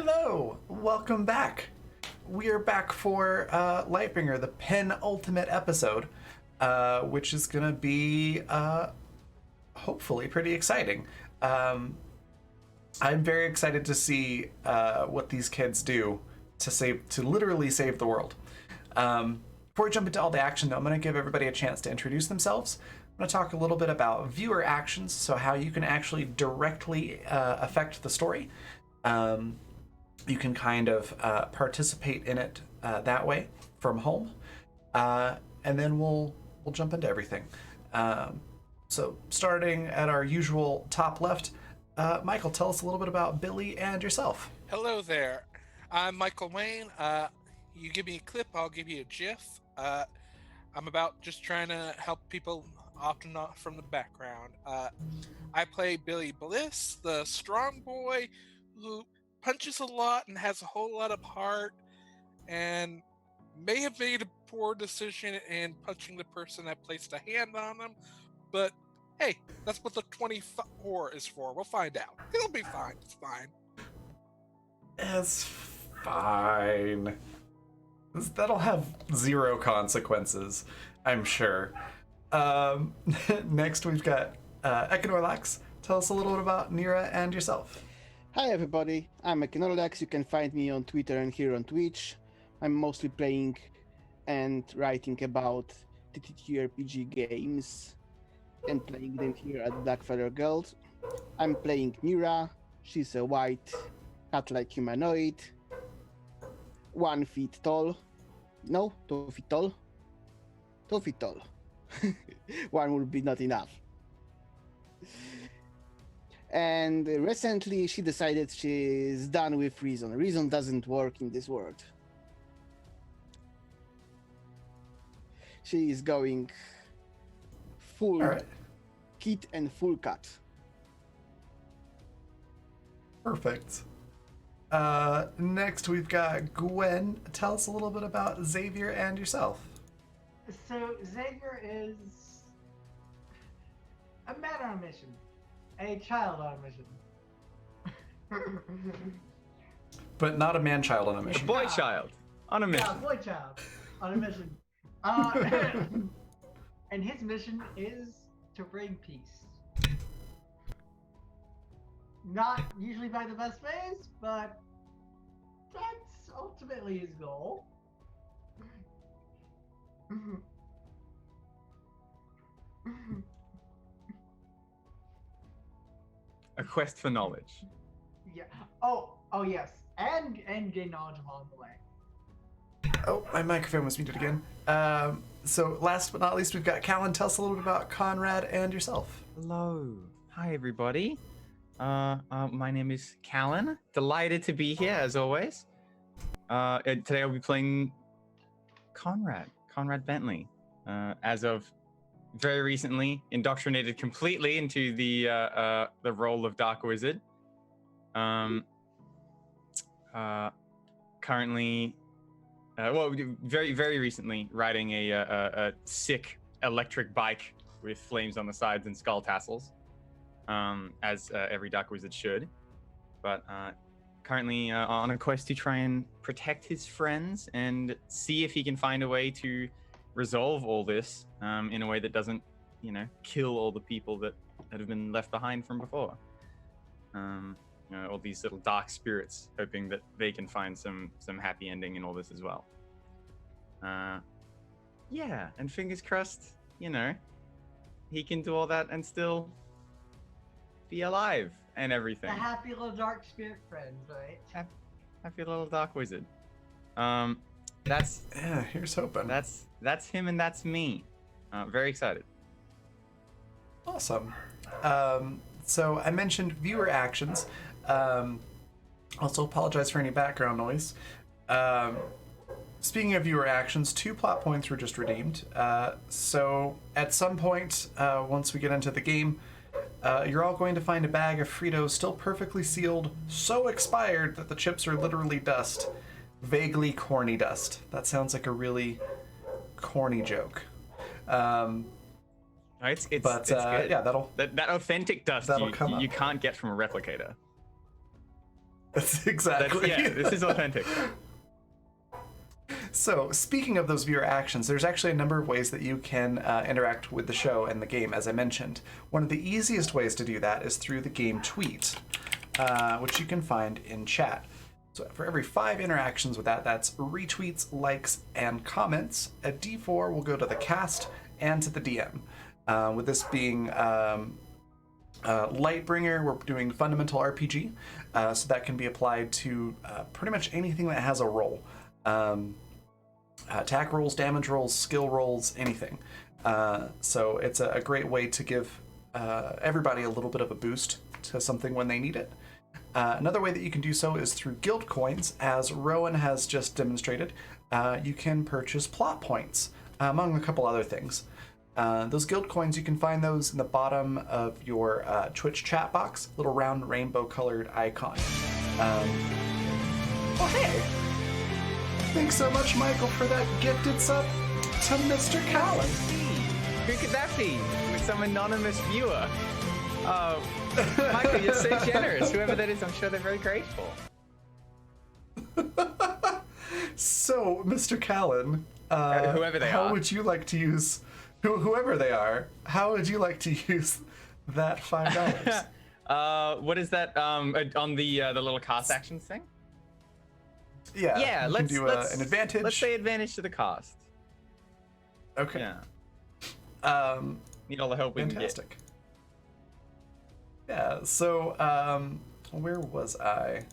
Hello, welcome back. We are back for Lightbringer, the penultimate episode, which is going to be hopefully pretty exciting. I'm very excited to see what these kids do to literally save the world. Before we jump into all the action, though, I'm going to give everybody a chance to introduce themselves. I'm going to talk a little bit about viewer actions, so how you can actually directly affect the story. You can kind of participate in it that way from home, and then we'll jump into everything. So starting at our usual top left, Michael, tell us a little bit about Billy and yourself. Hello there. I'm Michael Wayne. You give me a clip, I'll give you a GIF. I'm about just trying to help people often not from the background. I play Billy Bliss, the strong boy who punches a lot and has a whole lot of heart and may have made a poor decision in punching the person that placed a hand on him, but hey, that's what the 24 is for. We'll find out. It'll be fine. It's fine. It's fine. That'll have zero consequences, I'm sure. Next, we've got Econorlax. Tell us a little bit about Nira and yourself. Hi everybody, I'm Econorlax. You can find me on Twitter and here on Twitch. I'm mostly playing and writing about TTRPG games. and playing them here at Blackfeather Girls. I'm playing Nira. She's a white, cat-like humanoid. 1 feet tall. No, 2 feet tall. 2 feet tall. One would be not enough. And recently she decided she's done with reason. Reason doesn't work in this world. She is going full All right. kit and full cut. Perfect. Next, we've got Gwen. Tell us a little bit about Xavier and yourself. So Xavier is a man on a mission, a child on a mission. But not a man-child on a A mission. boy child on a mission. Yeah, boy child on a mission. And his mission is to bring peace. Not usually by the best ways, but that's ultimately his goal. A quest for knowledge. Yeah. Oh yes. And gain knowledge along the way. Oh, my microphone was muted again. So last but not least, we've got Callan. Tell us a little bit about Conrad and yourself. Hello. Hi, everybody. My name is Callan. Delighted to be here, as always. Today I'll be playing Conrad Bentley. As of very recently, indoctrinated completely into the role of Dark Wizard. Currently, very, very recently, riding a sick electric bike with flames on the sides and skull tassels, as every Dark Wizard should. But currently on a quest to try and protect his friends and see if he can find a way to resolve all this in a way that doesn't, kill all the people that have been left behind from before. All these little dark spirits, hoping that they can find some happy ending in all this as well. Yeah, and fingers crossed, he can do all that and still be alive and everything. The happy little dark spirit friends, right? Happy little dark wizard. That's Yeah, here's hoping. that's him and that's me. Very excited. Awesome. So I mentioned viewer actions. Also apologize for any background noise. Speaking of viewer actions, 2 plot points were just redeemed. So at some point, once we get into the game, you're all going to find a bag of Fritos still perfectly sealed, so expired that the chips are literally dust. Vaguely corny dust. That sounds like a really corny joke. It's good. Yeah, that'll That authentic dust that'll come you up. can't get from a replicator. That's exactly. This is authentic. So, speaking of those viewer actions, there's actually a number of ways that you can interact with the show and the game, as I mentioned. One of the easiest ways to do that is through the game tweet, which you can find in chat. So for every 5 interactions with that, that's retweets, likes, and comments, a D4 will go to the cast and to the DM. With this being Lightbringer, we're doing fundamental RPG, so that can be applied to pretty much anything that has a roll. Attack rolls, damage rolls, skill rolls, anything. So it's a great way to give everybody a little bit of a boost to something when they need it. Another way that you can do so is through guild coins. As Rowan has just demonstrated, you can purchase plot points, among a couple other things. Those guild coins, you can find those in the bottom of your Twitch chat box, little round rainbow colored icon. Oh, hey! Thanks so much, Michael, for that gifted sub to Mr. Callan. Who could that be? With some anonymous viewer. Michael, you're so generous. Whoever that is, I'm sure they're very grateful. So, Mr. Callan, Whoever they how are. would you like to use, whoever they are, how would you like to use that $5? What is that? On the little cast actions thing? Yeah, Yeah, you let's can do an advantage. Let's say advantage to the cast. Okay. Yeah. Need all the help we can get. Fantastic. Yeah, so, where was I?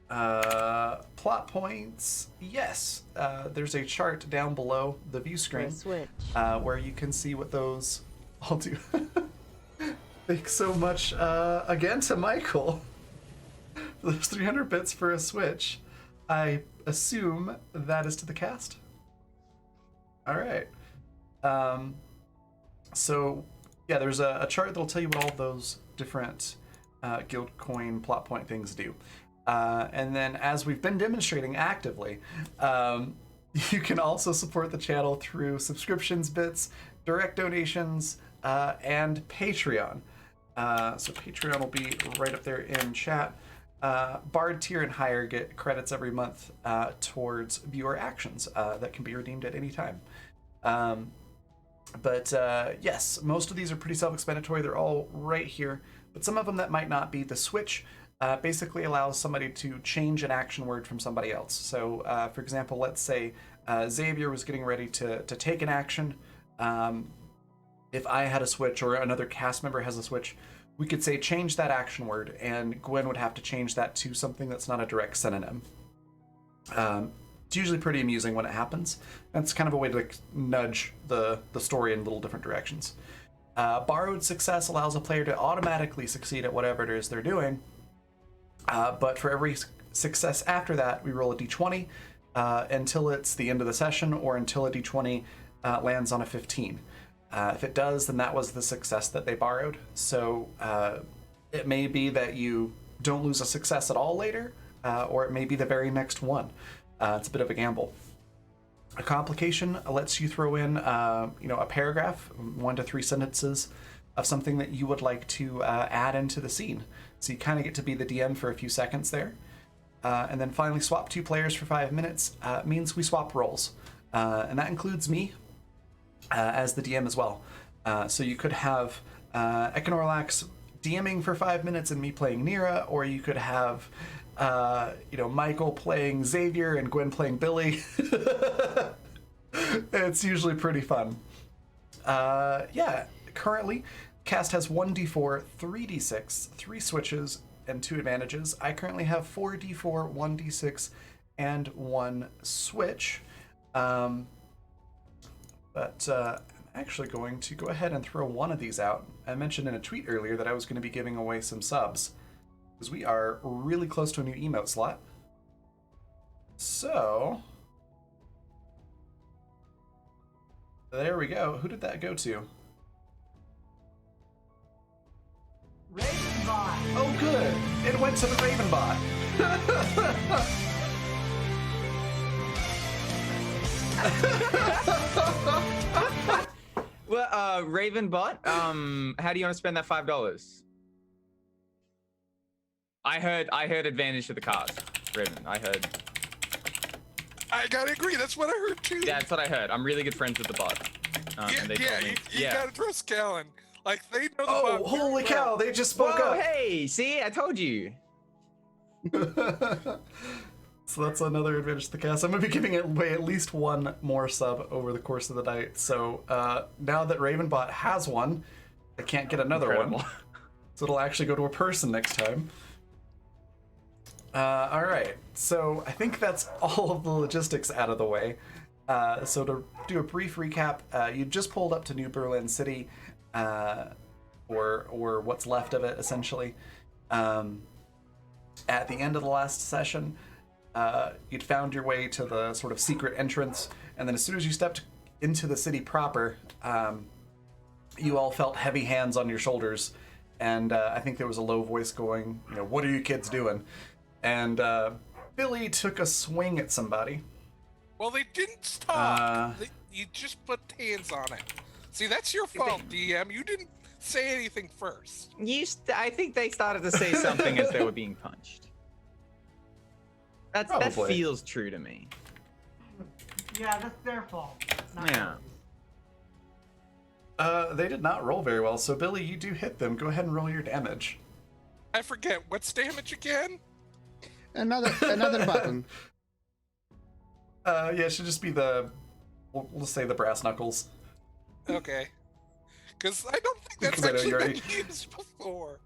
Plot points. Yes, there's a chart down below the view screen Switch. where you can see what those all do. Thanks so much again to Michael. There's 300 bits for a Switch. I assume that is to the cast. All right. So, yeah, there's a chart that'll tell you what all those different guild coin plot point things do. And then, as we've been demonstrating actively, you can also support the channel through subscriptions, bits, direct donations, and Patreon. So Patreon will be right up there in chat. Bard tier and higher get credits every month towards viewer actions that can be redeemed at any time. But yes, most of these are pretty self-explanatory. They're all right here. But some of them that might not be. The switch basically allows somebody to change an action word from somebody else. So, for example, let's say Xavier was getting ready to take an action. If I had a switch or another cast member has a switch, we could say change that action word, and Gwen would have to change that to something that's not a direct synonym. It's usually pretty amusing when it happens. That's kind of a way to like, nudge the story in little different directions. Borrowed success allows a player to automatically succeed at whatever it is they're doing. But for every success after that, we roll a d20 until it's the end of the session or until a d20 lands on a 15. If it does, then that was the success that they borrowed. So it may be that you don't lose a success at all later, or it may be the very next one. It's a bit of a gamble. A complication lets you throw in, a paragraph, 1 to 3 sentences of something that you would like to add into the scene. So you kind of get to be the DM for a few seconds there. And then finally, swap 2 players for 5 minutes means we swap roles. And that includes me as the DM as well. So you could have Econorlax DMing for 5 minutes and me playing Nira, or you could have Michael playing Xavier and Gwen playing Billy. It's usually pretty fun. Currently, cast has 1d4, 3d6, 3 switches, and 2 advantages. I currently have 4d4, 1d6, and 1 switch. But I'm actually going to go ahead and throw one of these out. I mentioned in a tweet earlier that I was going to be giving away some subs, because we are really close to a new emote slot. So, there we go. Who did that go to? Ravenbot. Oh, good. It went to the Ravenbot. Well, Ravenbot, how do you want to spend that $5? I heard advantage to the cause, Raven. I heard. I gotta agree. That's what I heard too. Yeah, that's what I heard. I'm really good friends with the bot. And they told me. You gotta trust Callan. Like they know the bot. Oh, holy cow! They just spoke Whoa, up. hey, see, I told you. So that's another advantage to the cast. I'm going to be giving away at least one more sub over the course of the night. So now that Ravenbot has one, I can't get another Incredible. one. So it'll actually go to a person next time. All right. So I think that's all of the logistics out of the way. So to do a brief recap, you just pulled up to New Berlin City, or what's left of it, essentially. At the end of the last session, you'd found your way to the sort of secret entrance, and then as soon as you stepped into the city proper, you all felt heavy hands on your shoulders, and I think there was a low voice going, what are you kids doing? And Billy took a swing at somebody. Well, they didn't stop. You just put hands on it. See, that's your fault, DM. You didn't say anything first. I think they started to say something as they were being punched. That Probably. feels true to me. Yeah, that's their fault. Not Yeah. yours. They did not roll very well, so Billy, you do hit them. Go ahead and roll your damage. I forget. What's damage again? Another button. Yeah, it should just be we'll say the brass knuckles. Okay. Because I don't think that's Because I know you actually been used before.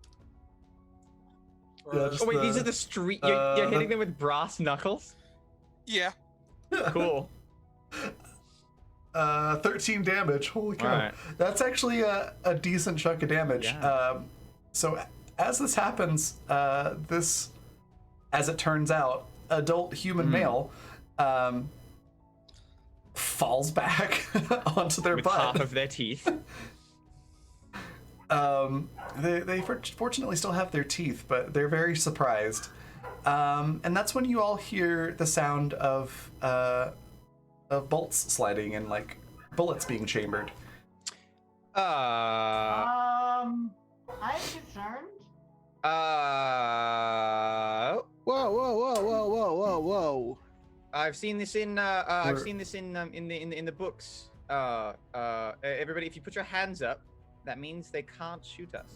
Yeah, Or- just- Oh wait, these the- are the street. You're hitting them with brass knuckles. yeah. Cool. 13 damage. Holy cow. Alright. That's actually a decent chunk of damage. Yeah. So as this happens, this, as it turns out, adult human male falls back onto their With butt. half of their teeth. They fortunately still have their teeth, but they're very surprised. And that's when you all hear the sound of bolts sliding and like bullets being chambered. I'm concerned. Whoa, whoa, whoa, whoa, whoa, whoa, whoa. I've seen this in I've seen this in the books. Everybody, if you put your hands up, that means they can't shoot us.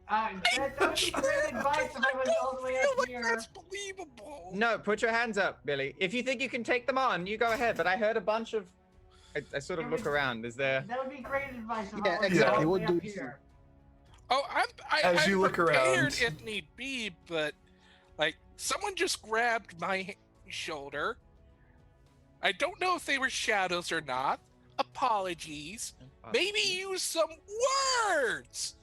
That would be great advice if I was all the way feel up like here. that's believable. No, put your hands up, Billy. If you think you can take them on, you go ahead. But I heard a bunch of. I sort of look around. Is there? That would be great advice if Yeah, I was exactly. all the We'll way do up this. here. Oh, As I'm you look prepared around- if need be, but like someone just grabbed my shoulder. I don't know if they were shadows or not. Apologies. Maybe use some words.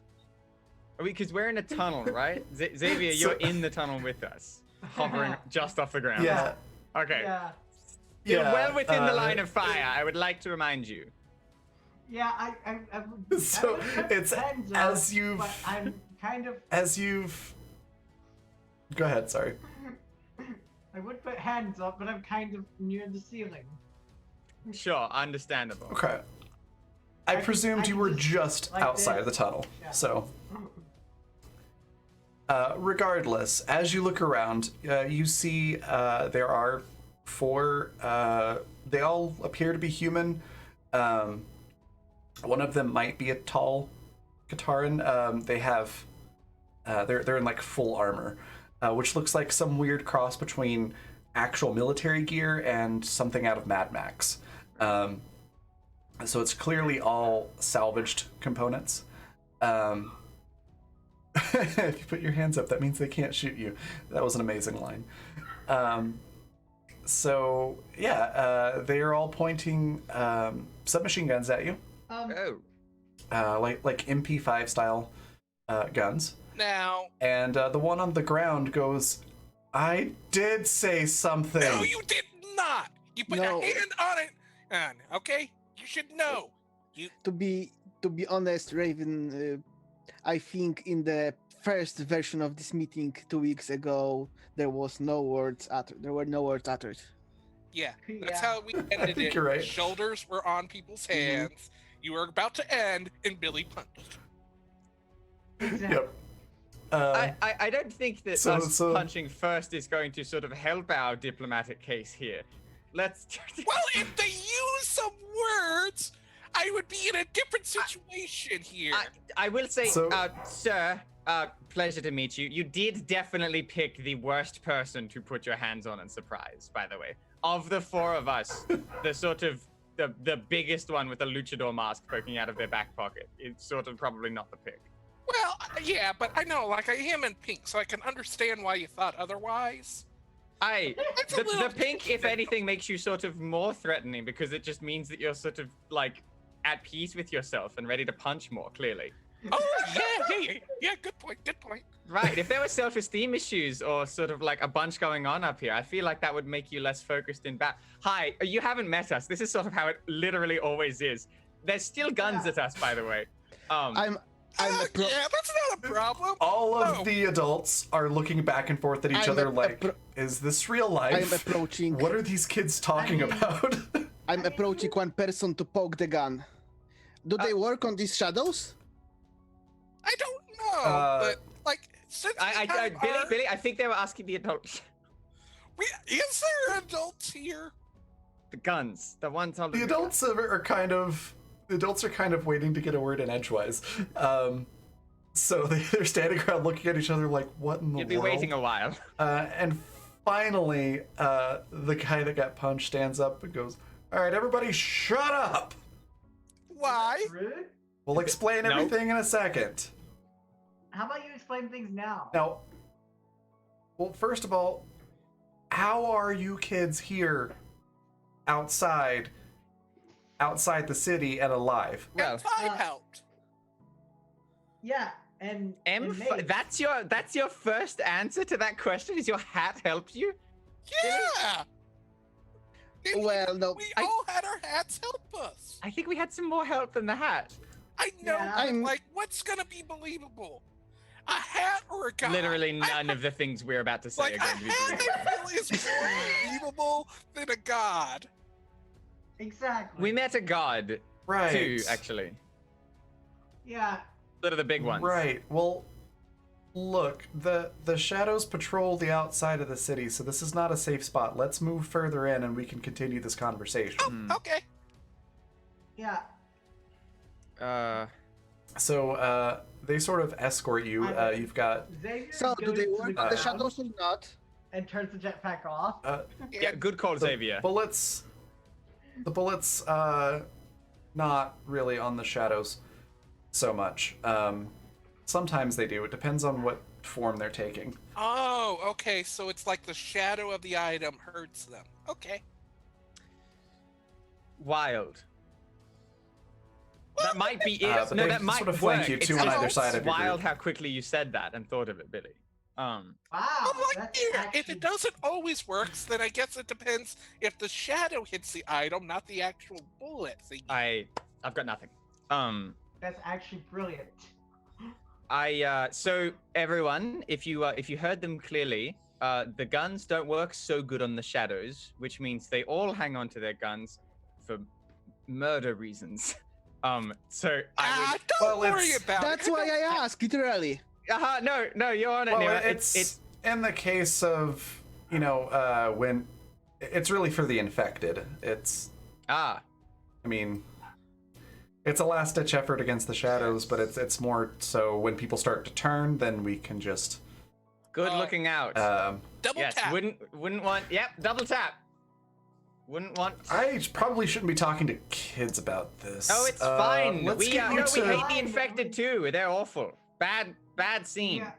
Because we're in a tunnel, right? Xavier, So- you're in the tunnel with us, hovering just off the ground. Yeah. Okay. Yeah. You're Yeah, well within the line of fire. I would like to remind you. Yeah, I would So put it's hands as up, you've- But I'm kind of. As you've. Go ahead, sorry. I would put hands up, but I'm kind of near the ceiling. Sure, understandable. Okay. I I presumed can you were just, just like outside this. the tunnel. Yeah. So, regardless, as you look around, you see there are four. They all appear to be human. One of them might be a tall Kataran. They have. They're in like full armor, which looks like some weird cross between actual military gear and something out of Mad Max. So it's clearly all salvaged components. If you put your hands up, that means they can't shoot you. That was an amazing line. So yeah, they are all pointing submachine guns at you, Oh. like MP5 style guns. Now, And the one on the ground goes, "I did say something." no, you did not. You put No. a hand on it, and okay, you should know. You To be honest, Raven, I think in the first version of this meeting 2 weeks ago, there was no words uttered. There were no words uttered. Yeah, that's Yeah. how we ended think it. you're right. Shoulders were on people's hands. You were about to end, and Billy punched. Exactly. Yep. I don't think that So- us so- punching first is going to sort of help our diplomatic case here. Let's. Well, if they use some words, I would be in a different situation here. I will say, So- sir, pleasure to meet you. You did definitely pick the worst person to put your hands on and surprise, by the way. Of the four of us, the sort of the biggest one with a luchador mask poking out of their back pocket is sort of probably not the pick. Well, yeah, but I know, like, I am in pink, so I can understand why you thought otherwise. It's a The little pink, if different. anything, makes you sort of more threatening because it just means that you're sort of like at peace with yourself and ready to punch more clearly. Oh, yeah, good point. Right, if there were self-esteem issues or sort of like a bunch going on up here, I feel like that would make you less focused in bat. Hi, you haven't met us. This is sort of how it literally always is. There's still guns Yeah. at us, by the way. I'm Yeah, that's not a problem. All of Oh. the adults are looking back and forth at each I'm other a- like, "Is this real life? I'm approaching. What are these kids talking I mean- about?" I'm approaching one person to poke the gun. Do they work on these shadows? I don't know, Uh, but, like, since we have Billy, I think they were asking the adults. is there adults here? The guns, the ones on The adults are kind of waiting to get a word in edgewise. So they're standing around looking at each other like, "What in the You'd be world?" waiting a while. And finally, the guy that got punched stands up and goes, "All right, everybody, shut up." Why? That's rude. We'll explain Nope. everything in a second. How about you explain things now? Now, well, first of all, how are you kids here outside the city and alive? Well, And I helped. Yeah, and Nate. that's your first answer to that question? Is your hat helped you? Yeah. Didn't Well, no, we all had our hats help us. I think we had some more help than the hat. I know, Yeah. but I'm- like, what's gonna be believable? A hat or a god? Literally none of the things we're about to say Like, are a going to be hat believable. I feel is more believable than a god. Exactly. We met a god, Right. too, actually. Yeah. Sort of the big ones. Right. Well, look, the shadows patrol the outside of the city, so this is not a safe spot. Let's move further in and we can continue this conversation. Hmm. Okay. Yeah. So, they sort of escort you. You've got Xavier So, do goes they to work the on the ground shadows or not? and turns the jetpack off. Yeah, good call, the Xavier. bullets. The bullets, not really on the shadows so much. Sometimes they do. It depends on what form they're taking. Oh, okay. So it's like the shadow of the item hurts them. Okay. Wild. That might be it. But No, they that might sort of flank work. you It's two on just either side of your wild group. how quickly you said that and thought of it, Billy. Wow. I'm like, that's here, actually... if it doesn't always works, then I guess it depends if the shadow hits the item, not the actual bullet thingy. I've got nothing. That's actually brilliant. So everyone, if you heard them clearly, the guns don't work so good on the shadows, which means they all hang on to their guns for murder reasons. So I would. Don't Well, worry it's- about That's it. why I asked, literally. No, you're on it, Well, Nira. it's in the case of, when it's really for the infected. I mean, it's a last-ditch effort against the shadows, but it's more so when people start to turn, then we can just, good looking out. Double Yes, tap. wouldn't want. Yep, double tap. Wouldn't want. I probably shouldn't be talking to kids about this. Oh, it's fine. Let's We get you we to... hate the infected too. They're awful. Bad scene. Yeah.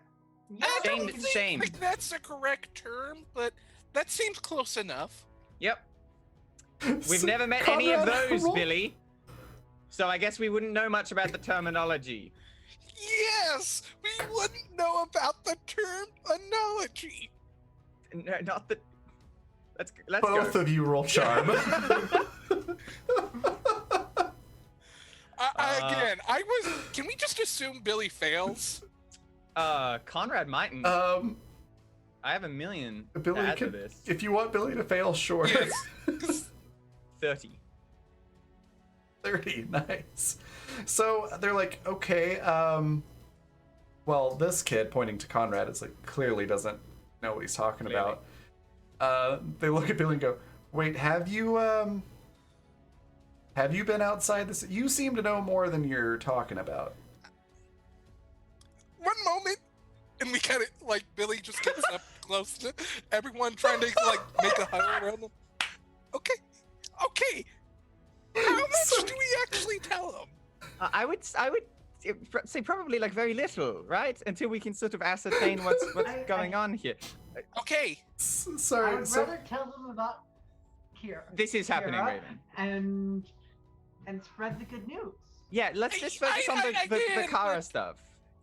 I Shame don't to think shame. like that's the correct term, but that seems close enough. Yep. We've never met any of Conrad, those, roll- Billy. So I guess we wouldn't know much about the terminology. Yes, we wouldn't know about the term analogy. No, not the. Let's Both go. of you roll charm. Again, Can we just assume Billy fails? Conrad mightn't. um, I have a million to Billy, add to this. if you want Billy to fail, sure. Yes. 30. 30, nice. So they're like, okay, well, this kid, pointing to Conrad, is like, clearly doesn't know what he's talking Clearly. about. They look at Billy and go, wait, have you been outside this? You seem to know more than you're talking about. One moment, and we kind of like Billy just gets up close to everyone, trying to like make a huddle around them. Okay. How much do we actually tell them? I would say probably like very little, right? Until we can sort of ascertain what's going on here. Okay. I Sorry, would so rather tell them about Kira. This is happening, Kira, Raven. and spread the good news. Yeah, let's just focus on the again, Kara but- stuff.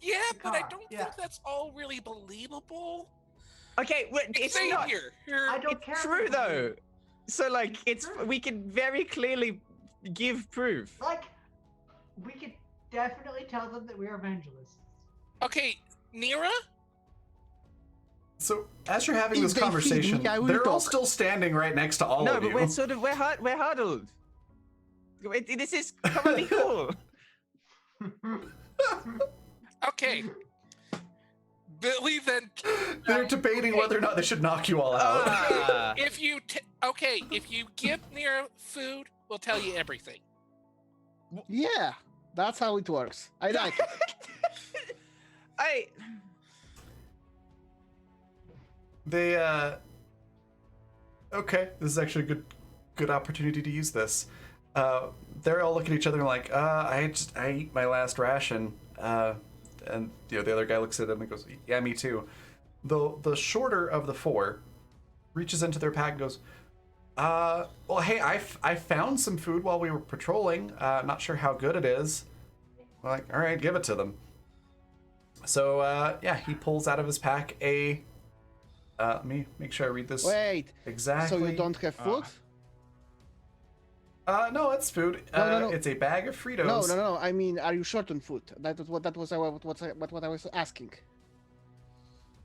Yeah, but I car, don't yeah. think that's all really believable. Okay, well, it's not Xavier, I don't it's care. true if it's though. So like, it's True. we can very clearly give proof. Like, we could definitely tell them that we are evangelists. Okay, Nira? So as you're having If this they feed conversation, me, I will they're all talk. still standing right next to all No, of but you. we're huddled. This is probably cool. Okay. Billy then. They're debating whether or not they should knock you all out. Ah. If you give Nira food, we'll tell you everything. Yeah, that's how it works. I like it. They okay, this is actually a good opportunity to use this. they're all looking at each other and like, I ate my last ration. And the other guy looks at them and goes, yeah, me too. The shorter of the four reaches into their pack and goes, well, hey, I found some food while we were patrolling. Not sure how good it is. I'm like, all right, give it to them. So, yeah, he pulls out of his pack a, let me make sure I read this Wait. exactly. So you don't have food? No, it's food. No. It's a bag of Fritos. No. I mean, are you short on food? That was what I was asking.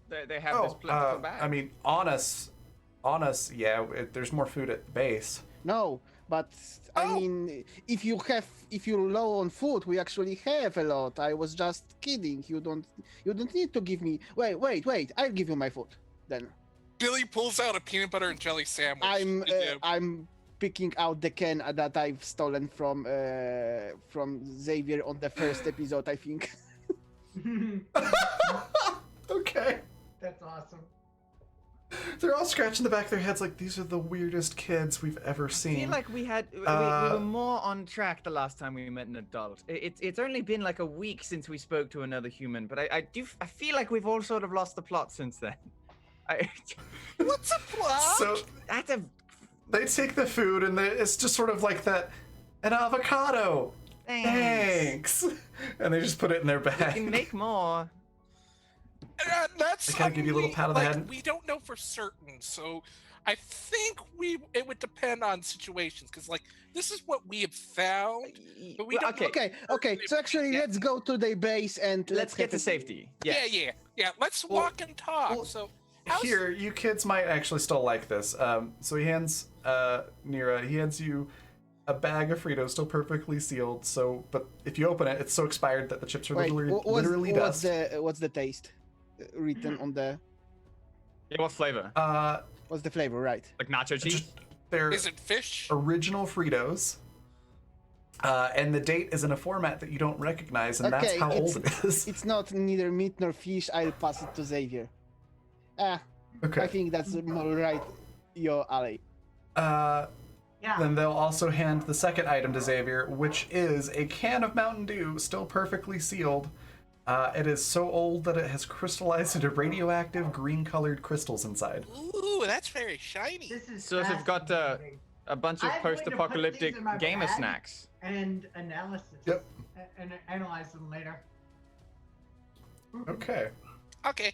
They have this plentiful bag. I mean, on us, yeah, there's more food at the base. No, but I mean, if you're low on food, we actually have a lot. I was just kidding. You don't need to give me. Wait. I'll give you my food then. Billy pulls out a peanut butter and jelly sandwich. I'm picking out the can that I've stolen from Xavier on the first episode, I think. Okay. That's awesome. They're all scratching the back of their heads like these are the weirdest kids we've ever I seen. feel like we were more on track the last time we met an adult. It's only been like a week since we spoke to another human, but I feel like we've all sort of lost the plot since then. What's a plot? So That's a they take the food and it's just sort of like that, an avocado. Thanks. And they just put it in their We bag. can make more. That's They kinda give you a little pat on the head. We don't know for certain, so I think it would depend on situations because like this is what we have found, but we don't. Okay. So actually, let's go to the base and Let's get to have safety. Yeah. Let's walk and talk. well, So Here, you kids might actually still like this. So he hands Nira, he hands you a bag of Fritos, still perfectly sealed. So, but if you open it, it's so expired that the chips are literally dust. What's the taste written on the? Yeah, what flavor? What's the flavor? Right. Like nacho cheese? They're is it fish? original Fritos. And the date is in a format that you don't recognize, and that's how old it is. It's not neither meat nor fish. I'll pass it to Xavier. Okay. I think that's more right your alley. Yeah. Then they'll also hand the second item to Xavier, which is a can of Mountain Dew, still perfectly sealed. It is so old that it has crystallized into radioactive green-colored crystals inside. Ooh, that's very shiny. This is So they've got fascinating. a bunch of I'm going to put post-apocalyptic these in my gamer bag. snacks. And analysis. Yep. And analyze them later. Okay. Okay.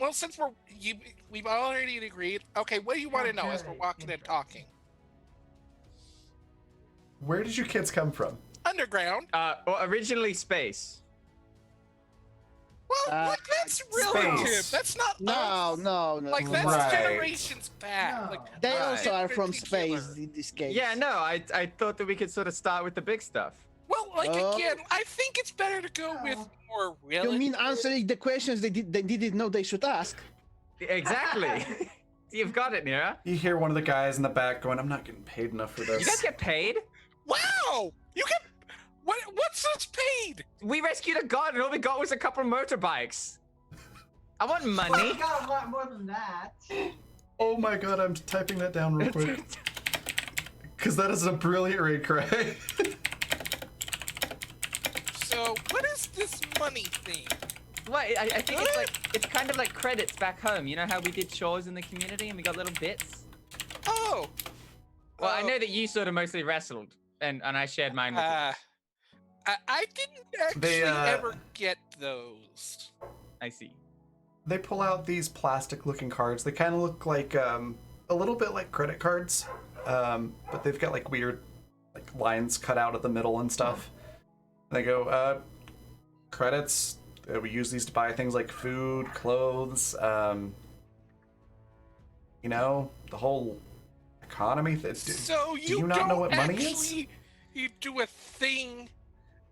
Well, since we've already agreed. Okay, what do you want to know as we're walking and talking? Where did you kids come from? Underground. Well, originally space. Well, like that's relative. Space. That's not us. No. Like that's Right. generations back. No. Like They Right. also are from particular. space in this case. Yeah, no, I thought that we could sort of start with the big stuff. Well, like Oh. again, I think it's better to go with more You relative. mean answering the questions they didn't know they should ask? Exactly. You've got it, Nira. You hear one of the guys in the back going, I'm not getting paid enough for this. You guys get paid? Wow! You get what's this paid? We rescued a god and all we got was a couple motorbikes. I want Well, money. you got a lot more than that. Oh my god, I'm typing that down real quick. Because that is a brilliant raid cry. So what is this money thing? Well, I think it's kind of like credits back home. You know how we did chores in the community and we got little bits? Oh. Well, I know that you sort of mostly wrestled, and I shared mine with you. I didn't actually They, ever get those. I see. They pull out these plastic-looking cards. They kind of look like a little bit like credit cards, but they've got like weird like lines cut out at the middle and stuff. And they go, credits. We use these to buy things like food, clothes. You know, the whole economy. So do you not know what money is? actually, you do a thing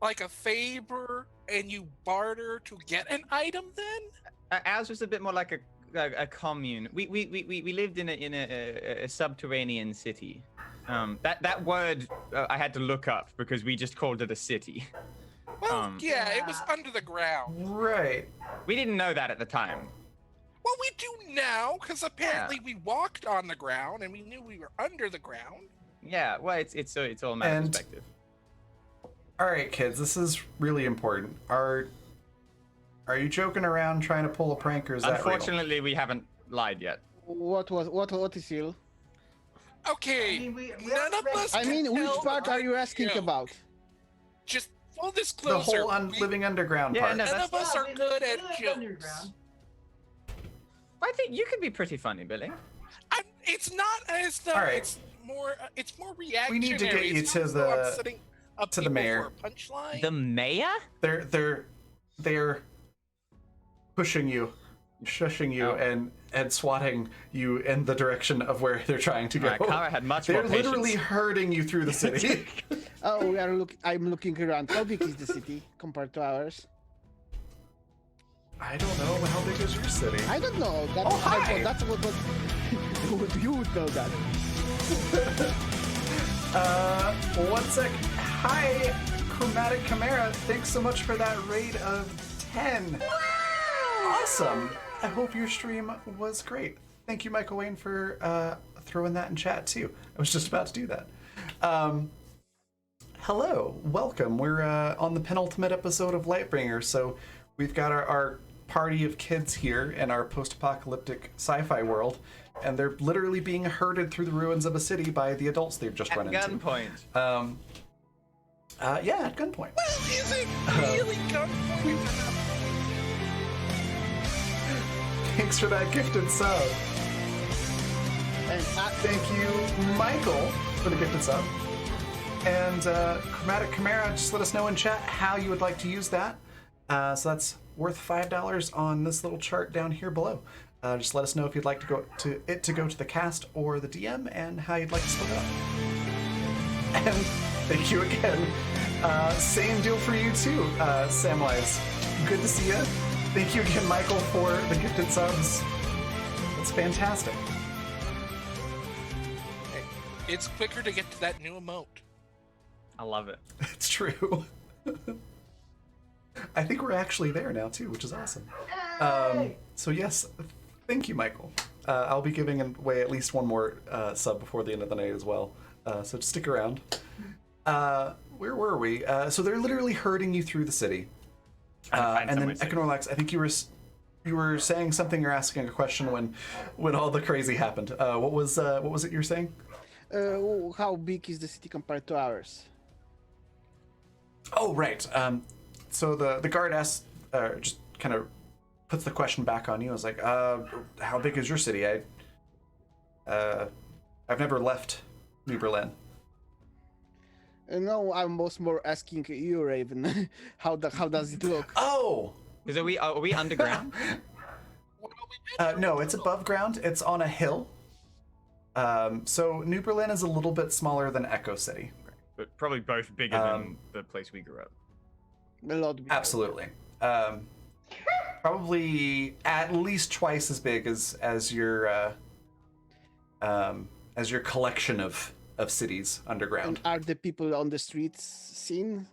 like a favor and you barter to get an item then? Ours was a bit more like a commune. We lived in a subterranean city. That word I had to look up because we just called it a city. Well, yeah, it was Yeah. under the ground. Right. We didn't know that at the time. Well, we do now, because apparently we walked on the ground and we knew we were under the ground. Yeah, well, it's all a matter of And- perspective. All right, kids, this is really important. Are you joking around trying to pull a prank, or is that real? Unfortunately, we haven't lied yet. What is real? Okay. I mean, we none of us. I can mean, which tell part are our you asking joke. about? Just full The disclosure. whole we- living underground Yeah, part. no, none that's- of us Yeah, are we good live at jokes. underground. I think you could be pretty funny, Billy. It's not as though All right. it's more. It's more reactionary. We need to get you It's to not as though I'm the- setting up to the people mayor. for a punchline. The mayor? They're pushing you, shushing you, Oh. and swatting you in the direction of where they're trying to go. Alright, Kara had much They're more patience. literally herding you through the city. Oh, I'm looking around. How big is the city compared to ours? I don't know. How big is your city? I don't know. That's, Oh, hi. that's what you would know that. One sec. Hi, Chromatic Chimera. Thanks so much for that raid of 10. Awesome. I hope your stream was great. Thank you, Michael Wayne, for throwing that in chat, too. I was just about to do that. Hello. Welcome. We're on the penultimate episode of Lightbringer, so we've got our party of kids here in our post-apocalyptic sci-fi world, and they're literally being herded through the ruins of a city by the adults they've just At run into. gunpoint. Yeah, at gunpoint. Well, is it really gunpoint? Thanks for that gifted sub. And Thank you, Michael, for the gifted sub. And Chromatic Chimera, just let us know in chat how you would like to use that. So that's worth $5 on this little chart down here below. Just let us know if you'd like to go to the cast or the DM and how you'd like to split it up. And thank you again. Same deal for you too, Samwise. Good to see you. Thank you again, Michael, for the gifted subs. That's fantastic. Hey, it's quicker to get to that new emote. I love it. It's true. I think we're actually there now too, which is awesome. Hey! So yes, thank you, Michael. I'll be giving away at least one more sub before the end of the night as well. So just stick around. Where were we? So they're literally herding you through the city. And then Econorlax, I think you were saying something or asking a question when all the crazy happened. What was it you were saying? how big is the city compared to ours? Oh, right. So the guard asks, just kind of puts the question back on you. I was like, how big is your city? I've never left New Berlin. No, I was more asking you, Raven. how does it look? Oh! Because are we underground? No, it's above ground. It's on a hill. So New Berlin is a little bit smaller than Echo City. But probably both bigger than the place we grew up. A lot bigger. Absolutely. Probably at least twice as big as your collection of cities underground. And are the people on the streets seen?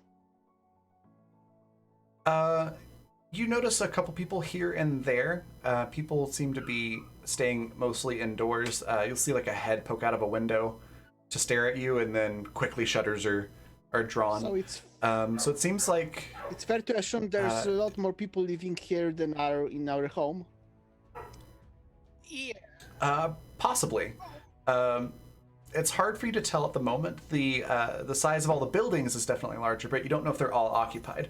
You notice a couple people here and there. People seem to be staying mostly indoors. You'll see like a head poke out of a window to stare at you, and then quickly shutters are drawn. So it's So it seems like fair to assume there's a lot more people living here than are in our home. Yeah. possibly. It's hard for you to tell at the moment. The size of all the buildings is definitely larger, but you don't know if they're all occupied.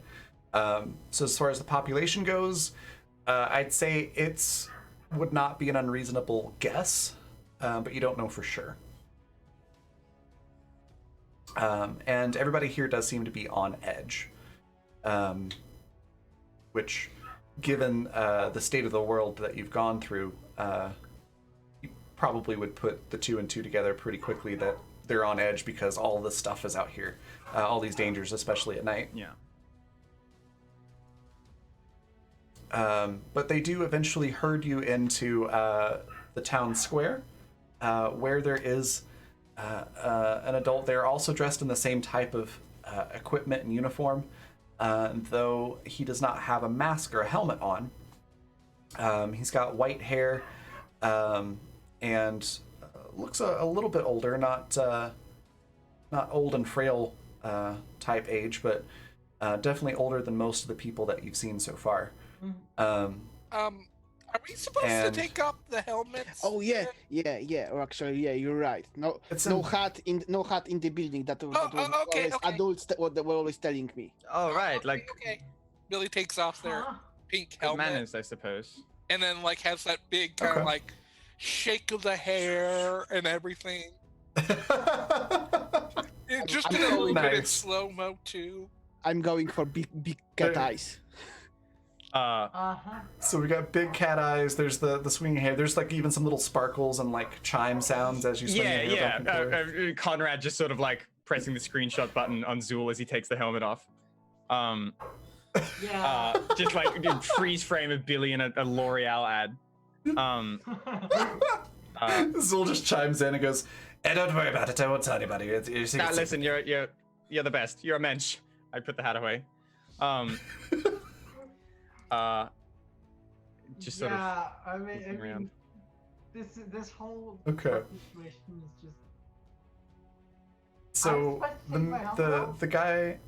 So as far as the population goes, I'd say it's would not be an unreasonable guess, but you don't know for sure. And everybody here does seem to be on edge, which, given the state of the world that you've gone through, you probably would put the two and two together pretty quickly that they're on edge because all this stuff is out here, all these dangers, especially at night. Yeah. But they do eventually herd you into the town square, where there is an adult. They're also dressed in the same type of equipment and uniform, though he does not have a mask or a helmet on. He's got white hair and looks a little bit older, not not old and frail type age, but definitely older than most of the people that you've seen so far. Are we supposed to And- take off the helmets? Oh yeah, yeah. Or actually, yeah, you're right. No, It's no in- hat in the building. That was okay, always okay. adults that were always telling me. Oh, right, Okay, like okay. Billy takes off their Huh? pink good helmet manners, I suppose. and then like has that big kind Okay. of like shake of the hair and everything. Just I'm in a little bit in Nice. slow mo too. I'm going for big cat There- eyes. So we got big cat eyes. There's the swinging hair. There's like even some little sparkles and like chime sounds as you swing Yeah, your hair back and forth. yeah. Conrad just sort of like pressing the screenshot button on Zool as he takes the helmet off. Yeah. Just like a freeze frame of Billy in a L'Oreal ad. Zool just chimes in and goes, don't worry about it. I won't tell anybody. It's Now secret." listen, you're the best. You're a mensch. I put the hat away. Just sort of. yeah, I mean, looking around. this whole Okay. situation is just. So I was supposed to take my helmet off? the guy,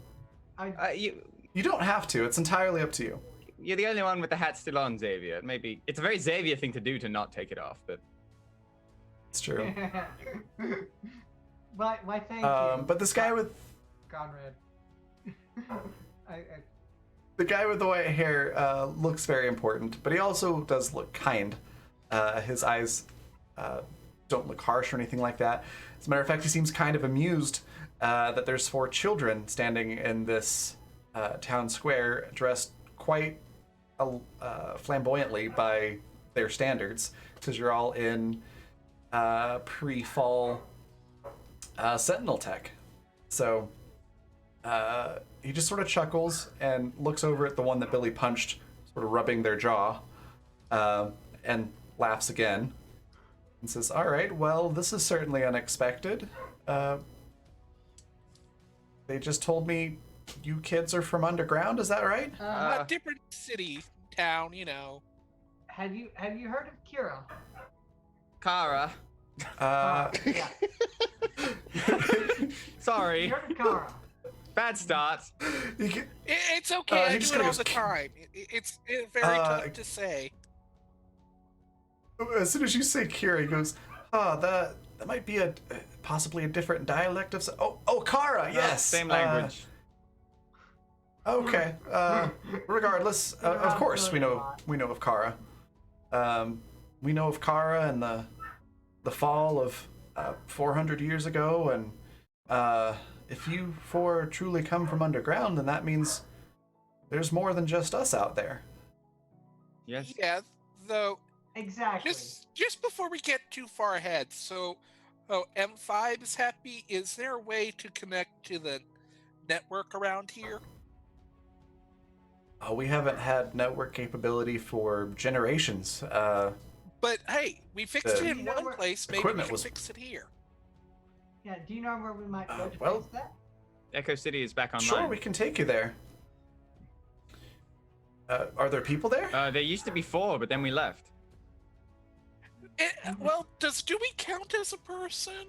you don't have to. It's entirely up to you. You're the only one with the hat still on, Xavier. Maybe it's a very Xavier thing to do to not take it off, but It's true. Why thank you. But this guy with Conrad. the guy with the white hair looks very important, but he also does look kind. His eyes don't look harsh or anything like that. As a matter of fact, he seems kind of amused that there's 4 children standing in this town square dressed quite flamboyantly by their standards, because you're all in pre-fall Sentinel tech. So he just sort of chuckles and looks over at the one that Billy punched, sort of rubbing their jaw, and laughs again and says, all right, well, this is certainly unexpected. They just told me you kids are from underground, is that right? A different city, town, you know. Have you heard of Kira? Kara. Yeah. Sorry, You heard of Kara? bad start. You can- It's okay. I he do just it all goes, the time. It's very tough to say. As soon as you say Kira, he goes, that might be possibly a different dialect of... Oh, Kara, yes! Same language. Okay. Regardless, of course we know of Kara. We know of Kara and the fall of 400 years ago, and if you 4 truly come from underground, then that means there's more than just us out there. Yes. Yeah, though. Exactly. Just before we get too far ahead, so M5 is happy. Is there a way to connect to the network around here? We haven't had network capability for generations. But hey, we fixed it in You know one where- place. Maybe we Equipment can was- fix it here. Yeah. Do you know where we might go to well- fix that? Echo City is back online. Sure, we can take you there. Are there people there? There used to be 4, but then we left. Well, does Dewey count as a person?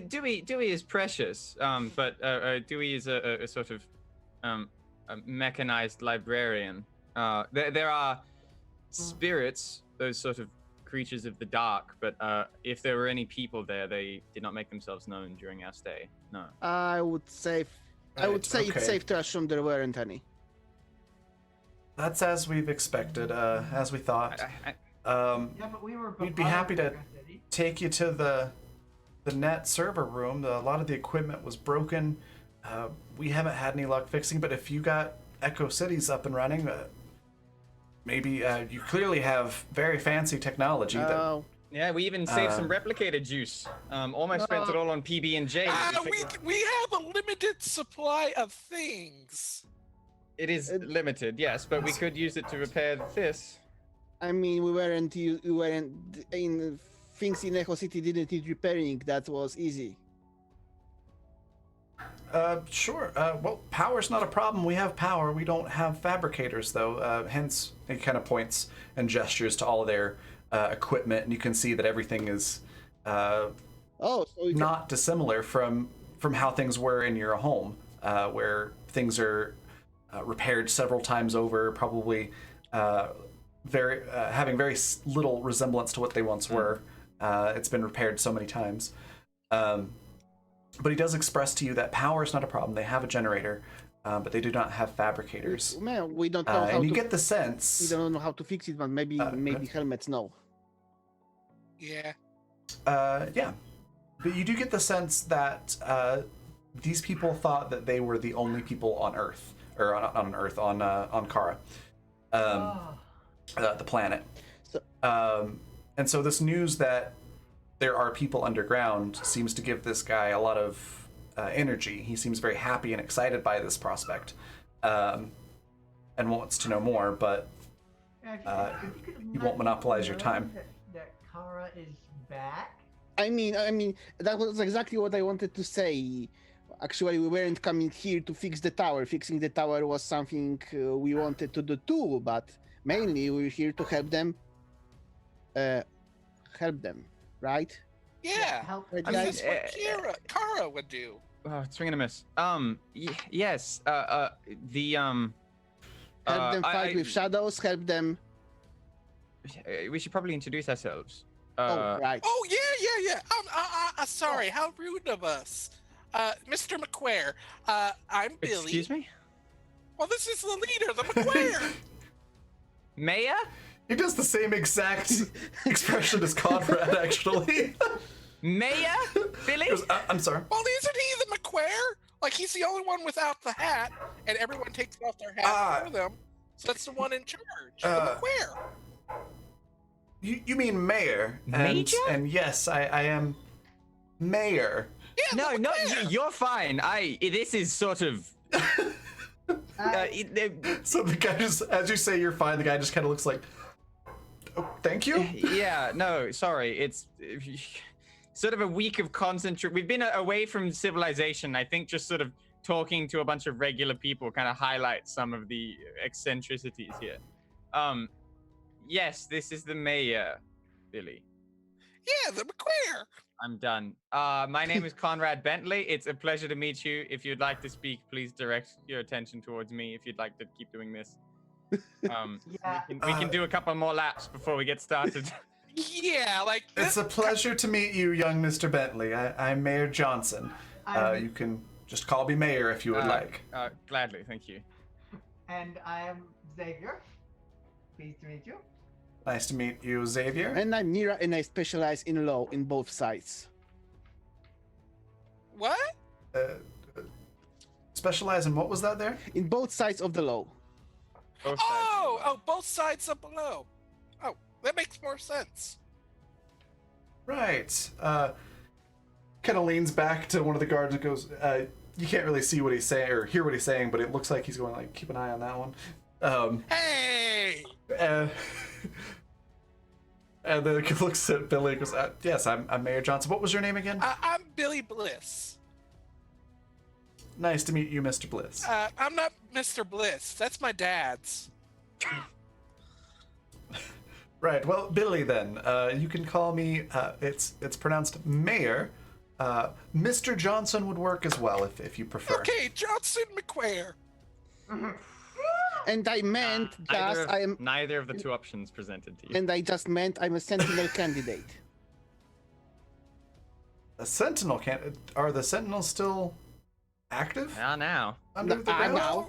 Dewey is precious, but Dewey is a sort of a mechanized librarian. There are spirits, those sort of creatures of the dark, but if there were any people there, they did not make themselves known during our stay. No. I would say Right, it's okay. safe to assume there weren't any. That's as we've expected, as we thought. Yeah, but we were. We'd be above happy to Echo City. take you to the net server room. A lot of the equipment was broken. We haven't had any luck fixing, but if you got Echo Cities up and running, maybe you clearly have very fancy technology. That, Yeah, we even saved some replicator juice. Almost spent it all on PB&J. We have a limited supply of things. It is limited, yes, but we could use it to repair this. I mean, we weren't in things in Echo City didn't need repairing. That was easy. Sure. Well, power's not a problem. We have power. We don't have fabricators, though. Hence, it kind of points and gestures to all their equipment, and you can see that everything is Oh, so we not dissimilar from from how things were in your home, where things are repaired several times over, probably having very little resemblance to what they once were. It's been repaired so many times. But he does express to you that power is not a problem. They have a generator, but they do not have fabricators. Man, we don't know how And you to. get the sense. We don't know how to fix it, but maybe helmets know. Yeah. Yeah. But you do get the sense that these people thought that they were the only people on Earth, or on Kara, the planet. And so this news that there are people underground seems to give this guy a lot of energy. He seems very happy and excited by this prospect, and wants to know more, but you won't monopolize your time. That Kara is back. I mean, that was exactly what I wanted to say. Actually, we weren't coming here to fix the tower. Fixing the tower was something we wanted to do too, but mainly we're here to help them. Right? Yeah. Help. Right, I mean, guys? that's what Kara would do. Oh, swing and a miss. Yes. Help them fight with shadows. Help them. We should probably introduce ourselves. Right. Oh yeah. Sorry, how rude of us. Mr. McQuare. I'm Billy. Excuse me? Well, this is the leader, the McQuare. Mayor? He does the same exact expression as Conrad, actually. Mayor? Billy? He goes, I'm sorry. Well, isn't he the McQuare? Like, he's the only one without the hat, and everyone takes off their hat for them. So that's the one in charge, the McQuare. You mean mayor? Major? And yes, I am mayor. Yeah, No, you're fine. This is sort of... So the guy just, as you say you're fine, the guy just kind of looks like, oh, thank you? Yeah, no, sorry. It's sort of a week of concentration. We've been away from civilization. I think just sort of talking to a bunch of regular people kind of highlights some of the eccentricities here. Yes, this is the mayor, Billy. Yeah, the McQuare. I'm done. My name is Conrad Bentley. It's a pleasure to meet you. If you'd like to speak, please direct your attention towards me if you'd like to keep doing this. Yeah. We can do a couple more laps before we get started. Yeah, like... It's a pleasure to meet you, young Mr. Bentley. I'm Mayor Johnson. You can just call me Mayor if you would like. Gladly, thank you. And I am Xavier. Pleased to meet you. Nice to meet you, Xavier. And I'm Nira, and I specialize in law in both sides. What? Specialize in what was that there? In both sides of the law. Both sides up below. Oh, that makes more sense. Right. Kind of leans back to one of the guards and goes, you can't really see what he's saying or hear what he's saying, but it looks like he's going like, keep an eye on that one. Hey! And then he looks at Billy and goes, yes, I'm Mayor Johnson. What was your name again? I'm Billy Bliss. Nice to meet you, Mr. Bliss. I'm not Mr. Bliss. That's my dad's. Right, well, Billy then. You can call me, it's pronounced Mayor. Mr. Johnson would work as well if you prefer. Okay, Johnson McQuare. And I meant just I am. Neither of the two options presented to you. And I just meant I'm a Sentinel candidate. A Sentinel are the Sentinels still active? Now. Under the ground? Now.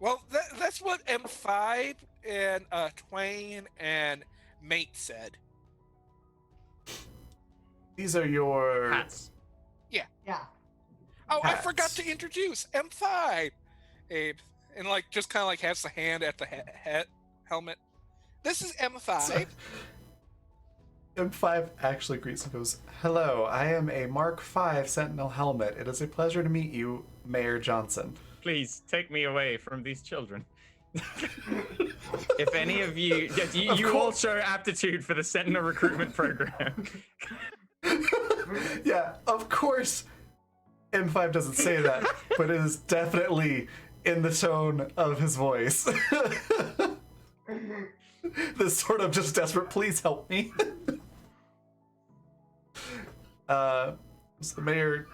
Well, that's what M5 and Twain and Mate said. These are your Hats. Yeah. Yeah. Oh, I Hats. forgot to introduce M5. Abe. And like just kind of like has the hand at the head helmet. This is M5. M5 actually greets and goes, "Hello, I am a Mark V Sentinel helmet. It is a pleasure to meet you, Mayor Johnson." Please take me away from these children. If any of you, you all show aptitude for the Sentinel recruitment program. Yeah, of course M5 doesn't say that, but it is definitely in the tone of his voice. This sort of just desperate, please help me. So the mayor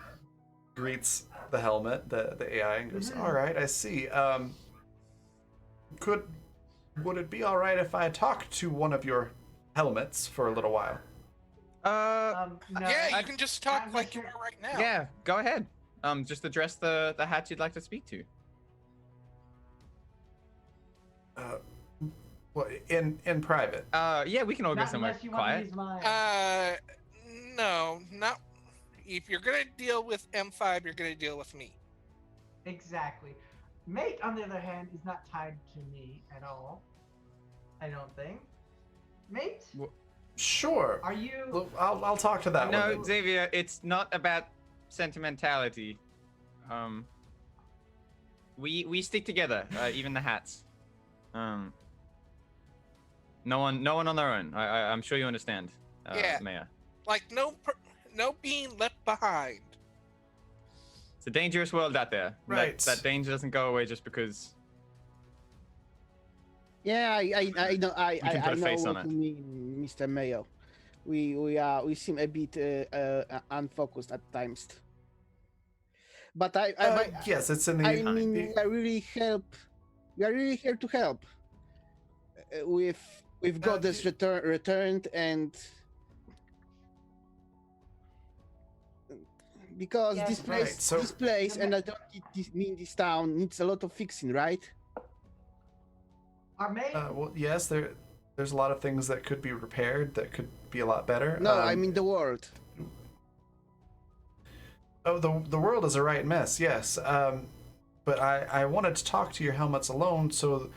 greets the helmet, the AI, and goes, Mhm. "All right, I see. Would it be all right if I talked to one of your helmets for a little while?" No. Yeah, you can just talk I'm like you Mr. are right now. Yeah, go ahead. Just address the hatch you'd like to speak to. Well, in private. Yeah, we can all go Not somewhere unless you want to quiet. use mine. No, not. If you're gonna deal with M5, you're gonna deal with me. Exactly. Mate, on the other hand, is not tied to me at all. I don't think. Mate, Sure. are you? Look, I'll talk to that No, one. Xavier, it's not about sentimentality. We stick together, even the hats. No one on their own. I'm sure you understand, Yeah. Maya. Like no being left behind. It's a dangerous world out there. Right. That danger doesn't go away just because. Yeah, I know I We can put a know face on what it. you mean, Mr. Mayo. We seem a bit unfocused at times. But Yes, it's in the. I mean we are really here to help. We've got this returned and because Yes, right, so- this place and I don't mean this town needs a lot of fixing, right? Our mate? Well, yes, there's a lot of things that could be repaired that could be a lot better. No, I mean the world. Oh, the world is a right mess, yes. But I wanted to talk to your helmets alone to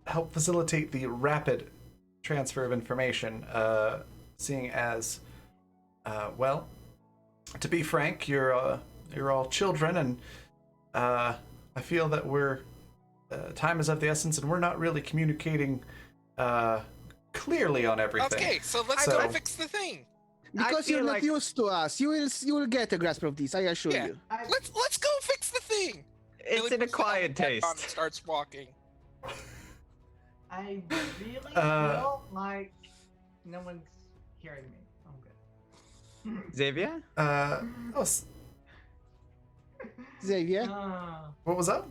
help facilitate the rapid transfer of information, seeing as, well, to be frank, you're all children, and I feel that time is of the essence, and we're not really communicating clearly on everything. Okay, so let's So- go fix the thing. Because you're feel not like- used to us. You will get a grasp of this, I assure Yeah. you. Let's go fix the thing. It's Billy an puts the acquired helmet back on and taste. starts walking. I really feel like no one's hearing me. I'm good. Xavier? Xavier? What was that?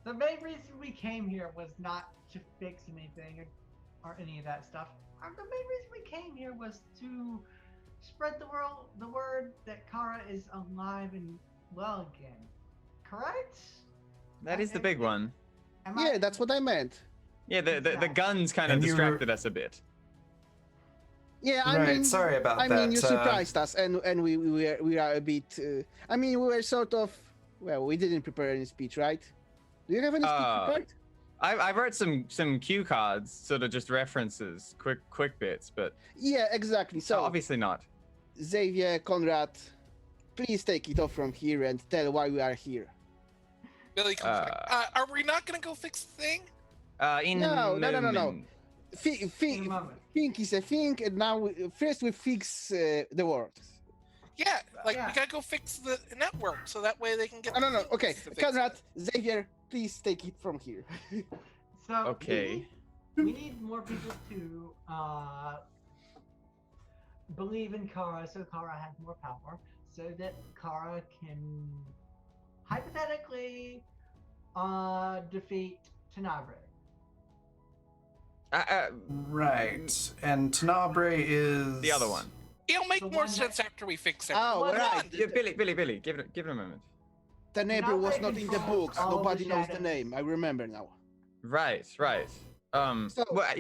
The main reason we came here was not to fix anything or any of that stuff. The main reason we came here was to spread the word that Kara is alive and well again. Correct? That is the big one. Am Yeah, that's what I meant. Yeah, the Exactly. guns kind of And you were- distracted us a bit. Yeah, I Right, mean, sorry about I that. mean, you surprised us, and we are a bit. I mean, we were sort of. Well, we didn't prepare any speech, right? Do you have any speech prepared? I've wrote some cue cards, sort of just references, quick bits, but Yeah, exactly. So, obviously not. Xavier, Conrad, please take it off from here and tell why we are here. Billy comes back. Are we not gonna go fix the thing? In No. moment. In a moment. Think is a thing, and now first we fix the world. Yeah, like Yeah. we gotta go fix the network so that way they can get. No. the things Okay, to fix Conrad, it. Xavier, please take it from here. So Okay. we need more people to believe in Kara so Kara has more power, so that Kara can hypothetically defeat Tenebrae. Right, and Tenebrae is The other one. It'll make The more one that- sense after we fix it. Oh, Well, right. Yeah, Billy, give it a moment. The neighbor was Tenebrae not in the controls books. all the Nobody knows the shadows. name. I remember now. Right. So- Well,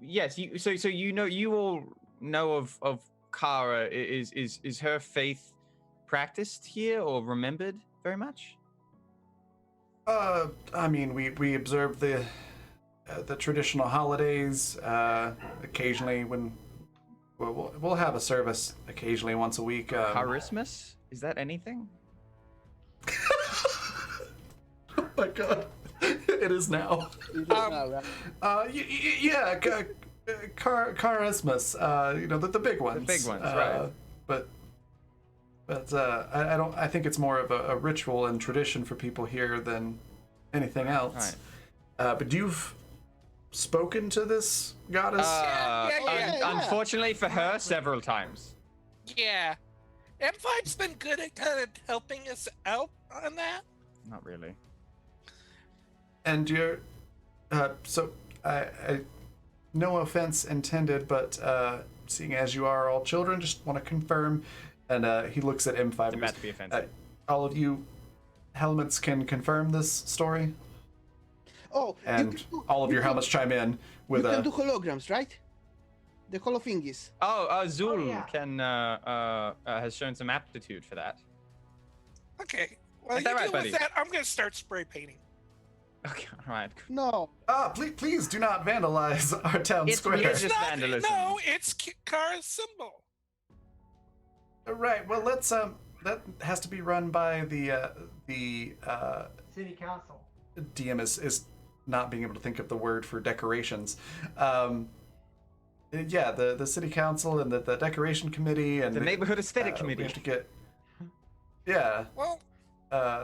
yes. So you all know of Kara. Is her faith practiced here or remembered very much? I mean, we observe the traditional holidays. Occasionally, when we'll have a service occasionally once a week. Christmas? Is that anything? Oh my god, it is now. You don't know, right? Yeah, Christmas. The big ones. big ones, right. But I don't. I think it's more of a ritual and tradition for people here than anything else. Right. But you've spoken to this goddess. Yeah. Yeah. Unfortunately for her, several times. Yeah. M5's been good at kind of helping us out on that. Not really. And you're, so I no offense intended, but seeing as you are all children, just want to confirm. And he looks at M5. It's and about goes, to be offensive. all of you helmets can confirm this story, Oh, and all of your helmets chime in with you a. can do holograms, right? The holo thingies. Zul yeah. can has shown some aptitude for that. Okay. Well, Is you that right, deal buddy? with that. I'm gonna start spray painting. Okay, all right. No. Please do not vandalize our town It's square. religious. It's not. vandalism. No, it's Kara's symbol. Right. Well, let's that has to be run by the City council. DM is not being able to think of the word for decorations. Yeah, the city council and the decoration committee and The neighborhood aesthetic we committee. have to get. Yeah. Well,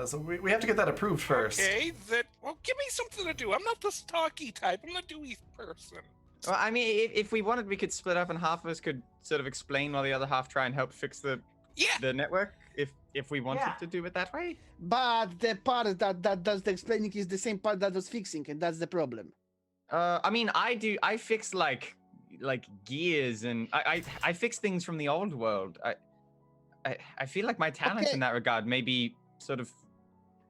So we have to get that approved first. okay. Well, give me something to do. I'm not the talky type. I'm the doey person. Well, I mean, if we wanted, we could split up, and half of us could sort of explain while the other half try and help fix the Yeah. network. If we wanted Yeah. to do it that way. But the part that does the explaining is the same part that does fixing, and that's the problem. I mean, I fix like gears, and I fix things from the old world. I feel like my talents Okay. in that regard may be sort of.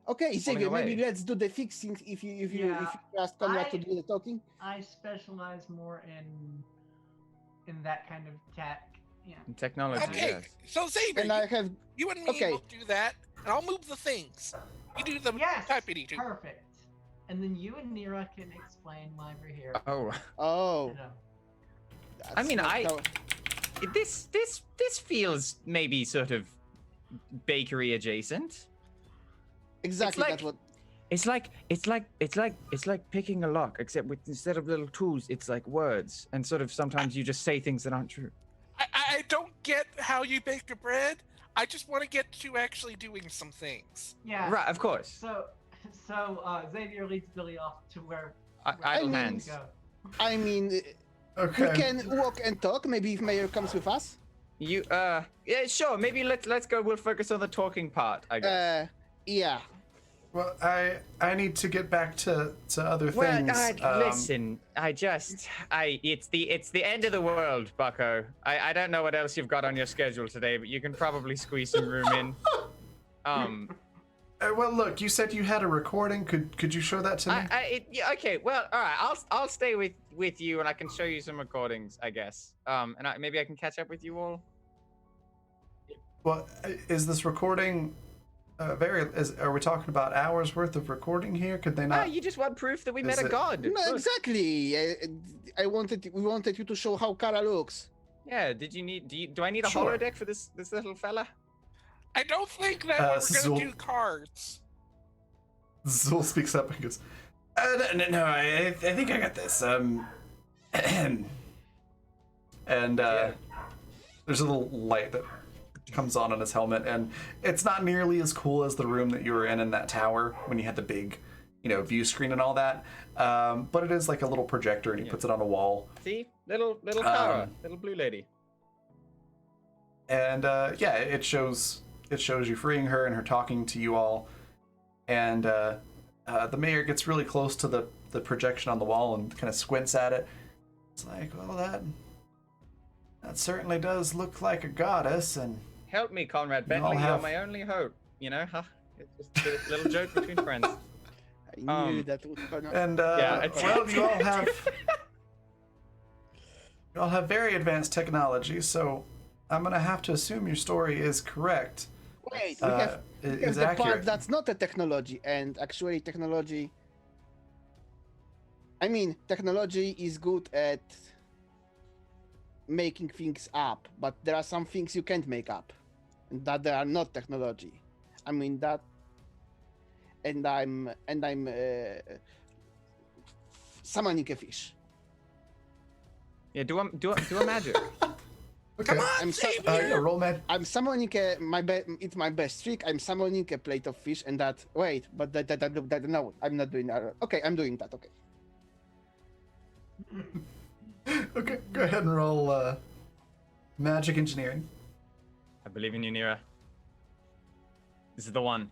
Okay, Xavier, maybe away. let's do the fixing if you Yeah, ask Conrad to I- do the talking. I specialize more in that kind of tech. Yeah. Technology, Okay. yes. So Xavier, And I have you and me okay. will do that, and I'll move the things. You do the Yes. typing too. Perfect. And then you and Nira can explain why we're here. Oh, Oh. You know. I mean, that's not how- this feels maybe sort of bakery adjacent. exactly like- that's what. It's like picking a lock, except with instead of little tools, it's like words, and sort of sometimes you just say things that aren't true. I don't get how you bake your bread. I just want to get to actually doing some things. Yeah. Right, of course. So Xavier leads Billy off to where Idle mean- we hands. go. I mean, Okay. we can walk and talk. Maybe if Mayor comes with us. You yeah, sure. Maybe let's go. We'll focus on the talking part, I guess. Yeah. Well, I need to get back to other things. Listen. It's the end of the world, Bucko. I don't know what else you've got on your schedule today, but you can probably squeeze some room in. Well, look, you said you had a recording. Could you show that to me? Yeah, okay. Well, all right. I'll stay with you, and I can show you some recordings, I guess. And maybe I can catch up with you all. Well, is this recording are we talking about hours worth of recording here? Could they not? You just want proof that we met Is a it- god. No, exactly. We wanted you to show how Kara looks. Yeah. Do I need a Sure. holodeck for this little fella? I don't think that we're Zul- gonna do cards. Zul speaks up and goes, "No, I think I got this." And there's a little light that comes on his helmet, and it's not nearly as cool as the room that you were in that tower when you had the big, view screen and all that. But it is like a little projector, and he puts it on a wall. See, little Kara, little blue lady. And yeah, it shows you freeing her and her talking to you all. And the mayor gets really close to the projection on the wall and kind of squints at it. It's like, well, that certainly does look like a goddess. And Help me, Conrad You Bentley. all You're have- my only hope. It's just a little joke between friends. I knew that would come out. and Yeah, well, you all have very advanced technology. So I'm gonna have to assume your story is correct. Wait, we have Is the part accurate. that's not a technology, and actually technology. I mean, technology is good at making things up, but there are some things you can't make up, and that they are not technology. I mean that, and I'm summoning a fish. Yeah, do a magic. Okay. Come on, I'm so- Xavier! Yeah, roll med. I'm summoning it's my best trick. I'm summoning a plate of fish, and that no, I'm not doing that. Okay, I'm doing that. Okay. Okay, go ahead and roll magic engineering. believe in you, Nira. This is the one.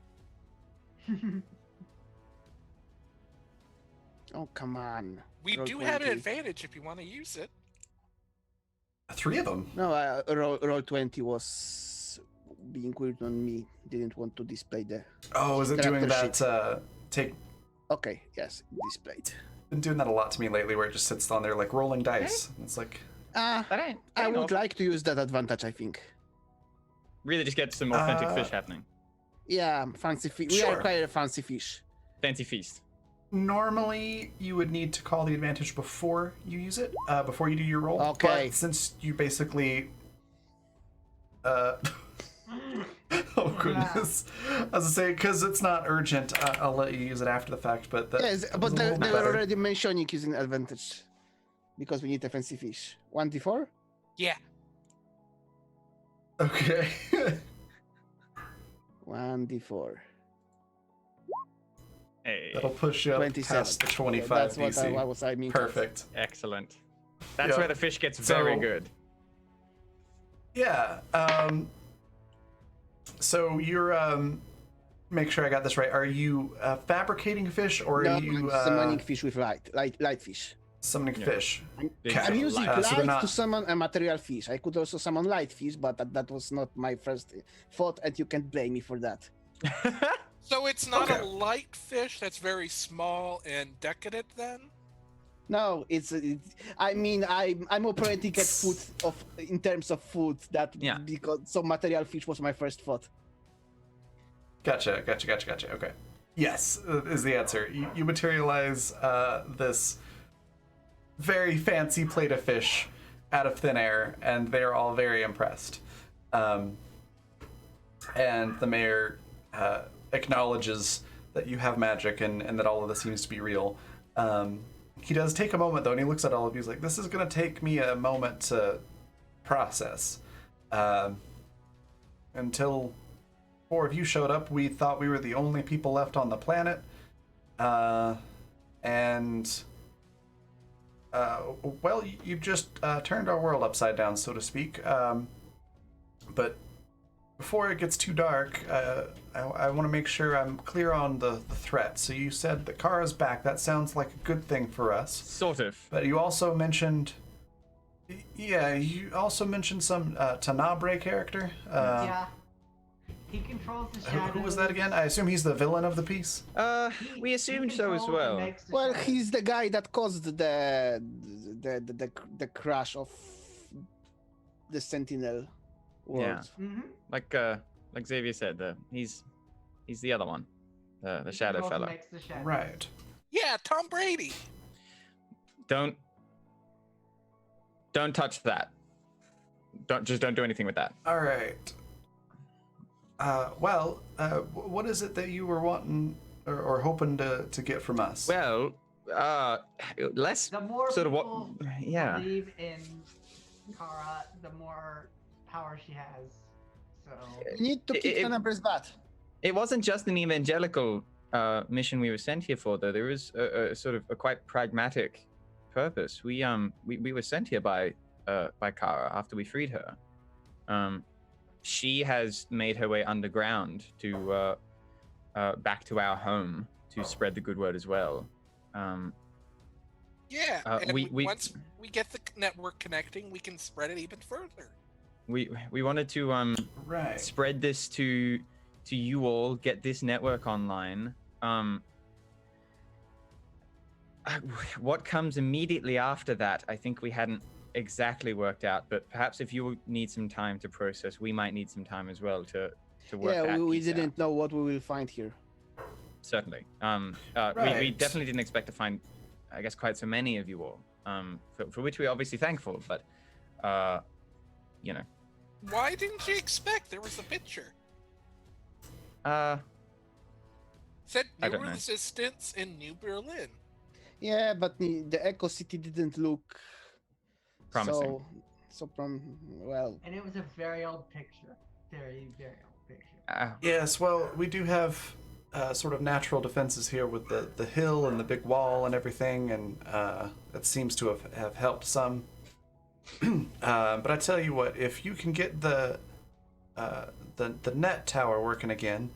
Oh, come on. We Roll do have an 20. advantage if you want to use it. 3 of them. No, roll 20 was being weird on me. Didn't want to display the. Oh, is it doing Character that? Take. Okay, yes, displayed. Been doing that a lot to me lately, where it just sits on there like rolling dice. It's like, Ah, That ain't. I ain't would awful. like to use that advantage, I think. Really just get some authentic Uh, fish happening. Yeah, fancy fish. We Sure. are quite a fancy fish. Fancy feast. normally you would need to call the advantage before you use it, before you do your roll. Okay. But since you basically, oh goodness, as I say, because it's not urgent, I'll let you use it after the fact. But that Yes, was but a they little bit were better. already mentioning using advantage. Because we need a fancy fish. 1d4? Yeah. Okay. 1d4. Hey, That'll push you up 27. past the 25 That's what DC. I was aiming at. Perfect. excellent. That's Yeah. where the fish gets So- very good. Yeah. So you're make sure I got this right. Are you fabricating fish or No, are you I'm summoning fish with light fish. summoning Yeah. fish? Big I'm fish. using so they're light not- to summon a material fish. I could also summon light fish, but that was not my first thought, and you can't blame me for that. So it's not Okay. a light fish that's very small and decadent then? No, I mean, I'm operating at food in terms of food. That Yeah. because so material fish was my first thought. Gotcha. Okay. Yes, is the answer. You materialize this very fancy plate of fish out of thin air, and they're all very impressed. And the mayor acknowledges that you have magic and that all of this seems to be real. He does take a moment, though, and he looks at all of you. He's like, this is going to take me a moment to process. Until 4 of you showed up, we thought we were the only people left on the planet. Well, you've just turned our world upside down, so to speak. But before it gets too dark, I want to make sure I'm clear on the threat. So you said that Kara's back. That sounds like a good thing for us. Sort of. But you also mentioned... Yeah, you also mentioned some Tanabre character. Yeah. He controls the shadows. Who was that again? I assume he's the villain of the piece. We assumed so as controls and well. makes the Well, shadows. he's the guy that caused the crash of the Sentinel world. Mhm. Like Xavier said, he's the other one, the He shadow controls and fellow. makes the shadows. Right. Yeah, Tom Brady. Don't touch that. Don't do anything with that. All right. What is it that you were wanting or hoping to get from us? Well, less The more sort of what. people Yeah. believe in Kara, the more power she has. So You need to kick It- the numbers back. It wasn't just an evangelical mission we were sent here for, though. There was a sort of a quite pragmatic purpose. We were sent here by Kara after we freed her. She has made her way underground to back to our home to spread the good word as well. Yeah, and we- once we get the network connecting, we can spread it even further. We wanted to Right. spread this to you all, get this network online. What comes immediately after that, I think we hadn't exactly worked out, but perhaps if you need some time to process, we might need some time as well to work Yeah, that we piece out. didn't know what we will find here. Certainly. We Right. definitely didn't expect to find, I guess, quite so many of you all, for which we're obviously thankful, but, you know. Why didn't you expect? There was a picture. Said I new don't know. resistance in New Berlin. Yeah, but the Echo City didn't look Promising. well. and it was a very old picture. Very, very old picture. Yes, well, we do have sort of natural defenses here with the hill and the big wall and everything, and that seems to have helped some. But I tell you what, if you can get the the net tower working again.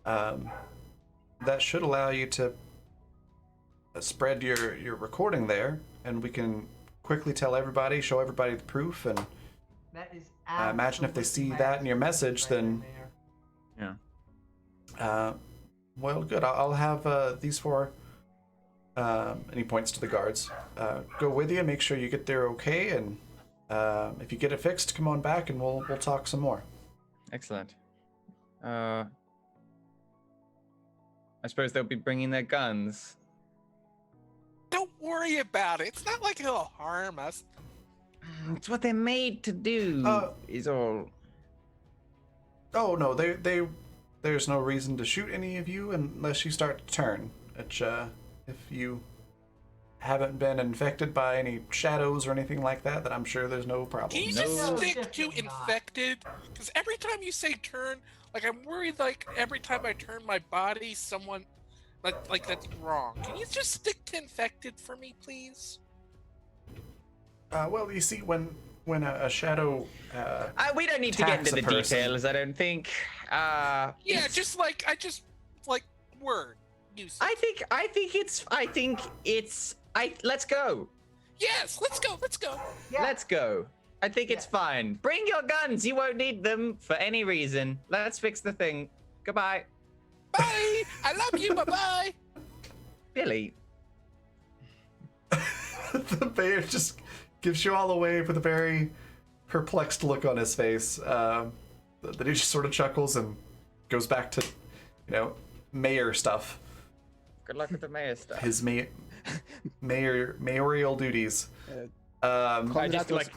That should allow you to spread your recording there, and we can quickly tell everybody, show everybody the proof, and That is imagine if they see absolutely that in your message, right then there. well, good. I'll have these four. And he points to the guards. Go with you. Make sure you get there okay, and if you get it fixed, come on back, and we'll talk some more. Excellent. I suppose they'll be bringing their guns. Don't worry about it. It's not like it'll harm us. It's what they're made to do. Is all. Oh no, there's no reason to shoot any of you unless you start to turn. Which, if you haven't been infected by any shadows or anything like that, then I'm sure there's no problem. Can you No. just stick to Definitely not. infected? Because every time you say turn, like I'm worried, like every time I turn my body, someone, like that's wrong. Can you just stick to infected for me, please? Well, you see, when a shadow We don't need to get Tax into a the person. details. I don't think. Yeah, It's- just like word use. I think it's. Let's go. Yes, let's go. Let's go. Yeah. Let's go. I think it's fine. Bring your guns. You won't need them for any reason. Let's fix the thing. Goodbye, Bye. I love you. Bye bye. Billy. the bear just gives you all away with a very perplexed look on his face. Then he just sort of chuckles and goes back to, mayor stuff. Good luck with the mayor stuff. His mayoral duties. I Conrad just was, like.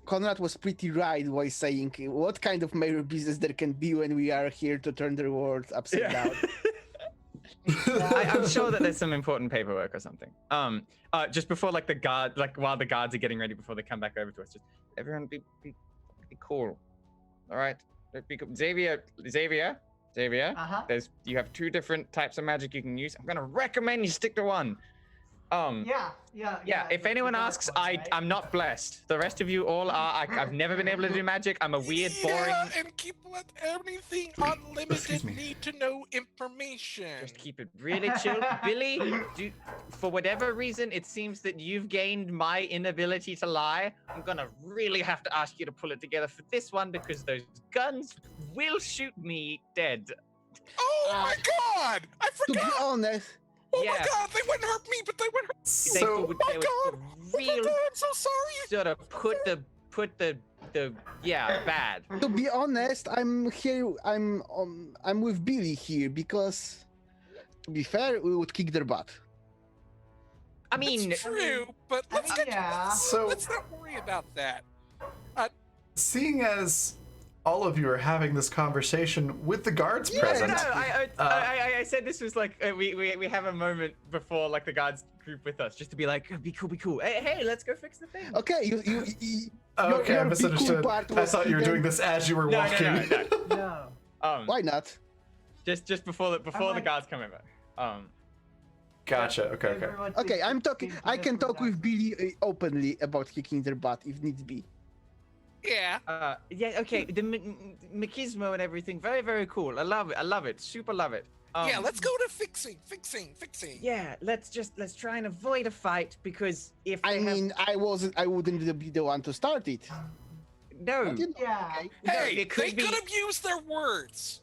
Conrad was pretty right while saying what kind of mayor business there can be when we are here to turn the world upside down. I'm sure that there's some important paperwork or something. Just before while the guards are getting ready before they come back over to us, just everyone be cool. All right, be cool. Xavier. Uh-huh. You have two different types of magic you can use. I'm gonna recommend you stick to one. Yeah. If anyone the dark asks, one, right? I'm not blessed. The rest of you all are. I've never been able to do magic. I'm a weird, boring. Yeah, and keep with anything unlimited Excuse me. need to know information. Just keep it really chill. Billy, for whatever reason, it seems that you've gained my inability to lie. I'm gonna really have to ask you to pull it together for this one because those guns will shoot me dead. Oh my god! I To be forgot! honest, Oh yeah. my god, they wouldn't hurt me, but they would hurt. So, would Oh my god! Oh my real god, I'm so sorry! sort of put the bad. to be honest, I'm here. I'm with Billy here because, to be fair, we would kick their butt. I mean, It's true, but let's get yeah. So- let's not worry about that. seeing as all of you are having this conversation with the guards Yeah, present, I said this was like we have a moment before like the guards group with us just to be like be cool. Hey, let's go fix the thing. Okay, you okay, your I big misunderstood. cool part I was thought you were hidden. doing this as you were No. walking. No. Why not? Just before the like- guards come over. Gotcha. Okay. Everyone Okay, thinks I'm talking. things I this can was talk with actually- Billy openly about kicking their butt if needs be. Yeah. Yeah, okay. The machismo and everything, very, very cool. I love it. Super love it. Yeah, let's go to fixing. Yeah, let's try and avoid a fight because if I they have- mean, I wouldn't be the one to start it. no, But, you know, Yeah. okay. Hey, it could they be- could have used their words.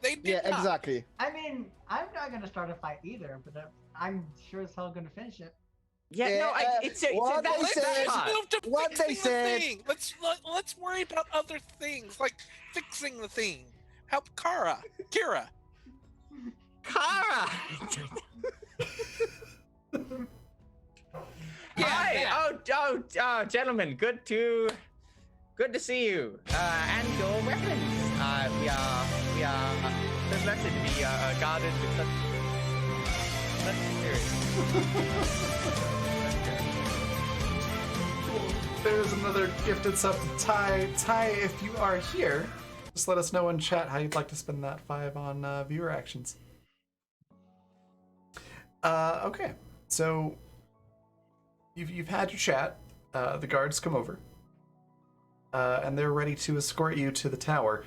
They did Yeah, not. exactly. I mean, I'm not gonna start a fight either, but I'm sure as hell gonna finish it. yeah, no, what that's they Let's said- just part. move to what they fixing the said- thing. Let's worry about other things like fixing the thing. Help Kira. Kara. Yeah, Hi. that. Oh, gentlemen, good to see you. And your weapons. We are so blessed to be guarded with such security. There's another gifted sub to Ty. Ty, if you are here, just let us know in chat how you'd like to spend that 5 on viewer actions. Okay, so you've had your chat. The guards come over. and they're ready to escort you to the tower.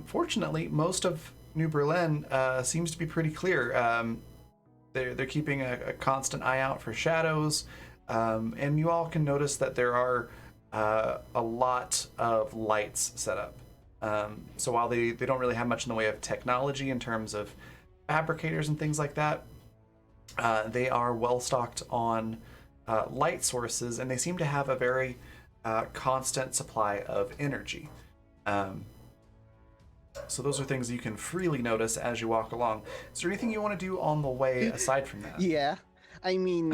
Fortunately, most of New Berlin seems to be pretty clear. They're keeping a constant eye out for shadows, and you all can notice that there are a lot of lights set up. So while they don't really have much in the way of technology in terms of fabricators and things like that, they are well stocked on light sources, and they seem to have a very constant supply of energy. So those are things you can freely notice as you walk along. Is there anything you want to do on the way aside from that? Yeah, I mean,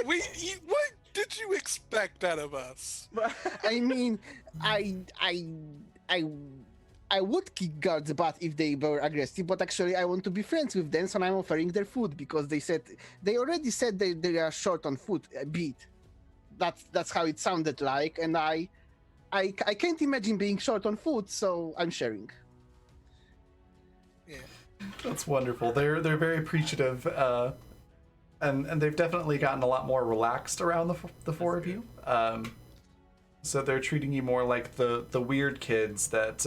What did you expect out of us? I mean, I would kick guards' butt if they were aggressive, but actually I want to be friends with them, so I'm offering their food because they already said they are short on food a bit. That's how it sounded like, and I can't imagine being short on food, so I'm sharing. Yeah. That's wonderful. They're very appreciative, and they've definitely gotten a lot more relaxed around the four of you. So they're treating you more like the weird kids that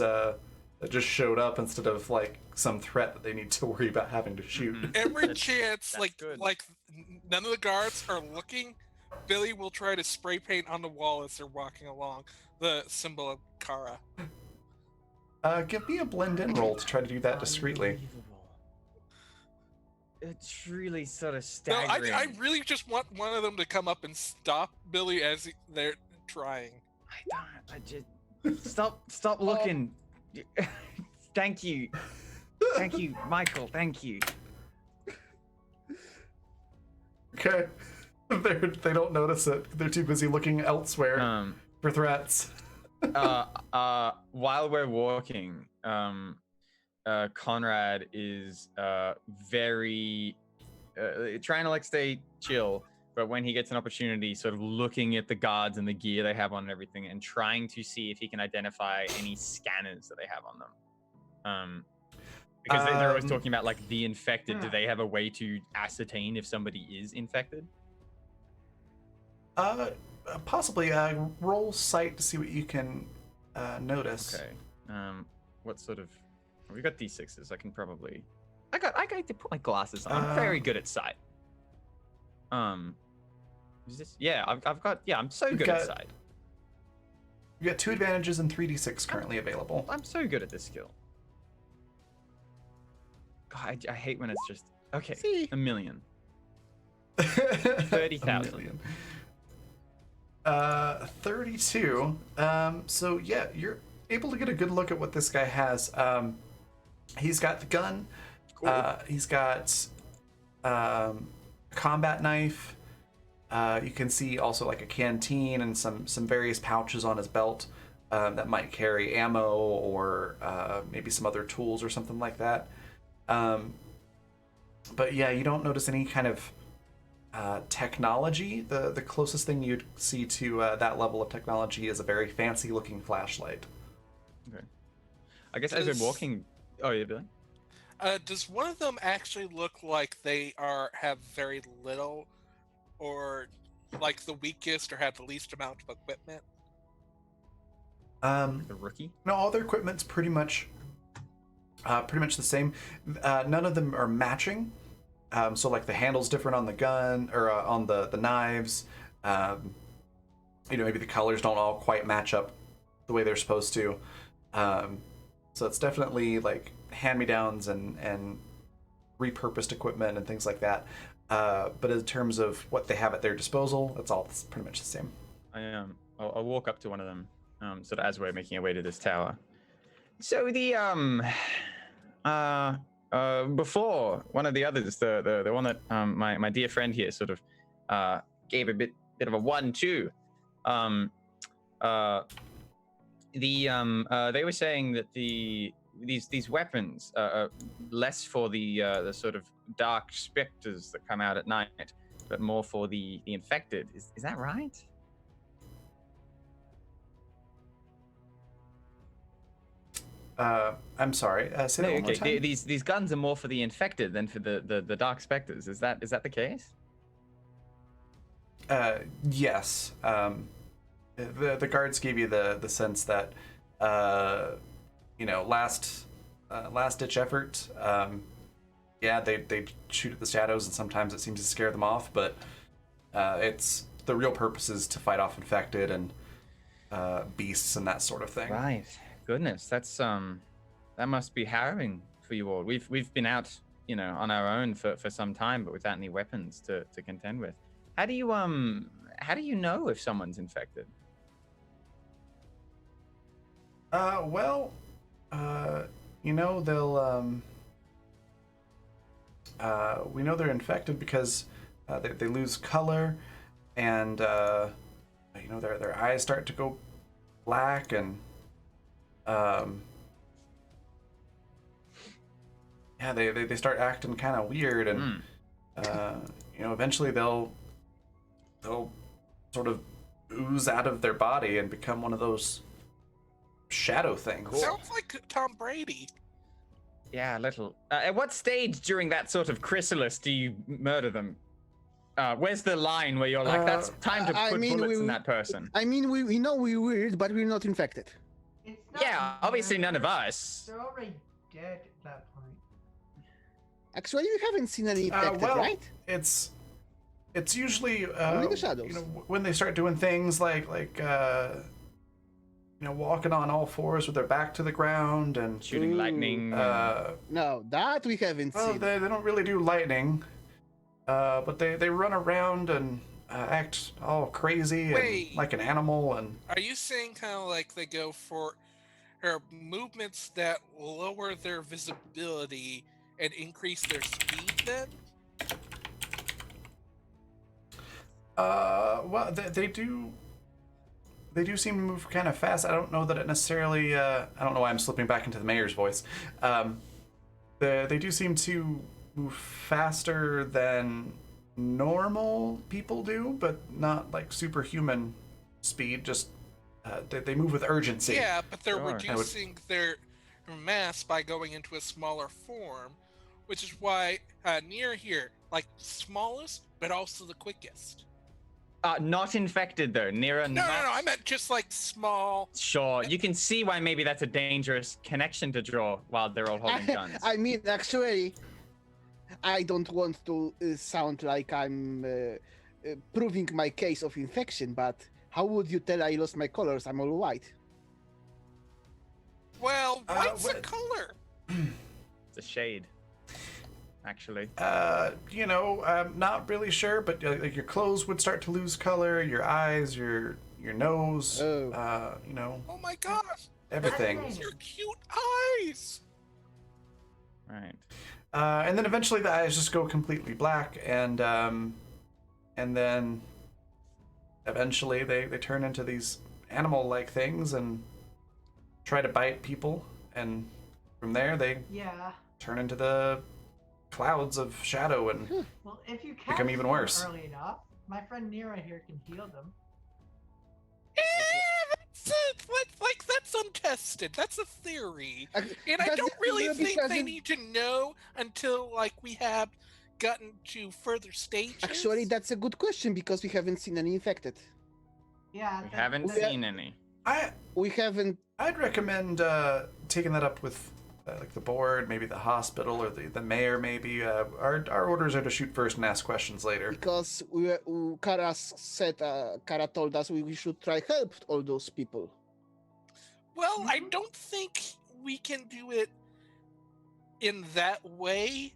just showed up instead of like some threat that they need to worry about having to shoot. Every chance, that's like good. none of the guards are looking, Billy will try to spray paint on the wall as they're walking along the symbol of Kara. Give me a blend-in roll to try to do that discreetly. Unbelievable. It's really sort of No, staggering. I really just want one of them to come up and stop Billy as they're trying. I just stop looking. Thank you, Michael. Thank you. Okay. They don't notice it. They're too busy looking elsewhere for threats. While we're walking, Conrad is very trying to like stay chill, but when he gets an opportunity, sort of looking at the guards and the gear they have on and everything, and trying to see if he can identify any scanners that they have on them. Because they're always talking about like the infected. Do they have a way to ascertain if somebody is infected? Possibly. Roll sight to see what you can notice. Okay. What sort of? We got D6s. I can probably. I got to put my glasses on. I'm very good at sight. Is this? Yeah, I've got. Yeah, I'm so good at sight. You got 2 advantages and 3d6 currently available. I'm so good at this skill. God, I hate when it's just okay. See? A million. 30,000. 30,000. 32. So yeah, you're able to get a good look at what this guy has. He's got the gun. Cool. He's got a combat knife. You can see also like a canteen and some various pouches on his belt that might carry ammo or maybe some other tools or something like that. But yeah, you don't notice any kind of technology. The closest thing you'd see to that level of technology is a very fancy looking flashlight. Okay. I guess as we're walking. Oh yeah, Billy. Does one of them actually look like they have very little, or like the weakest, or have the least amount of equipment? The rookie. No, all their equipment's pretty much the same. None of them are matching. So like the handle's different on the gun or on the knives. Maybe the colors don't all quite match up the way they're supposed to. So it's definitely like hand-me-downs and repurposed equipment and things like that. But in terms of what they have at their disposal, it's all pretty much the same. I'll walk up to one of them, sort of as we're making our way to this tower. So the before one of the others, the one that my dear friend here sort of gave a bit of a 1-2. They were saying that these weapons are less for the sort of dark specters that come out at night, but more for the infected. Is that right? I'm sorry. Say that one more time. These guns are more for the infected than for the dark specters. Is that the case? Yes. the guards gave you the sense that, last ditch effort. Yeah, they shoot at the shadows, and sometimes it seems to scare them off. But it's the real purpose is to fight off infected and beasts and that sort of thing. Right. Goodness, that's that must be harrowing for you all. We've been out, on our own for some time, but without any weapons to contend with. How do you know if someone's infected? Well, they'll we know they're infected because they lose color, and their eyes start to go black, and they start acting kind of weird, and eventually they'll sort of ooze out of their body and become one of those shadow things. Sounds like Tom Brady. Yeah, a little. At what stage during that sort of chrysalis do you murder them? Where's the line where you're like, that's time to put bullets in that person? I mean, we know we're weird, but we're not infected. It's not Yeah, obviously none of murder. us. They're already dead at that point. Actually, we haven't seen any infected, right? It's usually Only the shadows. When they start doing things like walking on all fours with their back to the ground and Shooting lightning. No, that we haven't well, seen. they don't really do lightning, but they run around and act all crazy Wait. and like an animal. And Are you saying kind of like they go for movements that lower their visibility and increase their speed then? well, they do seem to move kind of fast. I don't know that it necessarily. I don't know why I'm slipping back into the mayor's voice. They do seem to move faster than normal people do, but not like superhuman speed. Just they move with urgency. Yeah, but they're Sure. reducing their mass by going into a smaller form, which is why near here, like smallest, but also the quickest. Not infected though. Nira, No, I meant just like small. Sure, you can see why maybe that's a dangerous connection to draw while they're all holding guns. I mean, actually, I don't want to sound like I'm proving my case of infection, but how would you tell I lost my colors? I'm all white. Well, white's a what- color. It's a shade, actually. I'm not really sure, but like your clothes would start to lose color, your eyes, your nose, Oh. Oh my gosh, everything. Fascinating. your cute eyes. Right. And then eventually the eyes just go completely black, and then eventually they turn into these animal-like things and try to bite people, and from there they Yeah. turn into the clouds of shadow and Well, if you Become catch even them worse. early enough, my friend Nira here can heal them. That's it. That's untested. That's a theory, and I That's don't really because think they it- need to know until we have gotten to further stages. Actually, that's a good question because we haven't seen any infected. Yeah. We that- haven't that- seen any. We haven't. I'd recommend taking that up with like the board, maybe the hospital or the mayor. Maybe our orders are to shoot first and ask questions later. Because Kara told us we should try help all those people. Well, I don't think we can do it in that way.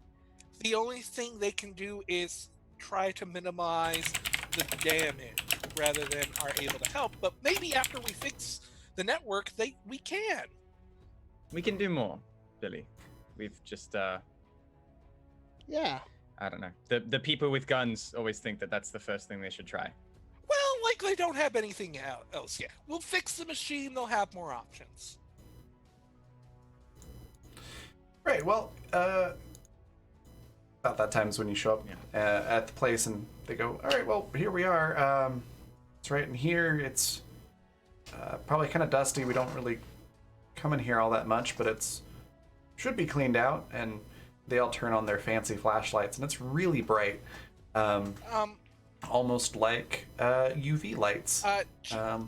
The only thing they can do is try to minimize the damage rather than are able to help. But maybe after we fix the network, we can. We can do more, Billy. We've just Yeah. I don't know. The people with guns always think that that's the first thing they should try. Well, they don't have anything else yet. We'll fix the machine. They'll have more options. Right. Well, about that time is when you show up at the place, and they go, "All right. Well, here we are. It's right in here. It's probably kind of dusty. We don't really come in here all that much, but it's should be cleaned out." And they all turn on their fancy flashlights, and it's really bright. almost like UV lights.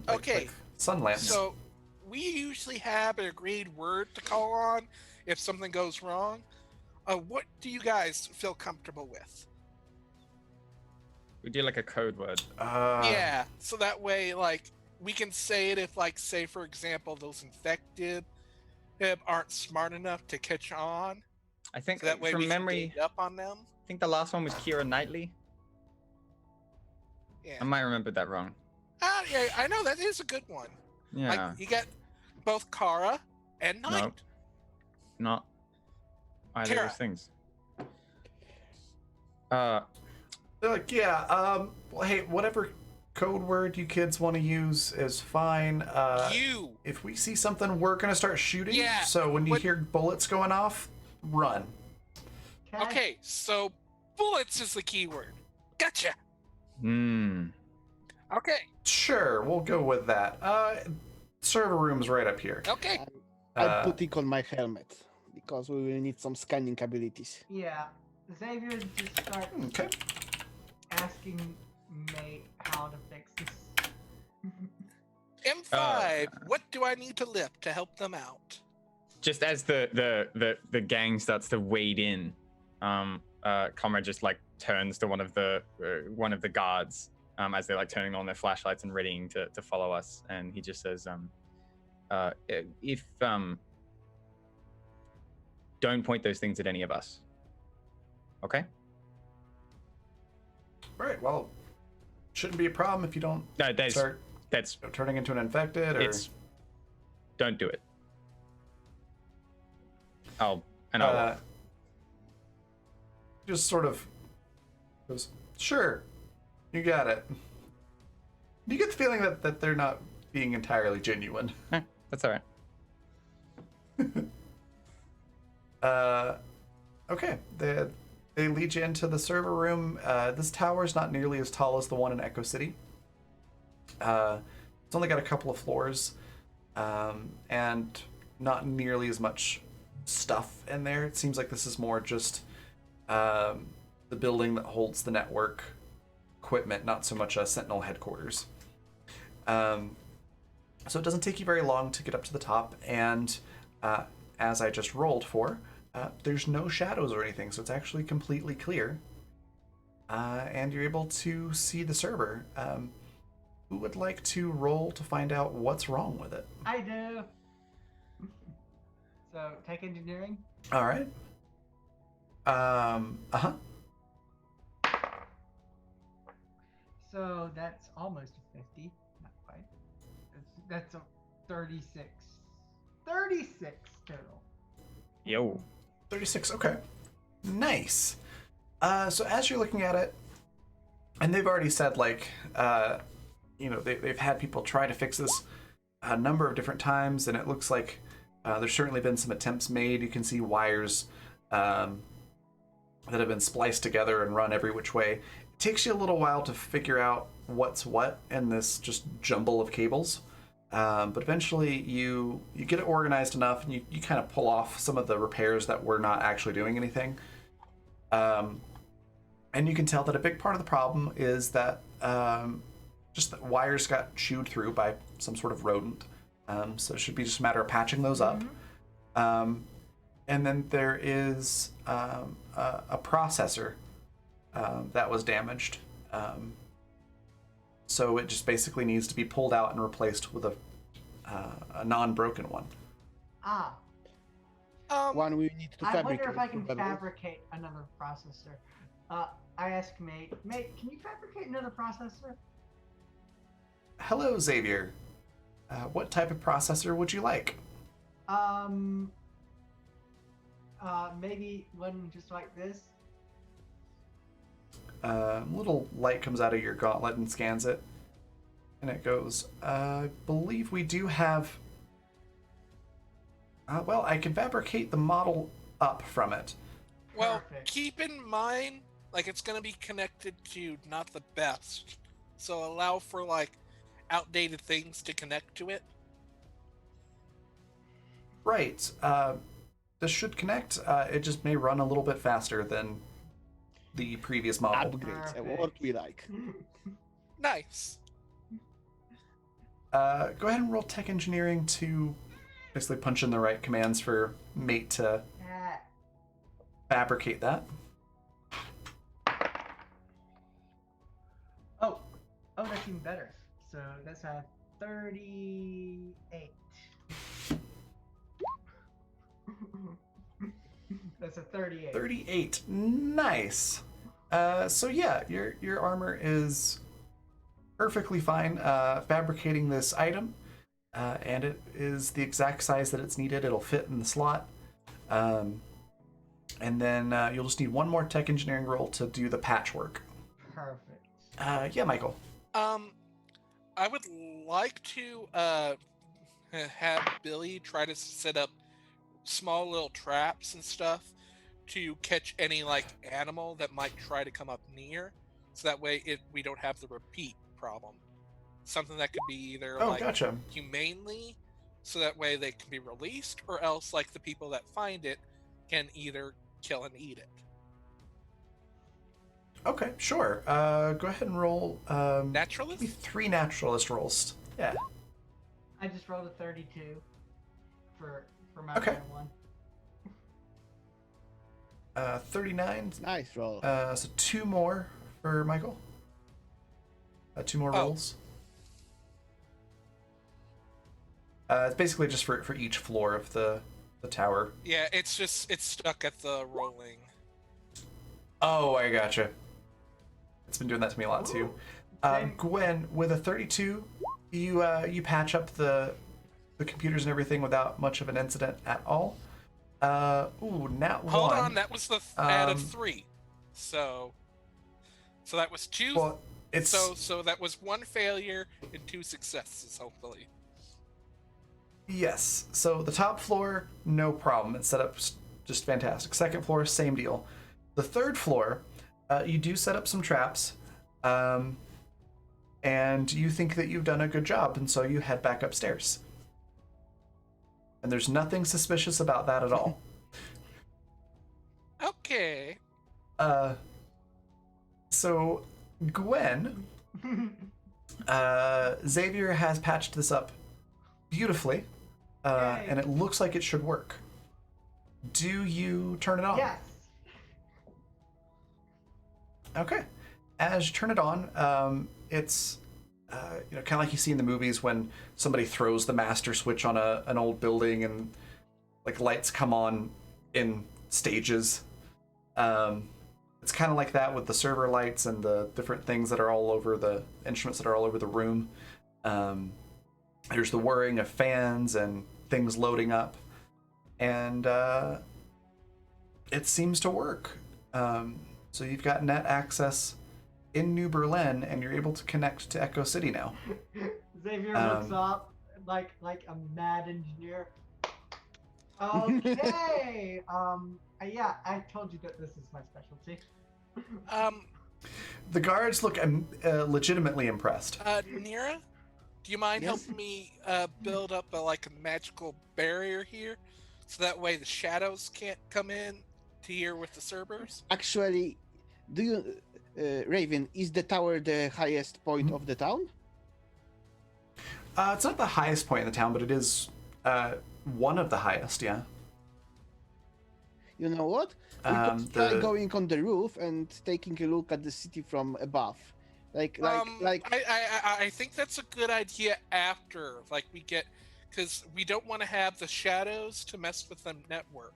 Okay, like sun lamps. so we usually have an agreed word to call on if something goes wrong. What do you guys feel comfortable with? We do like a code word. Yeah, so that way, like, we can say it if, like, say, for example, those infected aren't smart enough to catch on. I think So that way from we memory, can gang up on them. I think the last one was Kira Knightley. Yeah. I might remember that wrong. Yeah, I know that is a good one. Yeah. Like, you get both Kara and Knight. No. Not either of Kara. those things. They're like, yeah, well, hey, whatever code word you kids want to use is fine. You. If we see something, we're gonna start shooting. Yeah, So when you what- hear bullets going off, run. Okay, so bullets is the key word. Gotcha. Hmm. Okay. Sure, we'll go with that. Server room's right up here. Okay. I'm putting on my helmet because we will need some scanning abilities. Yeah. Xavier just starts Okay. asking Mate how to fix this. M5. What do I need to lift to help them out? Just as the gang starts to wade in, Comrade just like turns to one of the guards as they're like turning on their flashlights and readying to follow us, and he just says, if don't point those things at any of us. Okay? All right. Well, shouldn't be a problem if you don't No, start that's turning into an infected. Or it's. Don't do it. I'll. just sort of goes, sure, you got it. You get the feeling that they're not being entirely genuine. That's all right. Okay, they lead you into the server room. This tower is not nearly as tall as the one in Echo City. It's only got a couple of floors, and not nearly as much stuff in there. It seems like this is more just the building that holds the network equipment, not so much a Sentinel headquarters. So it doesn't take you very long to get up to the top, and as I just rolled for, there's no shadows or anything, so it's actually completely clear. And you're able to see the server. Who would like to roll to find out what's wrong with it? I do. So tech engineering. All right. Uh-huh. So that's almost a 50. Not quite. That's a 36. 36 total. Yo. 36, okay. Nice. So as you're looking at it, and they've already said, like, they've had people try to fix this a number of different times, and it looks like there's certainly been some attempts made. You can see wires that have been spliced together and run every which way. It takes you a little while to figure out what's what in this just jumble of cables. But eventually you get it organized enough, and you kind of pull off some of the repairs that were not actually doing anything. And you can tell that a big part of the problem is that just that wires got chewed through by some sort of rodent. So it should be just a matter of patching those up. And then there is a processor that was damaged. So it just basically needs to be pulled out and replaced with a non-broken one. Ah, One we need to I fabricate. wonder if I can probably. fabricate another processor. I ask Mate, can you fabricate another processor? Hello, Xavier. What type of processor would you like? Maybe one just like this. Little light comes out of your gauntlet and scans it. And it goes, I believe we do have... well, I can fabricate the model up from it. Well, Perfect. keep in mind, like, it's going to be connected to not the best. So allow for, like, outdated things to connect to it. Right. This should connect. It just may run a little bit faster than the previous model. Upgrades, Perfect. what we like. Nice. Go ahead and roll tech engineering to basically punch in the right commands for mate to Yeah. fabricate that. Oh, that's even better. So that's a 38. That's a 38. 38. Nice. So yeah, your armor is perfectly fine fabricating this item, and it is the exact size that it's needed. It'll fit in the slot. And then you'll just need one more tech engineering roll to do the patchwork. Perfect. Yeah, Michael. I would like to have Billy try to set up small little traps and stuff to catch any like animal that might try to come up near, so that way we don't have the repeat problem. Something that could be either Oh, like gotcha. humanely, so that way they can be released, or else like the people that find it can either kill and eat it. Okay, sure. Go ahead and roll. Naturalist? Maybe 3 naturalist rolls. Yeah. I just rolled a 32 for my Okay. one. 39. Nice roll. So 2 more for Michael. 2 more Oh. rolls. It's basically just for each floor of the tower. Yeah, it's stuck at the rolling. Oh, I gotcha. It's been doing that to me a lot too. Same. Gwen, with a 32, you patch up the computers and everything without much of an incident at all. Nat 1. Hold on, that was the out of Um, 3. So that was 2. Well, it's So that was 1 failure and 2 successes, hopefully. yes. So the top floor, no problem. It's set up just fantastic. Second floor, same deal. The third floor, you do set up some traps, and you think that you've done a good job, and so you head back upstairs. And there's nothing suspicious about that at all. Okay. So Gwen, Xavier has patched this up beautifully, Yay. and it looks like it should work. Do you turn it on? Yes. Okay. As you turn it on, it's kind of like you see in the movies when somebody throws the master switch on an old building and like lights come on in stages. It's kind of like that with the server lights and the different things that are all over the instruments that are all over the room. There's the whirring of fans and things loading up, and it seems to work. So you've got net access in New Berlin, and you're able to connect to Echo City now. Xavier looks up like a mad engineer. Okay. Yeah, I told you that this is my specialty. The guards look legitimately impressed. Nira, do you mind Yes? helping me build up a magical barrier here, so that way the shadows can't come in to here with the Cerberus? Actually, do you, Raven, is the tower the highest point of the town? It's not the highest point in the town, but it is one of the highest, yeah. You know what? We could try going on the roof and taking a look at the city from above. I think that's a good idea after we get, because we don't want to have the shadows to mess with the network.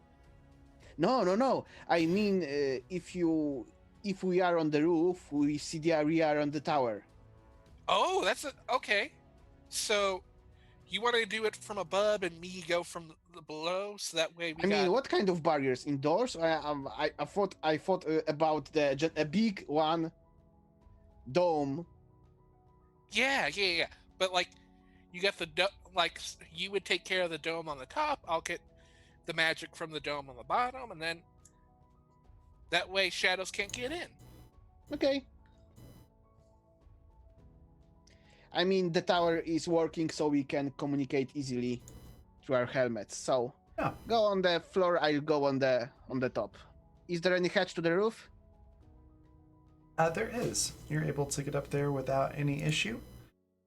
No. I mean, if we are on the roof, we see the area on the tower. Oh, okay. So you want to do it from above and me go from the below, so that way we I mean, what kind of barriers? Indoors? I thought about a big one dome. Yeah. But you got the you would take care of the dome on the top. I'll get the magic from the dome on the bottom, and then that way shadows can't get in. Okay. I mean, the tower is working, so we can communicate easily through our helmets. So Yeah. go on the floor. I'll go on the top. Is there any hatch to the roof? There is. You're able to get up there without any issue.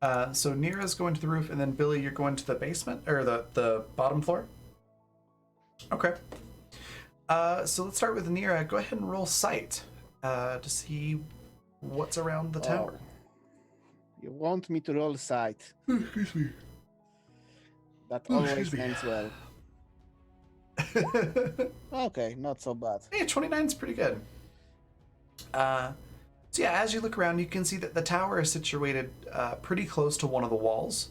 So Nira's going to the roof, and then Billy, you're going to the basement or the bottom floor. Okay. So let's start with Nira. Go ahead and roll sight to see what's around the tower. You want me to roll sight? Excuse me. That Oh, always excuse me. ends well. Okay, not so bad. Hey, 29's pretty good. So yeah, as you look around, you can see that the tower is situated pretty close to one of the walls.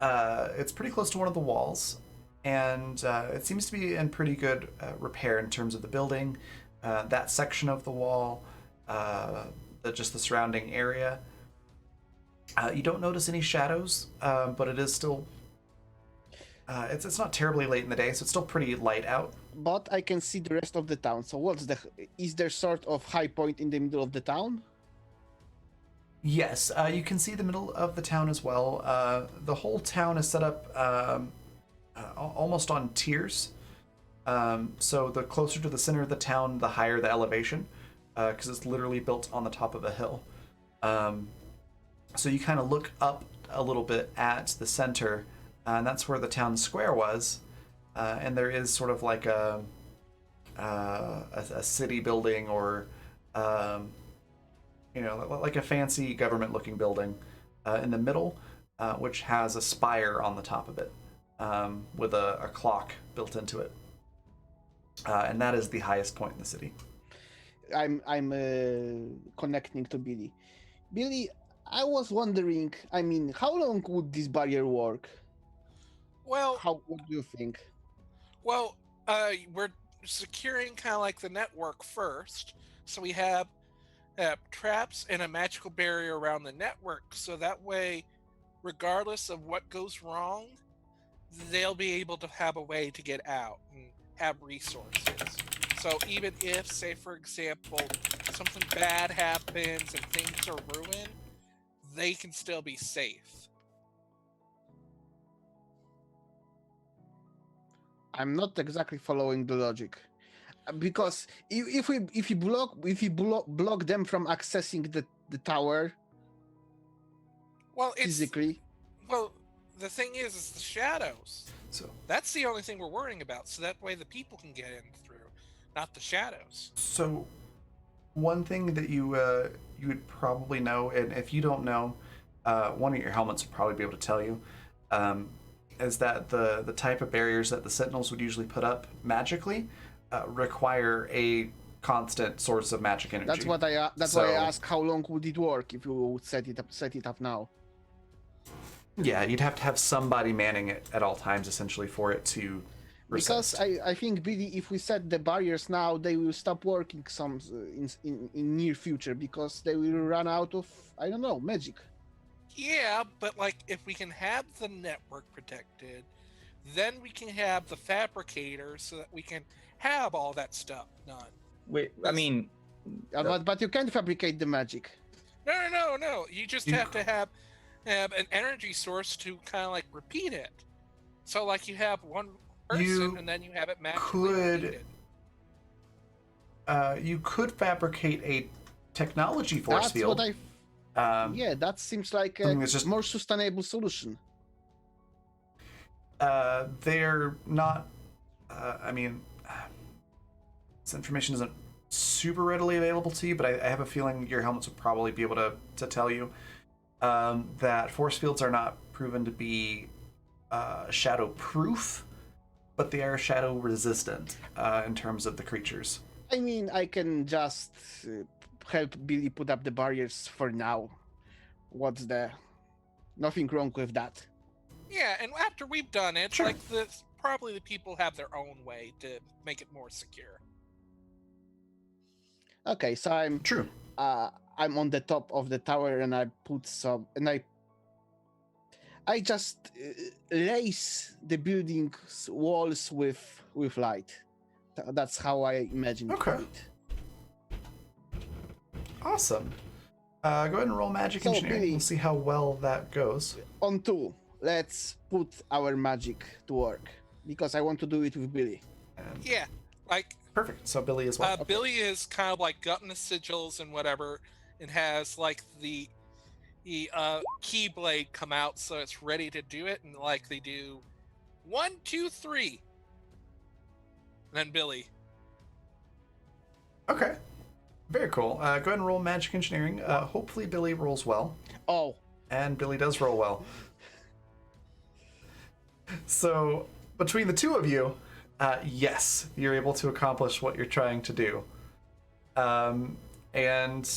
It's pretty close to one of the walls, and it seems to be in pretty good repair in terms of the building, that section of the wall, just the surrounding area. You don't notice any shadows, but it is still. It's not terribly late in the day, so it's still pretty light out. But I can see the rest of the town. So is there sort of high point in the middle of the town? Yes, you can see the middle of the town as well. The whole town is set up almost on tiers. So the closer to the center of the town, the higher the elevation, because it's literally built on the top of a hill. So you kind of look up a little bit at the center, and that's where the town square was. And there is sort of like a city building, or like a fancy government-looking building in the middle, which has a spire on the top of it, with a clock built into it, and that is the highest point in the city. I'm connecting to Billy. Billy, I was wondering. I mean, how long would this barrier work? Well, What do you think? Well, we're securing kind of like the network first, so we have traps and a magical barrier around the network, so that way, regardless of what goes wrong, they'll be able to have a way to get out and have resources. So even if, say for example, something bad happens and things are ruined, they can still be safe. I'm not exactly following the logic, because if you block them from accessing the tower, Well, physically. Well, the thing is the shadows. So That's the only thing we're worrying about, so that way the people can get in through, not the shadows. So, one thing that you would probably know, and if you don't know, one of your helmets would probably be able to tell you, is that the type of barriers that the Sentinels would usually put up magically require a constant source of magic energy. That's what That's why I asked how long would it work if you would set it up now. Yeah, you'd have to have somebody manning it at all times, essentially, for it to Because resist. I think, Billy, if we set the barriers now, they will stop working in near future, because they will run out of, I don't know, magic. Yeah, but like if we can have the network protected, then we can have the fabricators so that we can have all that stuff done. Wait, I mean, But you can't fabricate the magic. No. You just have to have an energy source to kind of like repeat it. So like you have one person and then you have it magically repeated. You could fabricate a technology force That's field. what yeah, that seems like a something that's just- more sustainable solution. They're not. I mean, this information isn't super readily available to you, but I have a feeling your helmets would probably be able to tell you that force fields are not proven to be shadow proof, but they are shadow resistant in terms of the creatures. I mean, I can just help Billy put up the barriers for now. Nothing wrong with that. Yeah, and after we've done it, Sure. like probably the people have their own way to make it more secure. Okay, so I'm on the top of the tower, and I put some, and I just lace the building's walls with light. That's how I imagine Okay. it. Awesome. Go ahead and roll magic So, engineering. Billy- We'll see how well that goes. On 2, let's put our magic to work, because I want to do it with Billy. And Yeah, like Perfect. So Billy as well. Billy is kind of like gotten the sigils and whatever, and has like the keyblade come out, so it's ready to do it, and like they do 1, 2, 3, and then Billy. Okay. Very cool. Go ahead and roll magic engineering. Hopefully Billy rolls well. Oh, And Billy does roll well. So, between the two of you, yes, you're able to accomplish what you're trying to do. And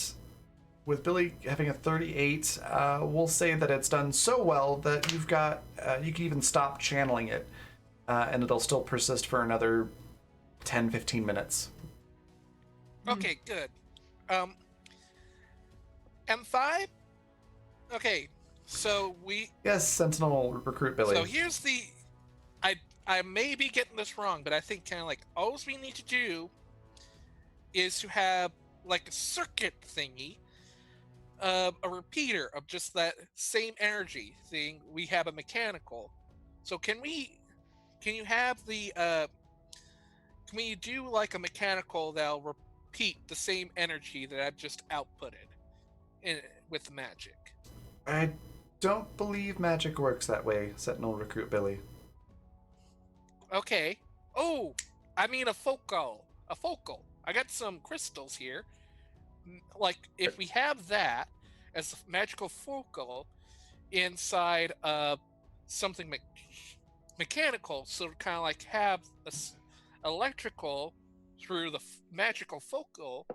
with Billy having a 38, we'll say that it's done so well that you've got, you can even stop channeling it, and it'll still persist for another 10, 15 minutes. Okay, good. M5? Okay, so we... Yes, Sentinel recruit Billy. So here's the... I may be getting this wrong, but I think kind of like all we need to do is to have like a circuit thingy, a repeater of just that same energy thing. We have a mechanical. So can you have the... can we do like a mechanical that'll repeat the same energy that I've just outputted with the magic? I don't believe magic works that way, Sentinel recruit Billy. Okay. Oh, I mean a focal. A focal. I got some crystals here. Like, if we have that as a magical focal inside of something mechanical, so to kind of like have electrical through the magical focal,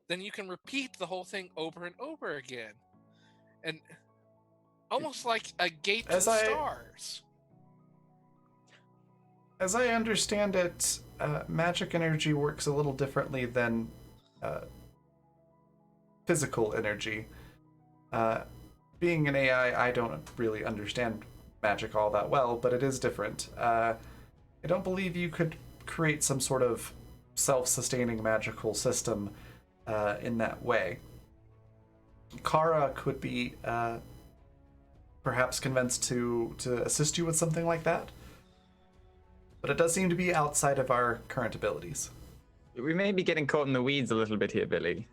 then you can repeat the whole thing over and over again. And almost like a gate to the stars. As I understand it, magic energy works a little differently than physical energy. Being an AI, I don't really understand magic all that well, but it is different. I don't believe you could create some sort of self-sustaining magical system in that way. Kara could be perhaps convinced to assist you with something like that. But it does seem to be outside of our current abilities. We may be getting caught in the weeds a little bit here, Billy.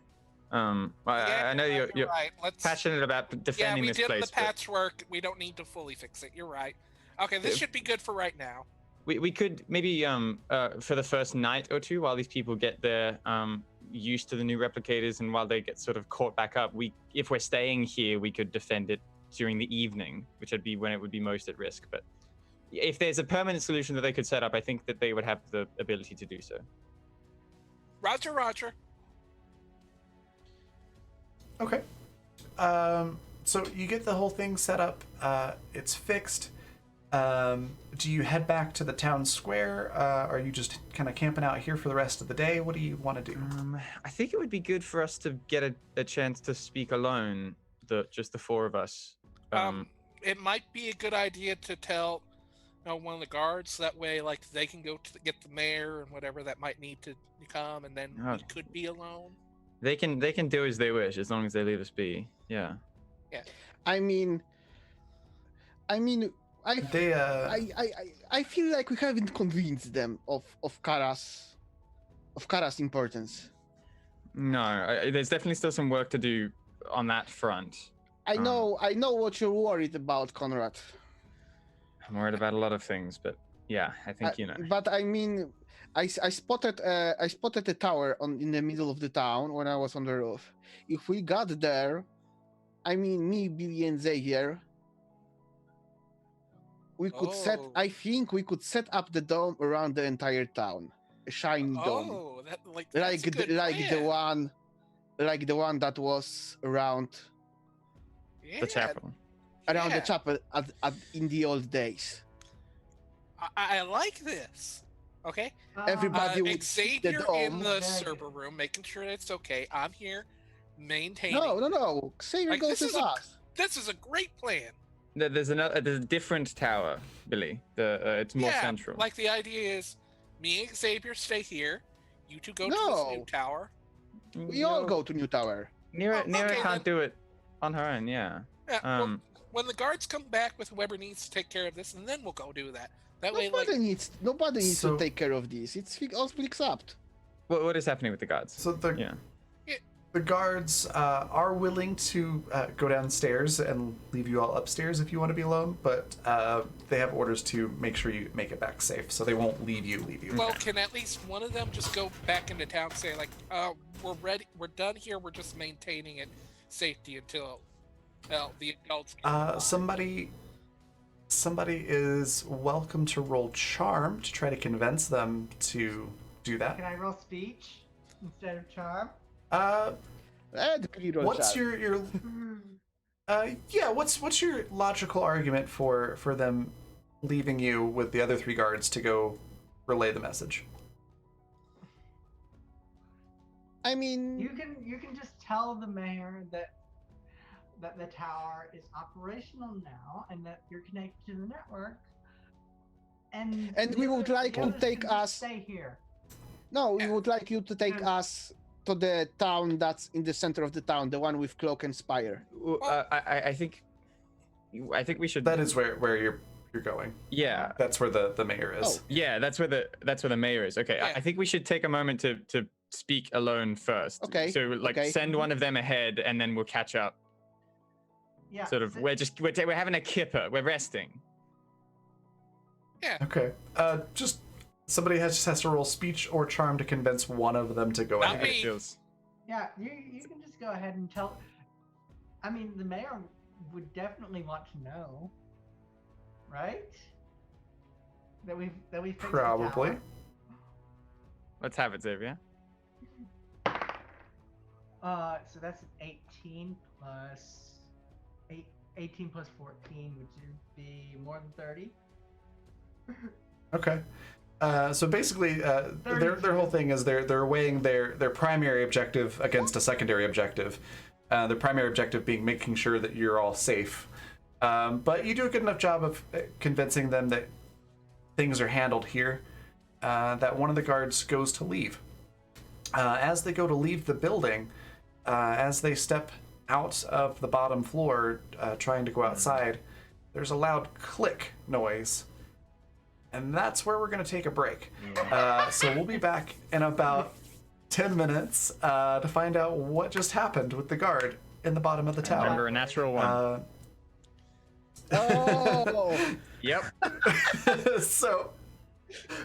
I know you're right. passionate about defending this place. Yeah, we did the patchwork. We don't need to fully fix it. You're right. Okay, this should be good for right now. We could maybe for the first night or two, while these people get their used to the new replicators and while they get sort of caught back up, if we're staying here, we could defend it during the evening, which would be when it would be most at risk. But if there's a permanent solution that they could set up, I think that they would have the ability to do so. Roger, Roger. Okay. So you get the whole thing set up. It's fixed. Do you head back to the town square? Are you just kind of camping out here for the rest of the day? What do you want to do? I think it would be good for us to get a chance to speak alone, just the four of us. It might be a good idea to tell one of the guards. That way, like, they can go to get the mayor and whatever that might need to come, and then we could be alone. They can do as they wish as long as they leave us be. Yeah. Yeah. I feel like we haven't convinced them of Kara's importance. No, there's definitely still some work to do on that front. I know what you're worried about, Conrad. I'm worried about a lot of things, but yeah, I think you know. But I mean, I spotted a tower in the middle of the town when I was on the roof. If we got there, I mean, me, Billy, and Xavier, we could I think we could set up the dome around the entire town, a shiny dome. Oh, that's like a good the one that was around the chapel. Around the chapel in the old days. I like this. Okay. Everybody would see the Xavier dome. in the server room, making sure it's okay. I'm here, maintaining. No. Xavier goes with us. This is a great plan. There's a different tower, Billy. It's more central. Like the idea is, me and Xavier stay here. You two go to this new tower. We all go to new tower. Nira can't do it on her own. Yeah. Well, when the guards come back with whoever needs to take care of this, and then we'll go do that. That way, Nobody needs to take care of this. It's all fixed up. What is happening with the guards? So the Yeah. the guards are willing to go downstairs and leave you all upstairs if you want to be alone, but they have orders to make sure you make it back safe, so they won't leave you. Well, can at least one of them just go back into town and say, like, we're ready, we're done here, we're just maintaining it safety until the adults can Somebody is welcome to roll charm to try to convince them to do that. Can I roll speech instead of charm? What's your what's your logical argument for them leaving you with the other 3 guards to go relay the message? I mean, You can just tell the mayor that the tower is operational now and that you're connected to the network. And we would like the to others take can just us- stay here. no, we would like you to take us to the town that's in the center of the town, the one with Cloak and Spire. I think we should. That is where you're going. Yeah. That's where the mayor is. Oh. Yeah, that's where the mayor is. Okay, Yeah. I think we should take a moment to speak alone first. Okay, So like okay. send one of them ahead, and then we'll catch up. Yeah. Sort of. so- We're having a kipper. We're resting. Yeah. Okay. Just somebody just has to roll speech or charm to convince one of them to go Not ahead. me. It feels. Yeah, you can just go ahead and tell. I mean, the mayor would definitely want to know, right? That we fixed the Probably. tower. Let's have it, Xavier. So that's an 18 plus 18 plus 14, which would be more than 30. Okay. So basically, their whole thing is they're weighing their primary objective against a secondary objective. The primary objective being making sure that you're all safe. But you do a good enough job of convincing them that things are handled here. That one of the guards goes to leave. As they go to leave the building, as they step out of the bottom floor, trying to go outside, there's a loud click noise. And that's where we're going to take a break. So we'll be back in about 10 minutes to find out what just happened with the guard in the bottom of the tower. Remember, a natural one. Oh, Yep. So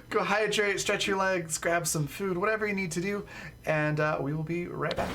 go hydrate, stretch your legs, grab some food, whatever you need to do, and we will be right back.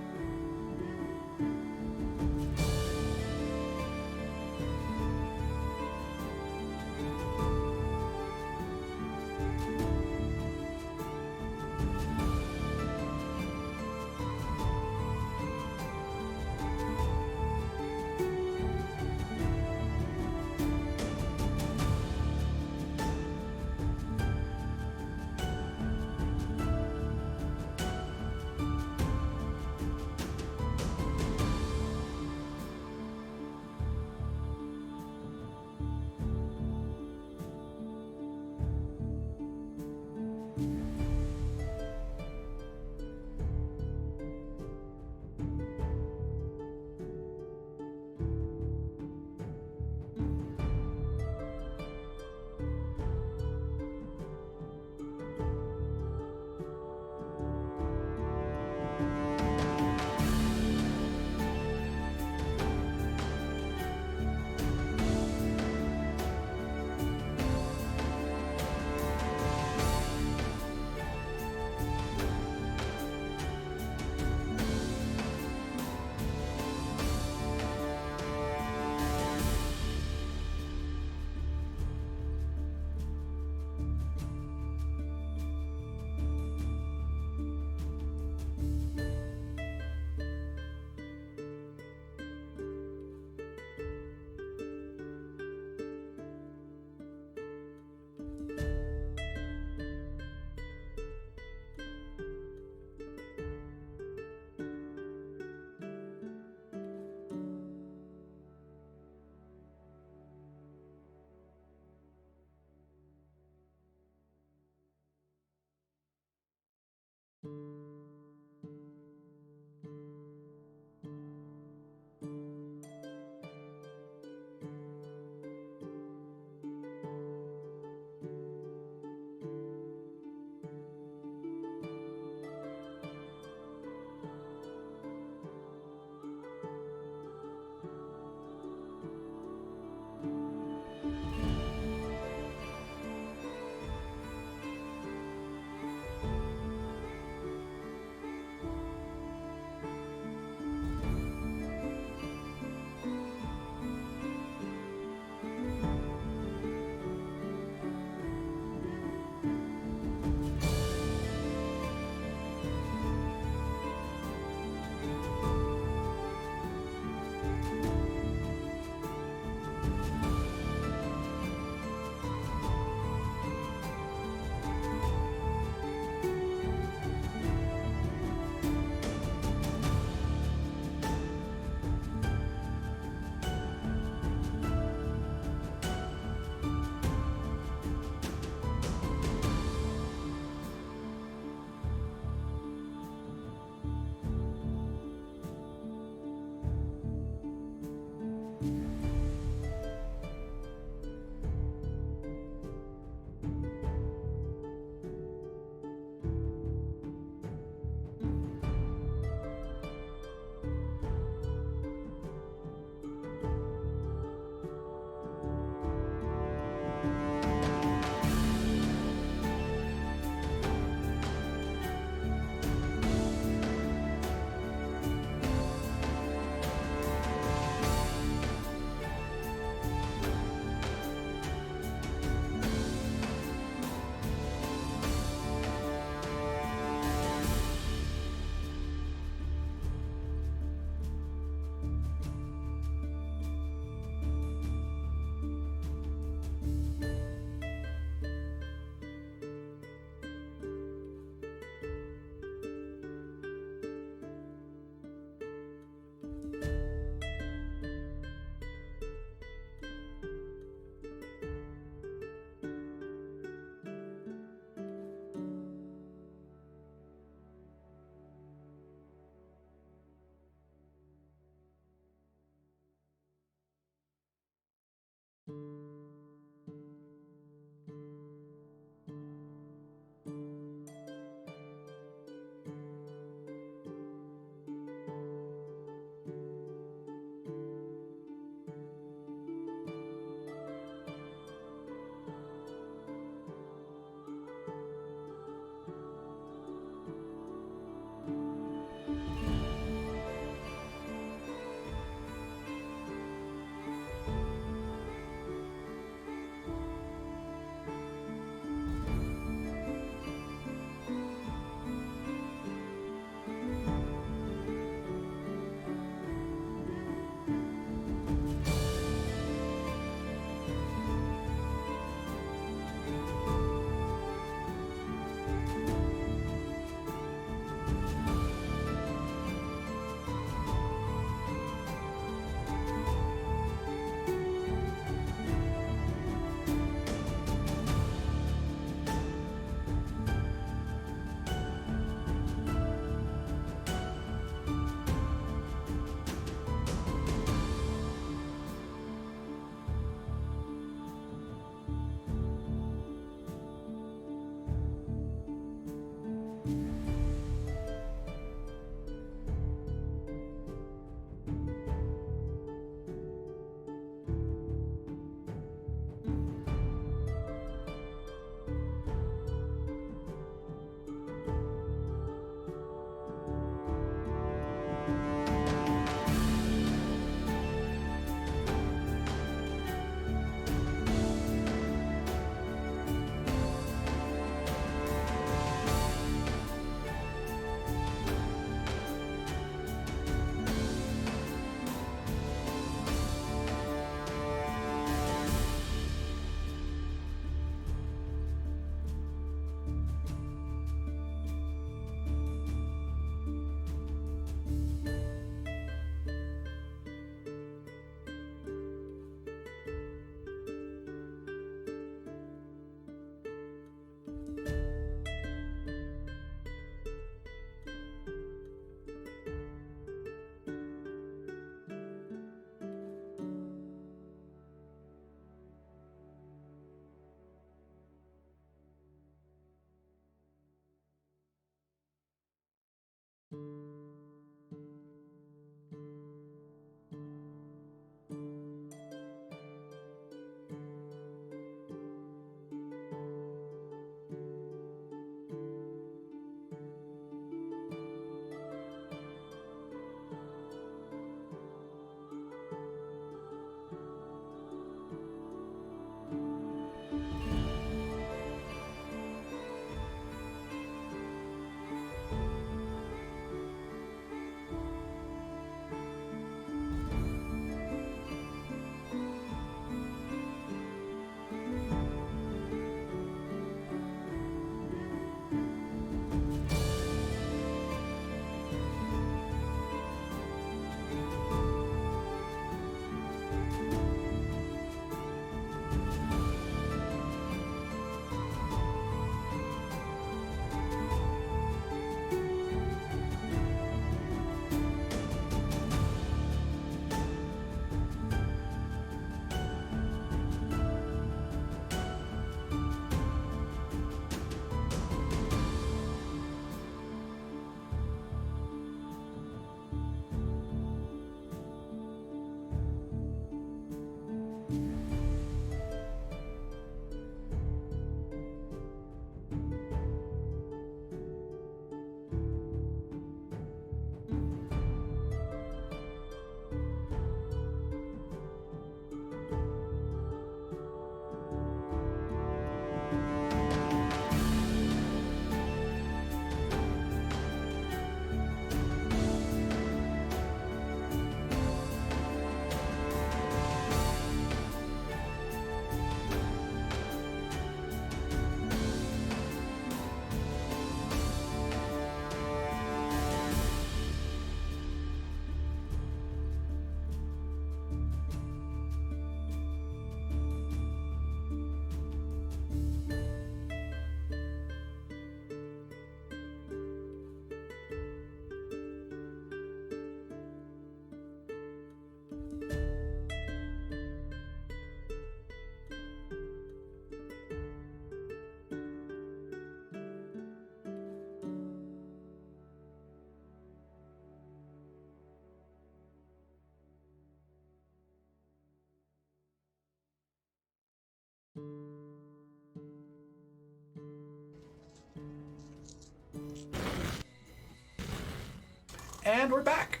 And we're back.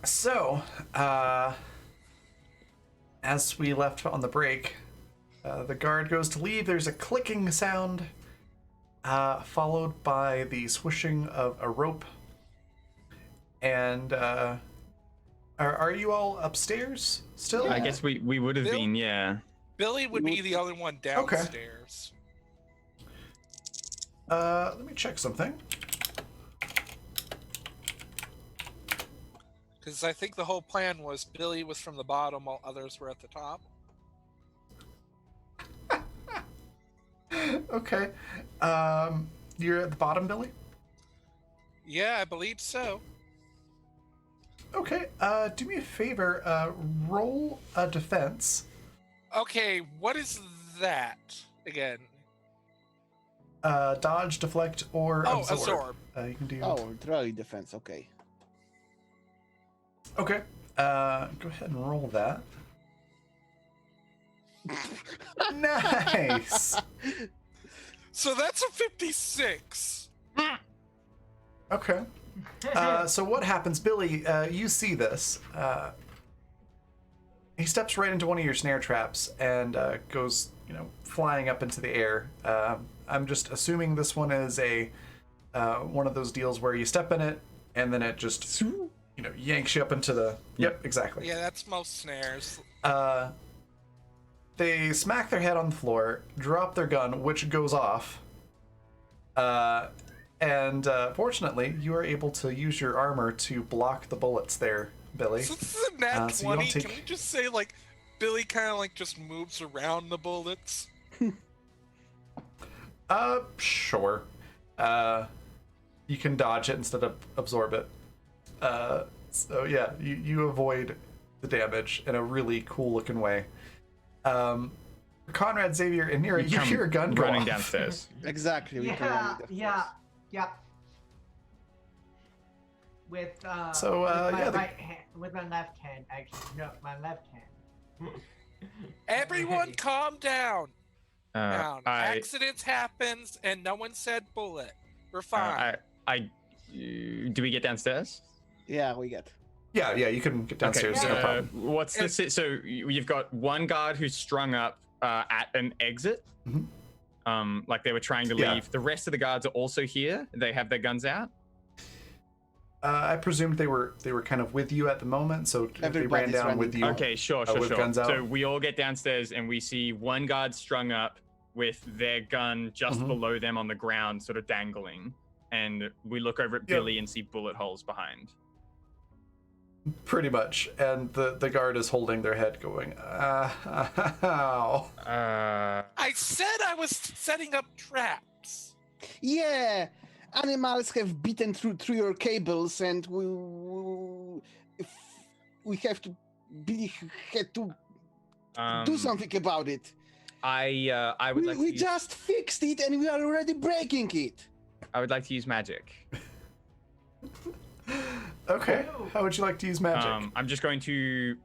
So, as we left on the break, the guard goes to leave. There's a clicking sound, followed by the swishing of a rope. And are you all upstairs still? I guess we would have Bill? been, yeah. Billy would be the only one downstairs. Let me check something. Because I think the whole plan was Billy was from the bottom while others were at the top. Okay. You're at the bottom, Billy? Yeah, I believe so. Okay. Do me a favor. Roll a defense. Okay, what is that again? Dodge, deflect, or Oh, absorb. absorb. You can do. Oh, trolley defense. Okay. Okay. Go ahead and roll that. Nice. So that's a 56. Okay. So what happens, Billy? You see this. He steps right into one of your snare traps and goes, flying up into the air. I'm just assuming this one is a one of those deals where you step in it and then it just, yanks you up into the. Yep, exactly. Yeah, that's most snares. They smack their head on the floor, drop their gun, which goes off. And fortunately, you are able to use your armor to block the bullets there, Billy. So this is a nat so you 20. don't take- Can we just say, Billy kind of, just moves around the bullets? Sure. You can dodge it instead of absorb it. So yeah, you avoid the damage in a really cool looking way. Conrad, Xavier, and Nira, you hear a gun go running off. downstairs. Exactly. We can Yeah, only defense. yeah. with So, with my yeah, the- right hand, with my left hand, actually. No, my left hand. Everyone, Hey. calm down. Down. I, Accidents happens, and no one said bullet. We're fine. do we get downstairs? Yeah, we get. Yeah, you can get downstairs. Okay, No problem. What's the so you've got one guard who's strung up at an exit. Mhm. Like they were trying to Yeah. leave. The rest of the guards are also here. They have their guns out. I presumed they were kind of with you at the moment, so they ran Everybody's down running. with you. Okay, sure. with guns out. So we all get downstairs and we see one guard strung up with their gun just Mhm. below them on the ground, sort of dangling. And we look over at Yep. Billy and see bullet holes behind. Pretty much, and the guard is holding their head, going, "Ow." I said I was setting up traps. Yeah, animals have beaten through your cables, and we have to Billy had to do something about it. I would like We to use, just fixed it, and we are already breaking it. I would like to use magic. Okay, how would you like to use magic? I'm just going to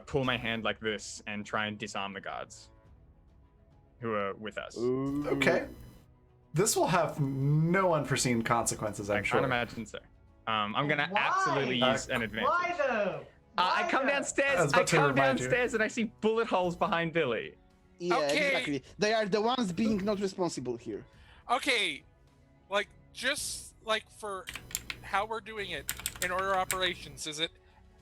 pull my hand like this and try and disarm the guards who are with us. Okay. This will have no unforeseen consequences, I'm I sure. can't imagine so. I'm gonna Why? absolutely use an advantage. Why though? I Why, come though? I was downstairs. I about to come remind you. downstairs and I see bullet holes behind Billy. Yeah, Okay. exactly. They are the ones being not responsible here. Okay, like just like for how we're doing it in order of operations, is it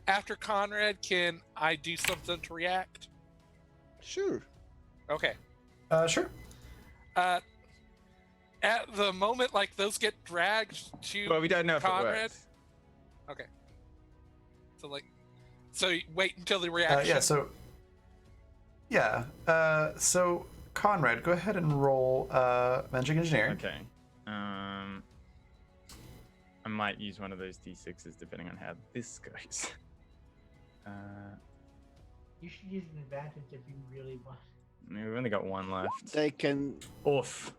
after Conrad? Can I do something to react? Sure. Okay. Sure. At the moment, like those get dragged to Well, we don't know if Conrad. it works. Okay. So like, so you wait until the reaction. So Conrad, go ahead and roll magic engineering. Okay. I might use one of those d6s depending on how this goes. You should use an advantage if you really want. We've only got one left. They can. Oof.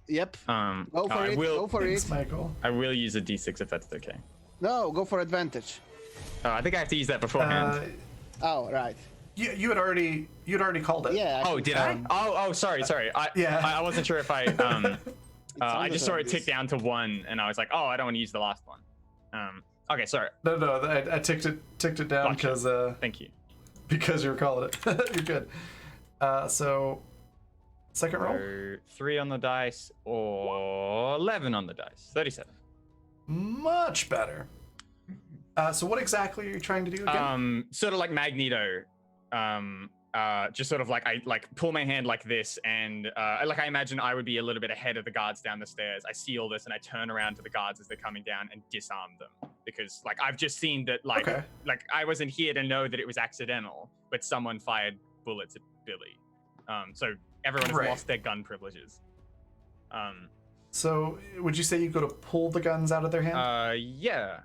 Yep. Go for I it. will. Go for Thanks, it. Michael. I will use a d6 if that's okay. No, go for advantage. I think I have to use that beforehand. Oh, right. You had already called it. Yeah. Oh, did I? Oh, sorry. Yeah. I wasn't sure if I. I just saw it tick down to 1, and I was like, oh, I don't want to use the last one. Okay, sorry. No, I ticked it down Gotcha. Thank you. because you were calling it. You're good. So second roll. So 3 on the dice or 11 on the dice. 37. Much better. So what exactly are you trying to do again? Sort of like Magneto. Just sort of like I like pull my hand like this, and like I imagine I would be a little bit ahead of the guards down the stairs. I see all this, and I turn around to the guards as they're coming down and disarm them because like I've just seen that like Okay. like I wasn't here to know that it was accidental, but someone fired bullets at Billy. So everyone has Right. lost their gun privileges. So would you say you go to pull the guns out of their hand? Yeah.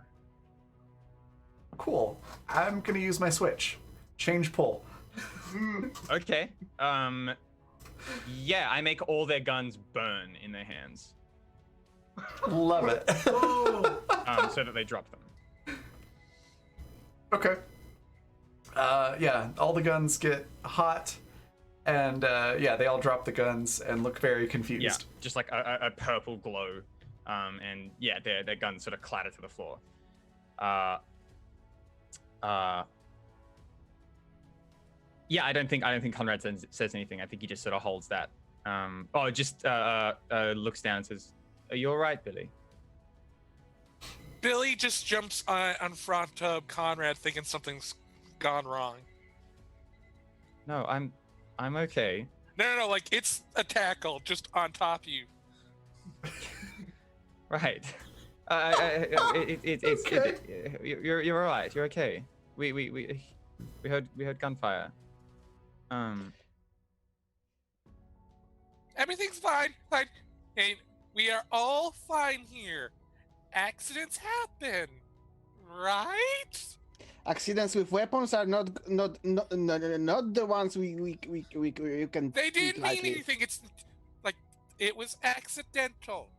Cool. I'm gonna use my switch. Change pull. Okay. Yeah, I make all their guns burn in their hands, Love it. Oh, so that they drop them. Okay. Yeah, all the guns get hot, and yeah, they all drop the guns and look very confused. Yeah, just like a purple glow, and yeah, their guns sort of clatter to the floor. Yeah, I don't think Conrad says anything. I think he just sort of holds that. Just looks down and says, "Are you all right, Billy?" Billy just jumps on front of Conrad, thinking something's gone wrong. No, I'm okay. No, like it's a tackle just on top of you. Right. Okay. You're all right. You're okay. We heard gunfire. Everything's fine. Hey, we are all fine here. Accidents happen, right? Accidents with weapons are not the ones we you can. They treat didn't mean lightly. anything. It's like it was accidental.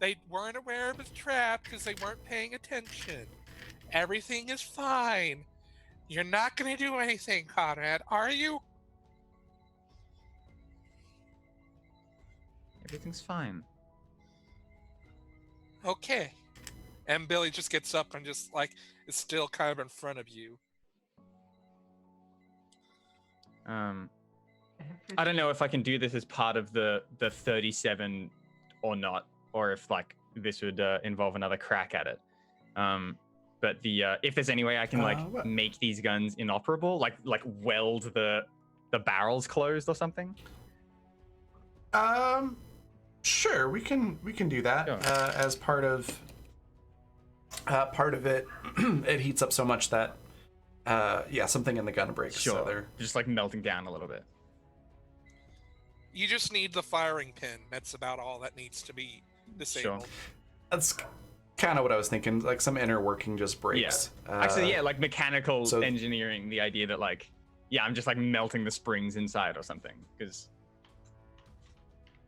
They weren't aware of the trap because they weren't paying attention. Everything is fine. You're not going to do anything, Conrad, are you? Everything's fine. Okay. And Billy just gets up and just like is still kind of in front of you. I don't know if I can do this as part of the 37 or not, or if like this would involve another crack at it. But the if there's any way I can What? make these guns inoperable, like weld the barrels closed or something. Sure, we can do that. Sure. As part of it. It heats up so much that something in the gun breaks. Sure. So they're Just like melting down a little bit. You just need the firing pin. That's about all that needs to be disabled. that's kind of what I was thinking. Like some inner working just breaks. Actually, yeah, like mechanical so- engineering. The idea that I'm just like melting the springs inside or something. Because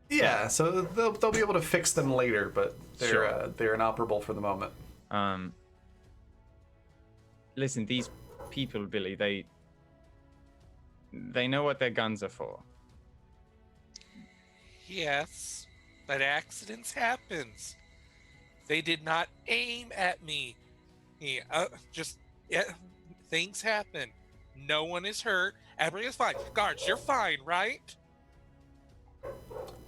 Yeah, so they'll be able to fix them later, but Sure. they're inoperable for the moment. Listen, these people, Billy, they know what their guns are for. Yes, but accidents happens. They did not aim at me. Things happen. No one is hurt. Everybody is fine. Guards, you're fine, right?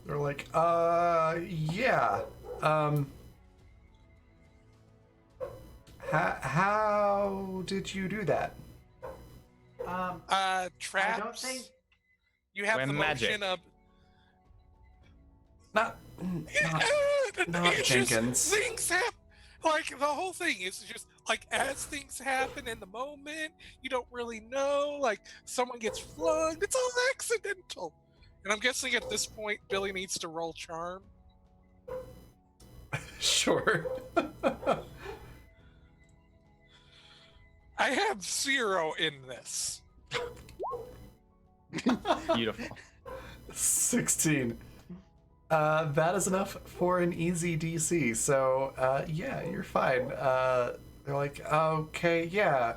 They're like, yeah. How did you do that? Traps. I don't think. You have We're the magic. motion of. Not It's just Jenkins. things happen. Like the whole thing is just like as things happen in the moment, you don't really know. Like someone gets flung. It's all accidental. And I'm guessing at this point, Billy needs to roll charm. Sure. I have 0 in this. Beautiful. 16. That is enough for an easy DC. So, yeah, you're fine. They're like, okay, yeah.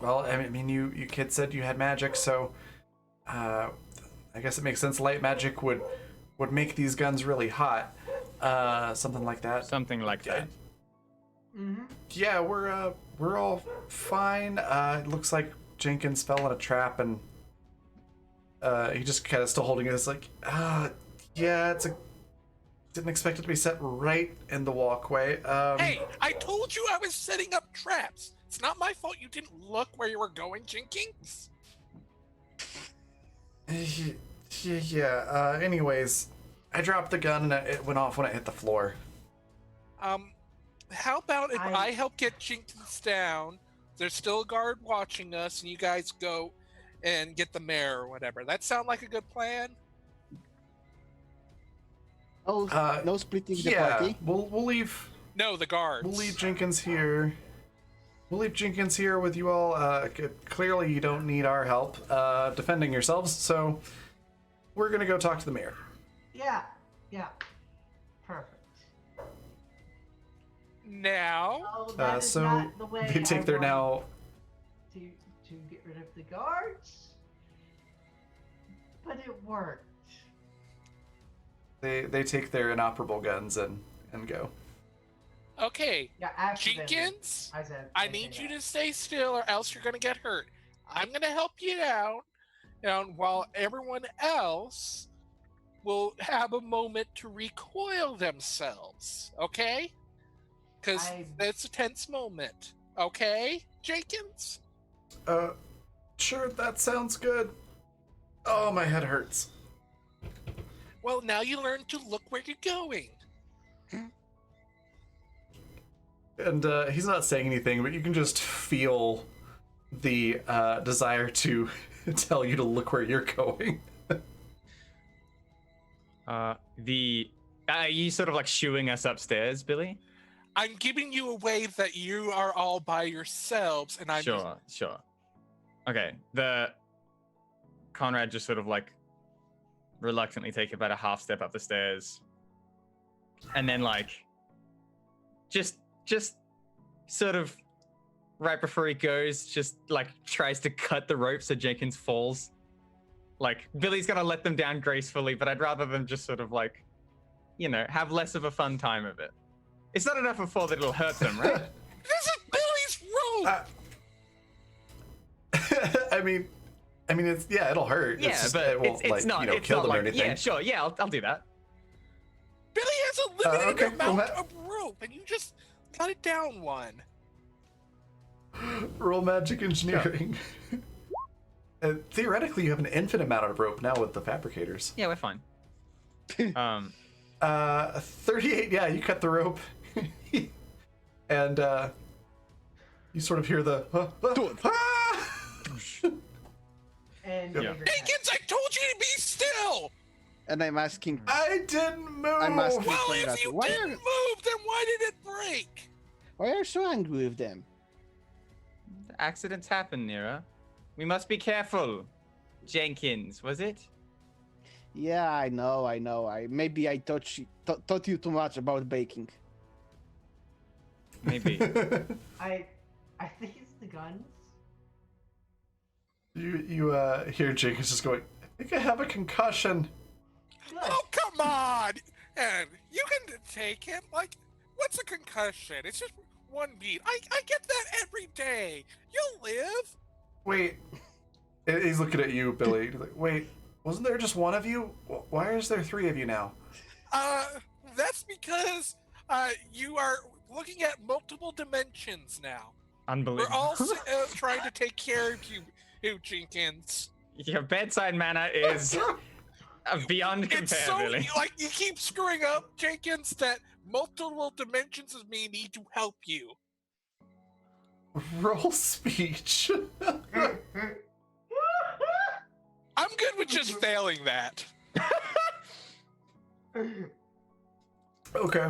Well, I mean, you kids said you had magic, so I guess it makes sense. Light magic would make these guns really hot. Something like that. Something like that. Mm-hmm. Yeah, we're all fine. It looks like Jenkins fell in a trap, and he just kind of still holding it. It's like, yeah, didn't expect it to be set right in the walkway. Hey, I told you I was setting up traps. It's not my fault you didn't look where you were going, Jenkins. Yeah. Anyways, I dropped the gun and it went off when it hit the floor. How about if I help get Jenkins down? There's still a guard watching us, and you guys go and get the mayor or whatever. That sound like a good plan? Oh, no splitting the Yeah, party. we'll leave. No, the guards. We'll leave Jenkins here. We'll leave Jenkins here with you all. Clearly, you don't need our help defending yourselves, so we're gonna go talk to the mayor. Yeah. Perfect. Now, Oh, that is So not the way they take their I now. want to get rid of the guards, but it worked. They take their inoperable guns and go. okay, Yeah, accidentally. Jenkins, I said. I need you to stay still or else you're going to get hurt. I'm going to help you down while everyone else will have a moment to recoil themselves, okay? Because it's a tense moment, okay, Jenkins? Sure, that sounds good. Oh, my head hurts. Well, now you learn to look where you're going. And he's not saying anything, but you can just feel the desire to tell you to look where you're going. Are you sort of like shooing us upstairs, Billy? I'm giving you a way that you are all by yourselves, and I'm Sure. Okay, the Conrad just sort of like reluctantly take about a half step up the stairs, and then like just sort of right before he goes, just like tries to cut the rope so Jenkins falls. Like Billy's gonna let them down gracefully, but I'd rather them just sort of like, you know, have less of a fun time of it. It's not enough of a fall that it'll hurt them, right? This is Billy's rope. I mean, it's it'll hurt. Yeah, it's just, but it won't it's not. It's kill not them like, or anything. yeah, sure, yeah, I'll do that. Billy has a limited okay, amount well, of rope, and you just cut it down one. Roll magic engineering. Theoretically, you have an infinite amount of rope now with the fabricators. Yeah, we're fine. 38. Yeah, you cut the rope, and you sort of hear the. And Yeah. Jenkins, I told you to be still. And I'm asking, I didn't move. I'm asking Well, Conrad, if you why didn't move, then why did it break? why are you so angry with them? Accidents happen, Nira. We must be careful. Jenkins, was it? Yeah, I know. Maybe I taught you too much about baking. Maybe. I think it's the guns. You hear Jenkins just going, I think I have a concussion. Good. Oh, come on! And you can take him. Like, what's a concussion? It's just one beat. I get that every day. You'll live. Wait. He's looking at you, Billy. He's like, wait, wasn't there just one of you? Why is there three of you now? That's because you are looking at multiple dimensions now. Unbelievable. We're all trying to take care of you, Jenkins. Your bedside manner is beyond compare, It's so Billy. like you keep screwing up, Jenkins. That multiple dimensions of me need to help you. Roll speech. I'm good with just failing that. Okay.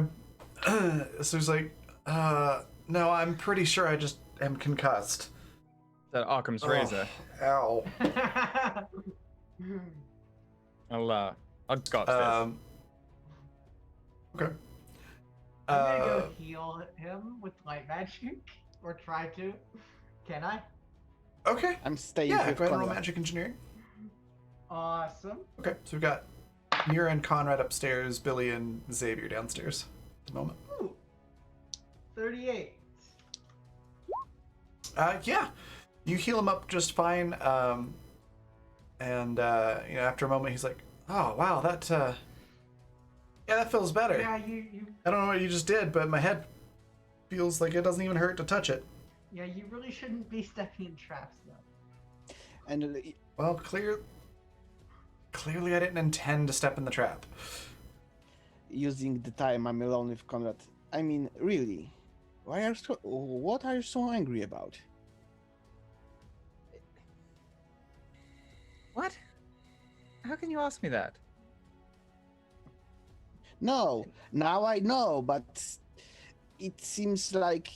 So he's like, no, I'm pretty sure I just am concussed. That Occam's razor. Ow. I'll go upstairs. Okay. I'm gonna go heal him with light magic, or try to. Can I? Okay. I'm staying Yeah, with go ahead and roll Conrad. magic engineering. Awesome. Okay, so we've got Mira and Conrad upstairs, Billy and Xavier downstairs at the moment. Ooh. 38. Yeah, you heal him up just fine. And after a moment, he's like, "Oh wow, that that feels better. Yeah, you. I don't know what you just did, but my head feels like it doesn't even hurt to touch it." Yeah, you really shouldn't be stepping in traps, though. And Well, clearly, I didn't intend to step in the trap. using the time I'm alone with Conrad. I mean, really, what are you so angry about? What? How can you ask me that? No, now I know, but it seems like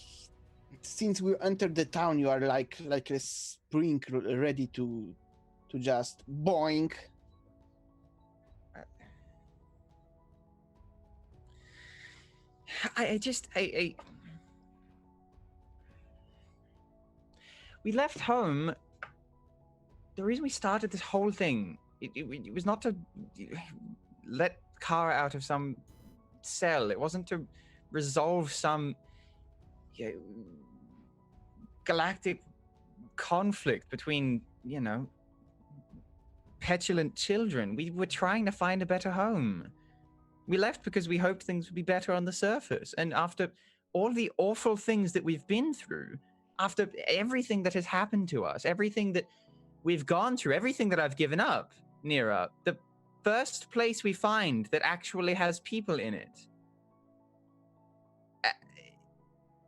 since we entered the town, you are like a spring ready to just boink. We left home. The reason we started this whole thing, it was not to let Kara out of some cell. It wasn't to resolve some galactic conflict between, petulant children. We were trying to find a better home. We left because we hoped things would be better on the surface. And after all the awful things that we've been through, after everything that has happened to us, everything that we've gone through, everything that I've given up, Nira, the first place we find that actually has people in it.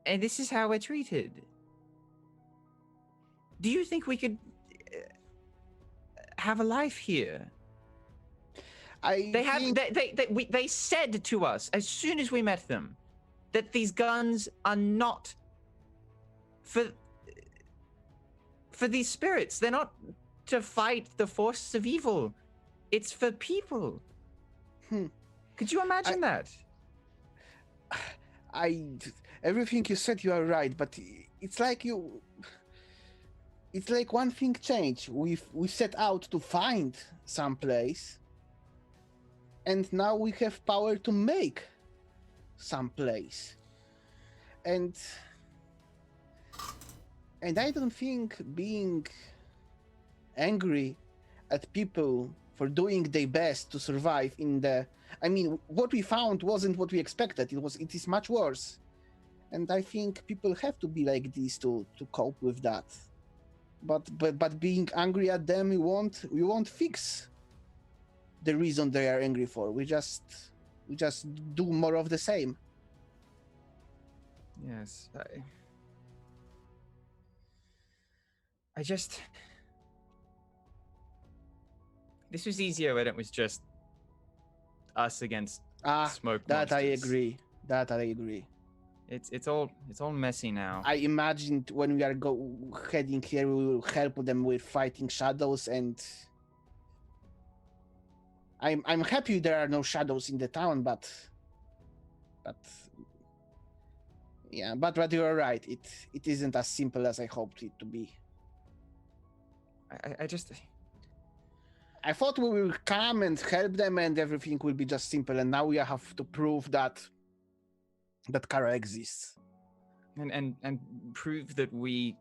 And this is how we're treated. Do you think we could have a life here? They said to us as soon as we met them that these guns are not for these spirits. They're not to fight the forces of evil. It's for people. Could you imagine that? I everything you said, you are right, but it's like it's like one thing changed. We set out to find some place, and now we have power to make some place. And I don't think being angry at people for doing their best to survive in the I mean, what we found wasn't what we expected. It is much worse. And I think people have to be like this to cope with that. But being angry at them, we won't fix the reason they are angry for. We just do more of the same. Yes, I just. This was easier when it was just us against smoke That I monsters. agree. That I agree. It's all messy now. I imagined when we are heading here, we will help them with fighting shadows, and I'm happy there are no shadows in the town, but yeah, but you're right. It isn't as simple as I hoped it to be. I just. I thought we will come and help them, and everything will be just simple. And now we have to prove that Kara exists. And prove that we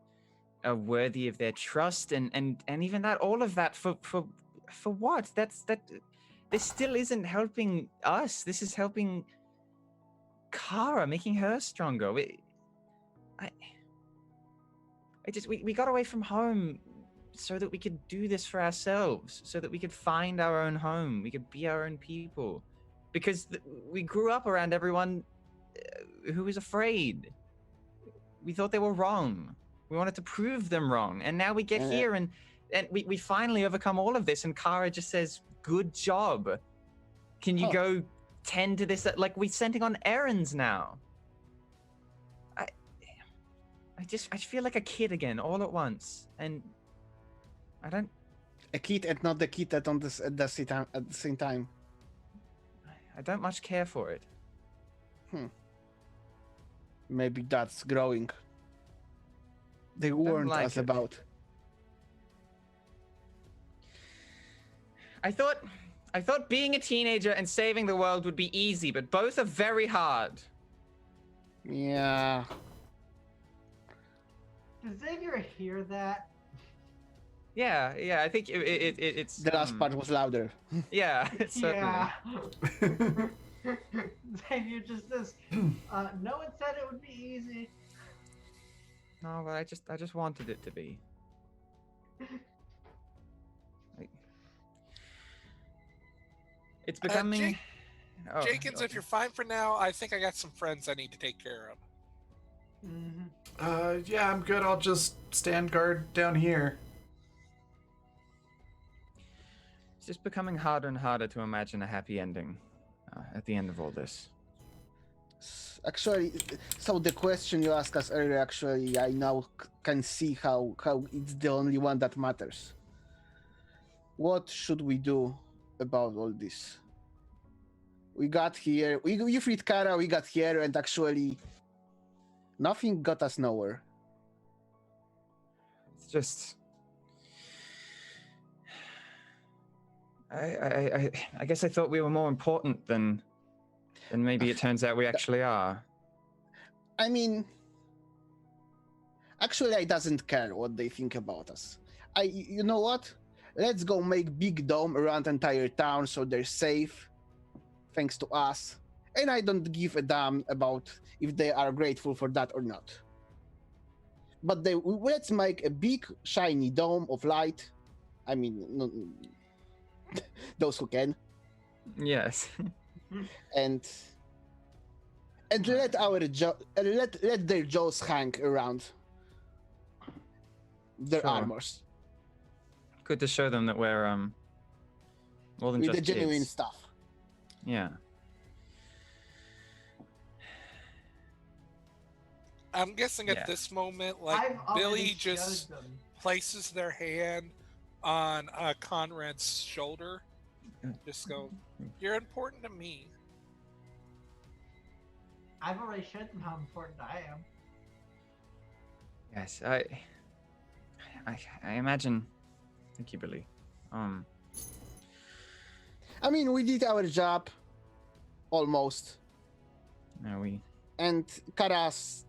are worthy of their trust, and even that, all of that for what? This still isn't helping us. This is helping Kara, making her stronger. We got away from home so that we could do this for ourselves, so that we could find our own home, we could be our own people, because we grew up around everyone who was afraid. We thought they were wrong. We wanted to prove them wrong, and now we get here and we finally overcome all of this, and Kara just says, "Good job. Can you go tend to this?" Like, we're sending on errands now. I feel like a kid again, all at once, and I don't. A kid and not the kid at the same time. I don't much care for it. Maybe that's growing. They warned like us it. about. I thought being a teenager and saving the world would be easy, but both are very hard. Yeah. Does Xavier hear that? Yeah. I think it's The last part was louder. Yeah, certainly. Yeah. Xavier just says, no one said it would be easy. No, but I just wanted it to be. It's becoming. Jenkins, if you're fine for now, I think I got some friends I need to take care of. Mm-hmm. Yeah, I'm good. I'll just stand guard down here. It's just becoming harder and harder to imagine a happy ending at the end of all this. Actually, so the question you asked us earlier, actually, I now can see how it's the only one that matters. What should we do about all this? We got here, you freed Kara, we got here, and actually, nothing got us nowhere. It's just. I guess I thought we were more important than maybe it turns out we actually are. I mean, actually, I doesn't care what they think about us. You know what? Let's go make big dome around entire town so they're safe, thanks to us. And I don't give a damn about if they are grateful for that or not. But let's make a big shiny dome of light. I mean, no, those who can. Yes. And let let their jaws hang around their Sure. armors Good to show them that we're more than with just the genuine kids. stuff. Yeah. I'm guessing Yeah. at this moment, like, I've already Billy showed just them. places their hand on Conrad's shoulder. Just go, "You're important to me." I've already showed them how important I am. Yes, I imagine. Thank you, Billy. I mean, we did our job, almost. No, we. And Karas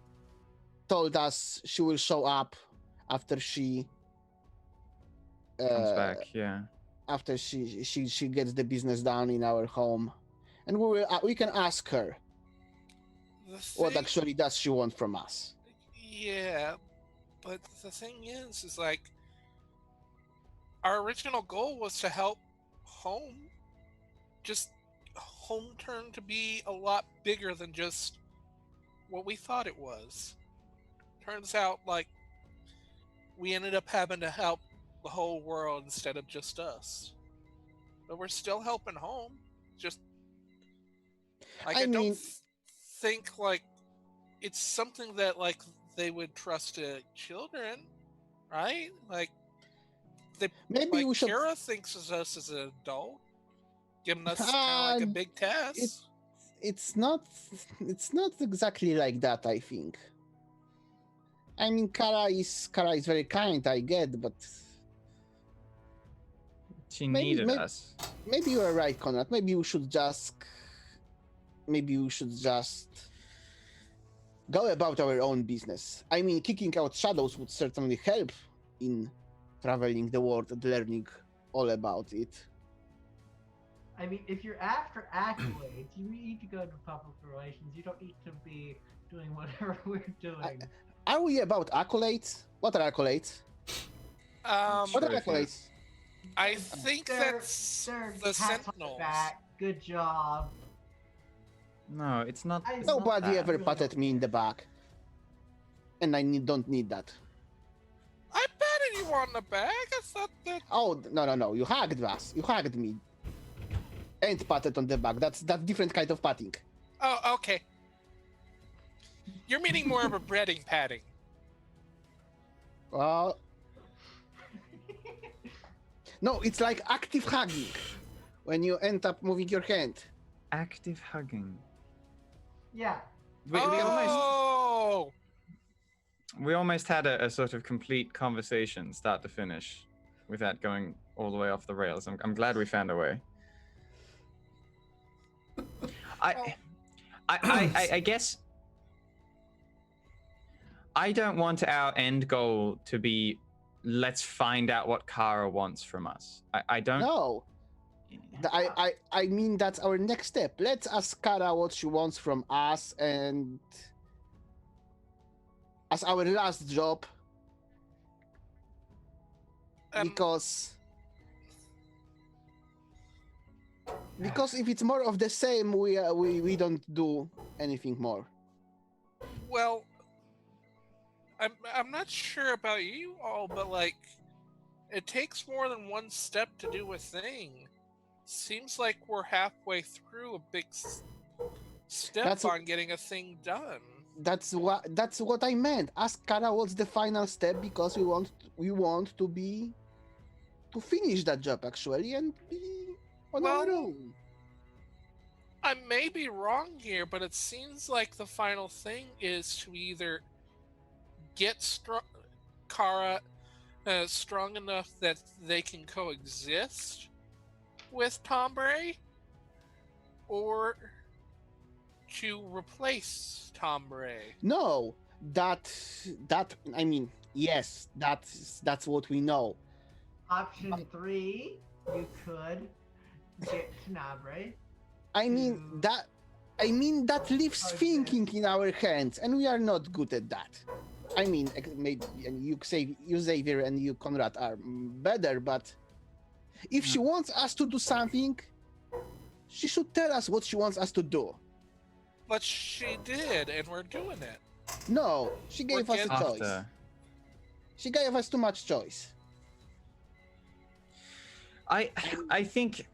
told us she will show up after she Comes back, yeah. after she gets the business done in our home, and we can ask her The what thing, actually does she want from us. yeah, but the thing is like our original goal was to help home. Just home turned to be a lot bigger than just what we thought it was. Turns out, like, we ended up having to help the whole world instead of just us. But we're still helping home. Just like I I don't mean- think like it's something that like they would trust to children, right? Like they Maybe like we should. Kara thinks of us as an adult, giving us kind of Ah, like a big test. It's not exactly like that, I think. I mean, Kara is very kind, I get, but She Maybe- needed maybe- us. maybe you are right, Conrad. Maybe we should just go about our own business. I mean, kicking out shadows would certainly help in traveling the world and learning all about it. I mean, if you're after accolades, you need to go to public relations. You don't need to be doing whatever we're doing. Are we about accolades? What are accolades? What are Trophies. accolades? I think that's They're the pats on the Sentinels. back. Good job. No, it's not. I- It's not Nobody that. ever really patted don't me in the care. back, and I don't need that. I patted you on the back. I thought that. Oh no! You hugged us. You hugged me. And patted on the back. That's different kind of patting. Oh, okay. You're meaning more of a breading patting. Well, no, it's like active hugging when you end up moving your hand. Active hugging. Yeah. Oh, We almost had a sort of complete conversation, start to finish, without going all the way off the rails. I'm glad we found a way. I guess I don't want our end goal to be let's find out what Kara wants from us. I don't. No, I mean that's our next step. Let's ask Kara what she wants from us, and as our last job, because if it's more of the same, we don't do anything more. well, I'm not sure about you all, but like, it takes more than one step to do a thing. Seems like we're halfway through a big step That's- on getting a thing done. That's what I meant. Ask Kara what's the final step, because we want to finish that job actually and be on our Well, own. I may be wrong here, but it seems like the final thing is to either get Kara strong enough that they can coexist with Tombre, or to replace Tombre. No, that I mean, yes, that's what we know. Option 3, you could get Tenebrae. I mean that leaves Oh, thinking in our hands, and we are not good at that. I mean, maybe and you Xavier and you Conrad are better, but if she wants us to do something, she should tell us what she wants us to do. But she did, and we're doing it. No, she gave us a getting- choice. She gave us too much choice. I think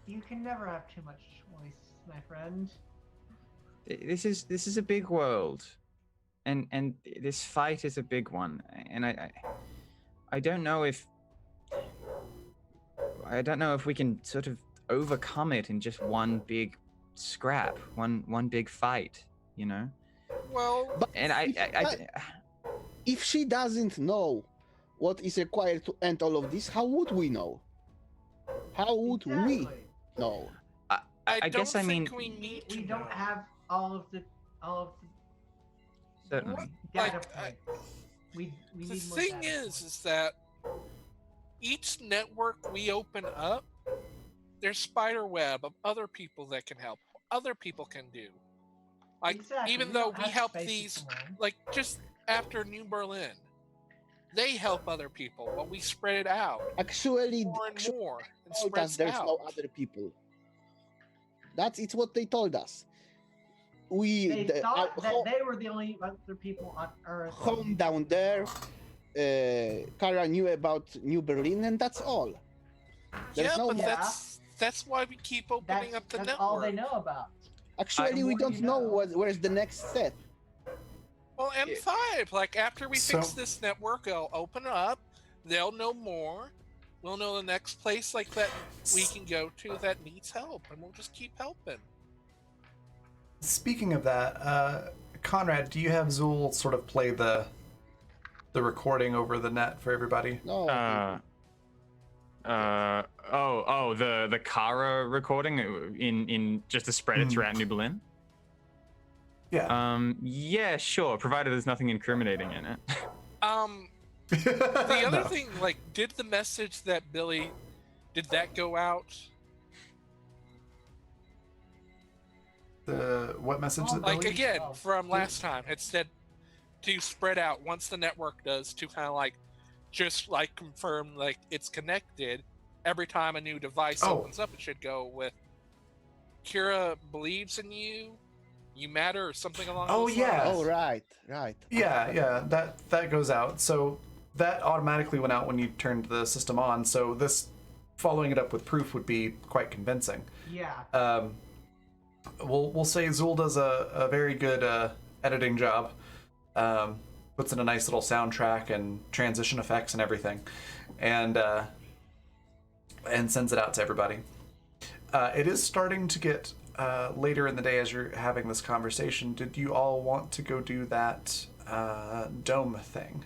You can never have too much choice, my friend. this is a big world, and this fight is a big one, and I don't know if we can sort of overcome it in just one big scrap, one big fight. you know. Well, But And if she doesn't know what is required to end all of this, how would we know? How would we Exactly. know? I I don't guess I think mean we need to We don't know. have all of the certainly. data Like, points. We The need more thing data is that each network we open up, there's spider web of other people that can help. Other people can do. Like, Exactly, even we though don't we have help space to these, swim. like, just after New Berlin, they help other people, but we spread it out Actually, more and more and told us spreads there's out. no other people. It's what they told us. We They thought that home, they were the only other people on Earth. home down there. Kara knew about New Berlin, and that's all. There's Yeah, no but more. that's why we keep opening That's, up the that's network. all they know about. Actually, The we more don't you know know. where's the next step. Well, M5, like after we fix So- this network, it'll open up. They'll know more. We'll know the next place like that we can go to that needs help, and we'll just keep helping. Speaking of that, Conrad, do you have Zool sort of play the recording over the net for everybody? No. The Kara recording in just to spread it throughout New Berlin. Yeah. Yeah, sure, provided there's nothing incriminating in it. The other No. thing, like, did the message that Billy, did that go out? The what message? That Like, Billy? again, Oh. from last time, it said to spread out once the network does, to kind of like, just like confirm like it's connected. Every time a new device Oh. opens up, it should go with Kira believes in you, you matter, or something along Oh, those yeah. lines. Oh, right. Yeah, that goes out. So that automatically went out when you turned the system on. So this following it up with proof would be quite convincing. Yeah. We'll say Zool does a very good editing job. Puts in a nice little soundtrack and transition effects and everything, and sends it out to everybody. It is starting to get later in the day as you're having this conversation. Did you all want to go do that dome thing?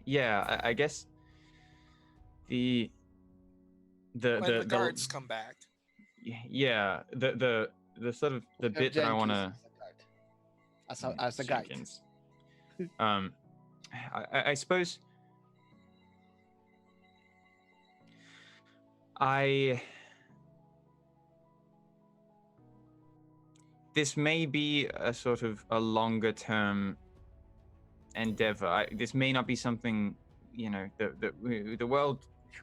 Yeah, I guess the When the guards come back. yeah, the sort of the bit that I want to as a guide. Jenkins. I suppose this may be a sort of a longer term endeavor. This may not be something, you know, the world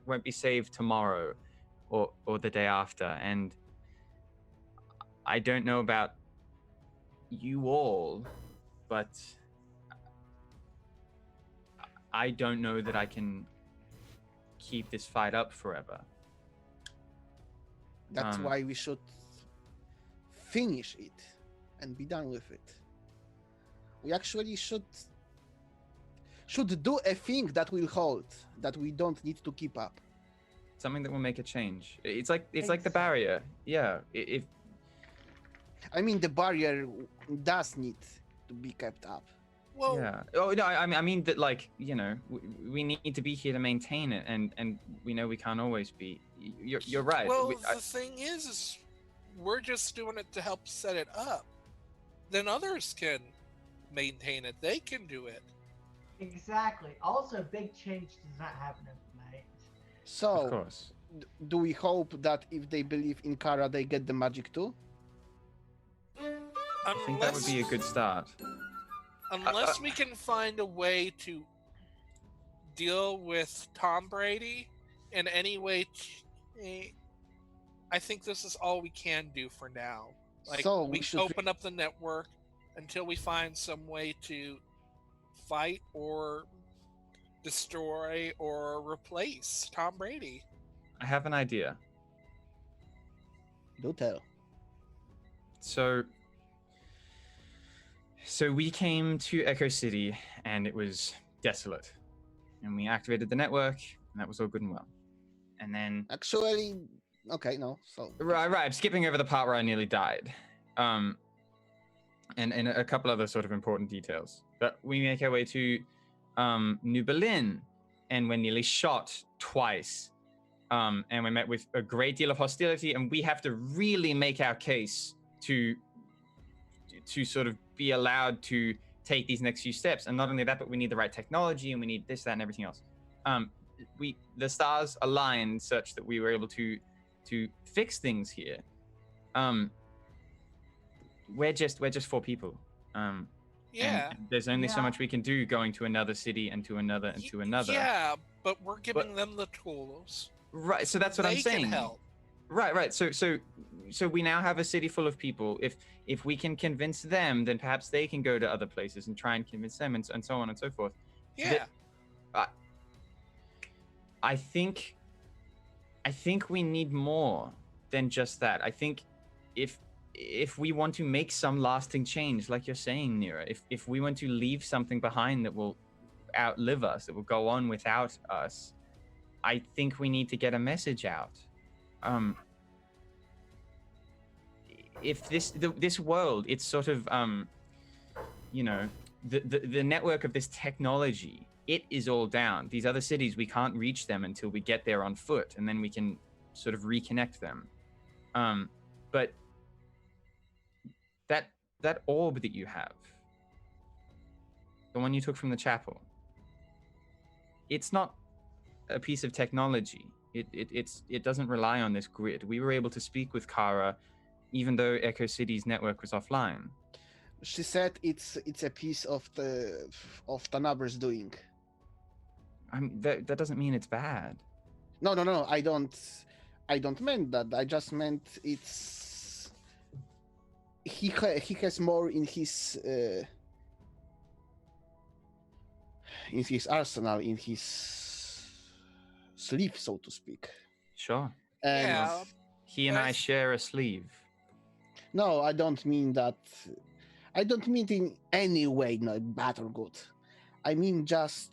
won't be saved tomorrow or the day after, and I don't know about you all, but I don't know that I can keep this fight up forever. That's why we should finish it and be done with it. We actually should do a thing that will hold, that we don't need to keep up. Something that will make a change. It's like the barrier. Yeah. If I mean, the barrier does need to be kept up. Well, yeah. Oh no, I mean that, like, you know, we need to be here to maintain it, and we know we can't always be. You're right. well, the thing is we're just doing it to help set it up. Then others can maintain it. They can do it. Exactly. Also, big change does not happen overnight. Of So, course. do we hope that if they believe in Kara, they get the magic too? I think that would be a good start. Unless we can find a way to deal with Tom Brady in any way, I think this is all we can do for now. Like, So we we should open up the network until we find some way to fight or destroy or replace Tom Brady. I have an idea. do tell. So we came to Echo City, and it was desolate. And we activated the network, and that was all good and well. And then Actually, okay, no. So right, I'm skipping over the part where I nearly died. and a couple other sort of important details. But we make our way to New Berlin, and we're nearly shot twice. And we're met with a great deal of hostility, and we have to really make our case to sort of be allowed to take these next few steps. And not only that, but we need the right technology, and we need this, that, and everything else. The stars aligned such that we were able to fix things here. We're just 4 people. Yeah. And there's only so Yeah. much we can do going to another city and to another and to another. Yeah, but we're giving them the tools. Right. So that's what I'm They saying. can help. Right. So we now have a city full of people. If we can convince them, then perhaps they can go to other places and try and convince them, and so on and so forth. Yeah. I think we need more than just that. I think if we want to make some lasting change, like you're saying, Nira, if we want to leave something behind that will outlive us, that will go on without us, I think we need to get a message out. If this world, it's sort of the network of this technology, it is all down. These other cities, we can't reach them until we get there on foot, and then we can sort of reconnect them. But that orb that you have, the one you took from the chapel, it's not a piece of technology. It doesn't rely on this grid. We were able to speak with Kara, even though Echo City's network was offline. She said it's a piece of Tanaber's doing. I mean, that doesn't mean it's bad. No. I don't mean that. I just meant it's he has more in his arsenal, in his sleeve, so to speak. Sure. And Yeah. He and I share a sleeve. no, I don't mean that. I don't mean in any way not bad or good. I mean just.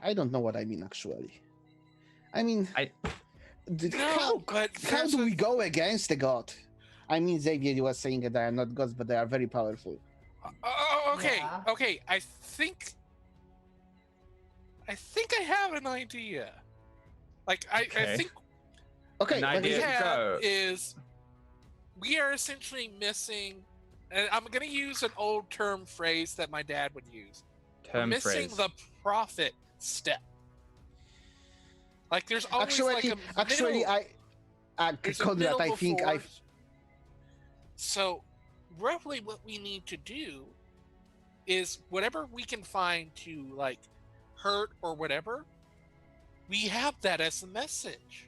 I don't know what I mean actually. I mean, No, but how there's do a- we go against the god? I mean, Xavier was saying that they are not gods, but they are very powerful. Oh, okay. Yeah. Okay. I think I have an idea. Like I Okay. think Okay, An but what we idea. is it- have Go. is we are essentially missing, and I'm going to use an old term phrase that my dad would use. We're Term missing phrase. the profit step. Like there's always like a actually, middle, there's a Conrad, I middle think before- I've. So, roughly, what we need to do is whatever we can find to like hurt or whatever, we have that as a message.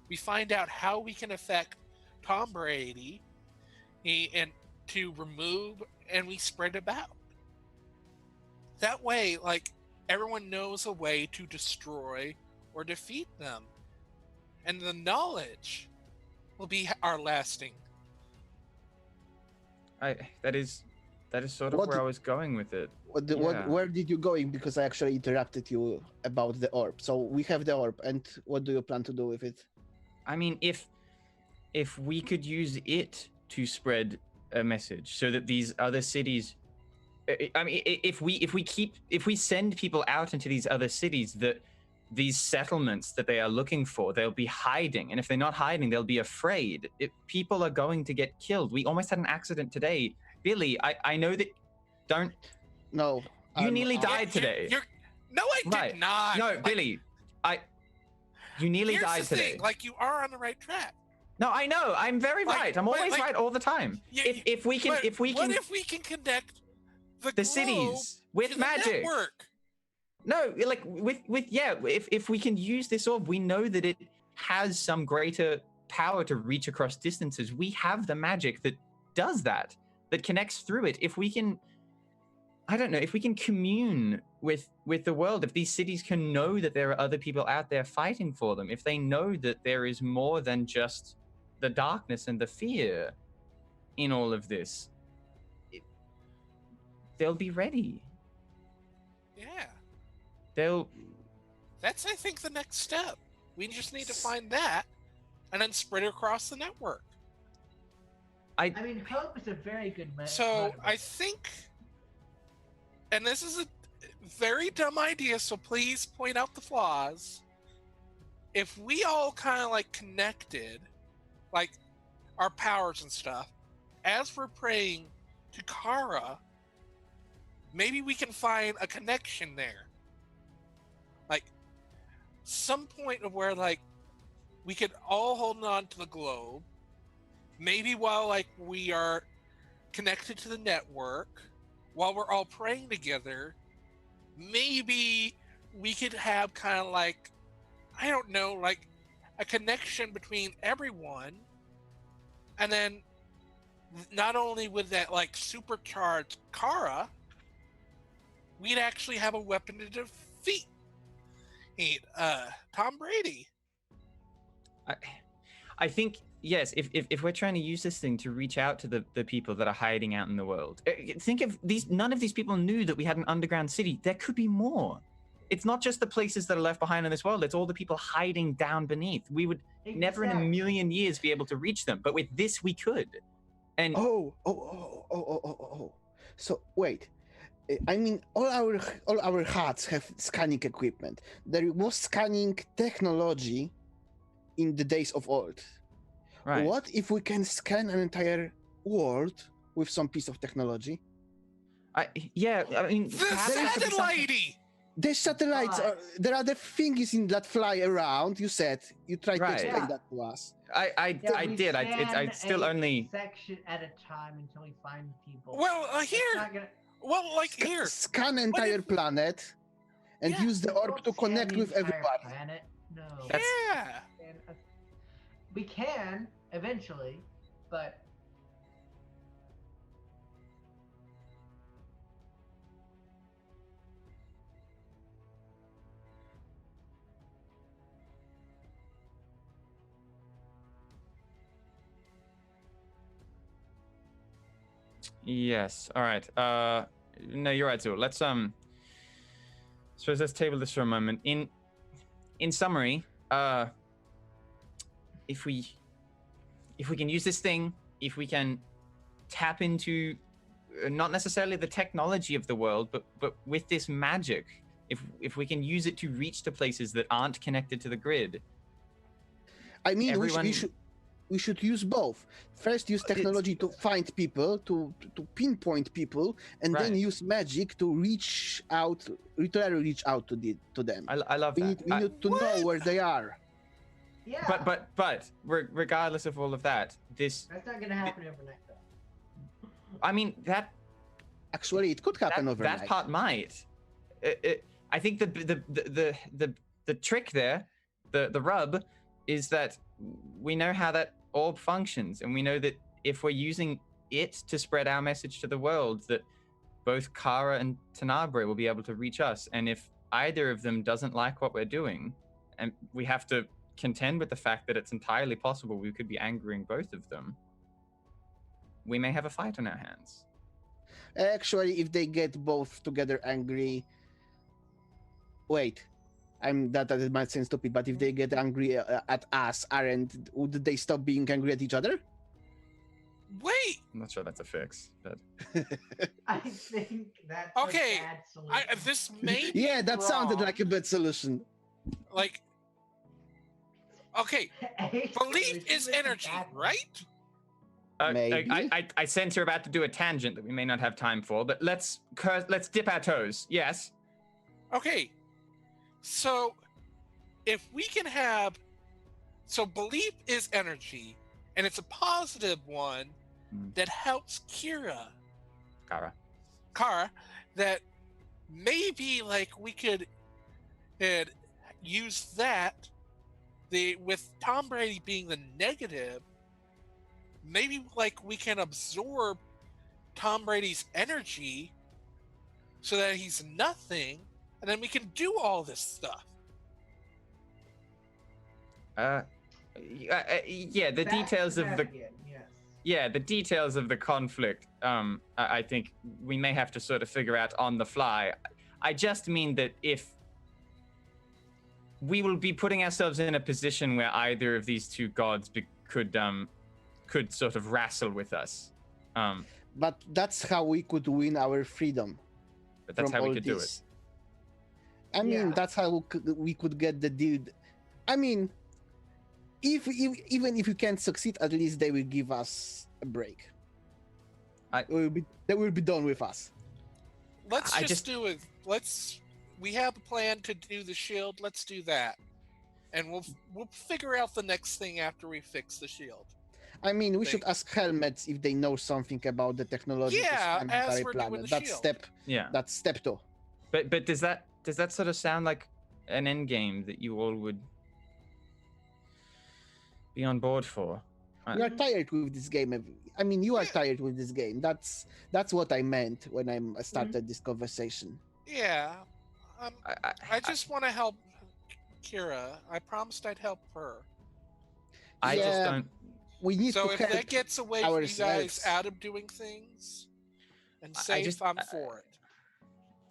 We find out how we can affect Tom Brady, and to remove, and we spread about. That way, like everyone knows a way to destroy or defeat them, and the knowledge will be our lasting. That is sort of What where do- I was going with it. What, where did you going? Because I actually interrupted you about the orb. So we have the orb, and what do you plan to do with it? I mean, if we could use it to spread a message so that these other cities, I mean, if we send people out into these other cities, that these settlements that they are looking for, they'll be hiding, and if they're not hiding, they'll be afraid. People are going to get killed. We almost had an accident today, Billy. I know that. Don't. No. You nearly I'm- died today. No, I did Right. not. No, Like, Billy. You nearly here's died the today. thing, like you are on the right track. No, I know. I'm very Like, right. I'm but, always like, right all the time. Yeah, If we can, but if we what can, if we can connect the the globe cities to with the magic. network? No, like with yeah. If we can use this orb, we know that it has some greater power to reach across distances. We have the magic that does that, that connects through it. If we can, I don't know, if we can commune with the world, if these cities can know that there are other people out there fighting for them, if they know that there is more than just the darkness and the fear in all of this, they'll be ready. Yeah, They'll that's I think the next step. We just need to find that, and then spread it across the network. I mean, hope is a very good So I motivator. think, and this is a very dumb idea, so please point out the flaws. If we all kind of like connected, like our powers and stuff, as we're praying to Kara, maybe we can find a connection there. Like some point of where like we could all hold on to the globe. Maybe while like we are connected to the network, while we're all praying together, maybe we could have kind of like, I don't know, like a connection between everyone. And then not only would that like supercharge Kara, we'd actually have a weapon to defeat Tom Brady. I think yes. If we're trying to use this thing to reach out to the people that are hiding out in the world, think of these. None of these people knew that we had an underground city. There could be more. It's not just the places that are left behind in this world. It's all the people hiding down beneath. We would never in a million years be able to reach them, but with this we could. And So wait, I mean, all our huts have scanning equipment. There was scanning technology in the days of old. right. What if we can scan an entire world with some piece of technology? I mean, The perhaps there could be something- satellite! The satellites are, there are the things in that fly around. You tried to Right. explain Yeah. that to us. I We did. I scan still a only. section at a time until we find people. Well, It's here, not gonna- well, like here. Scan entire planet and Yeah. use the we orb won't to scan connect the with entire everybody. Planet. No. That's- Yeah. And, we can eventually, but Yes. All right. No, you're right, Zul. Let's suppose let's table this for a moment. In summary, if we can use this thing, if we can tap into not necessarily the technology of the world, but with this magic, if we can use it to reach to places that aren't connected to the grid. I mean, Everyone- we should use both. First, use technology to find people, to pinpoint people, and then Right. use magic to reach out, literally reach out to them. I love We that. need to know where they are. yeah, But regardless of all of that, this, that's not gonna happen overnight though. I mean, that Actually, it could happen overnight. that part might. I think the trick there, the rub, is that we know how that orb functions, and we know that if we're using it to spread our message to the world, that both Kara and Tenebrae will be able to reach us. And if either of them doesn't like what we're doing, and we have to contend with the fact that it's entirely possible we could be angering both of them, we may have a fight on our hands. Actually, if they get both together angry, wait, that might seem stupid, but if they get angry at us, would they stop being angry at each other? Wait. I'm not sure that's a fix, but I think that's Okay, a bad solution. This may be Yeah, that sounded wrong. like a bad solution. Like, okay, A belief solution is with a energy, bad one. right? Maybe. I sense you're about to do a tangent that we may not have time for, but let's dip our toes. Yes. Okay, so if we can have, so belief is energy, and it's a positive one that helps Kara, that maybe like we could use that, with Tom Brady being the negative, maybe like we can absorb Tom Brady's energy so that he's nothing, and then we can do all this stuff. Yeah, the That's details of the Sebastian, yes. yeah, the details of the conflict. I think we may have to sort of figure out on the fly. I just mean that if we will be putting ourselves in a position where either of these two gods could sort of wrestle with us. But that's how we could win our freedom. But that's from how we all could do it. this. I mean, Yeah. that's how we could get the deal. I mean, even if you can't succeed, at least they will give us a break. They will be done with us. Let's I just just- do it. We have a plan to do the shield. Let's do that, and we'll figure out the next thing after we fix the shield. I mean, we They- should ask helmets if they know something about the technology. Yeah, as we're doing planet. the That's shield. Yeah. That's step 2. But does that sort of sound like an end game that you all would be on board for? You are tired with this game. I mean, you are Yeah. tired with this game. That's what I meant when I started this conversation. Yeah, I I just want to help Kira. I promised I'd help her. I just Yeah. don't. We need So to if help. that gets away from you guys ourselves. out of doing things and I safe, just- I'm for it.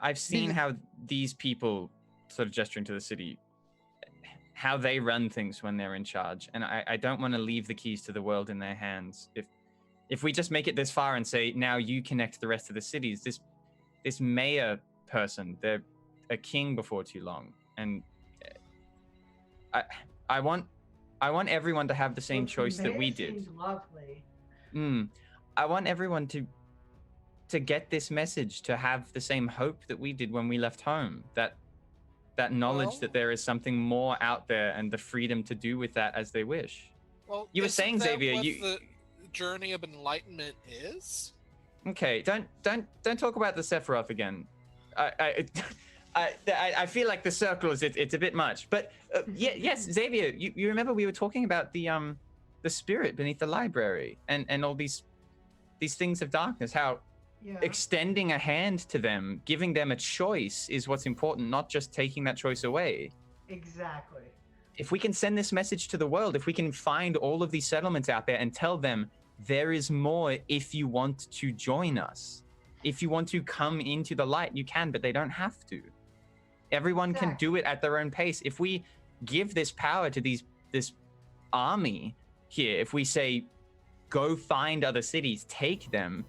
I've seen Being- how these people, sort of gesturing to the city, how they run things when they're in charge, and I don't want to leave the keys to the world in their hands. If we just make it this far and say now you connect the rest of the cities, this mayor person, they're a king before too long, and I want everyone to have the same Look, the choice that we mayor did. seems lovely. I want everyone to get this message, to have the same hope that we did when we left home. That knowledge Well- that there is something more out there, and the freedom to do with that as they wish. Well, You were isn't saying, that Xavier, what you- the journey of enlightenment is? Okay, don't talk about the Sephiroth again. I feel like the circle is it's a bit much, but yes, Xavier, you remember we were talking about the spirit beneath the library and all these things of darkness, how Yeah. extending a hand to them, giving them a choice is what's important, not just taking that choice away. Exactly. If we can send this message to the world, if we can find all of these settlements out there and tell them there is more if you want to join us. If you want to come into the light, you can, but they don't have to. Everyone can do it at their own pace. If we give this power to this army here, if we say, go find other cities, take them,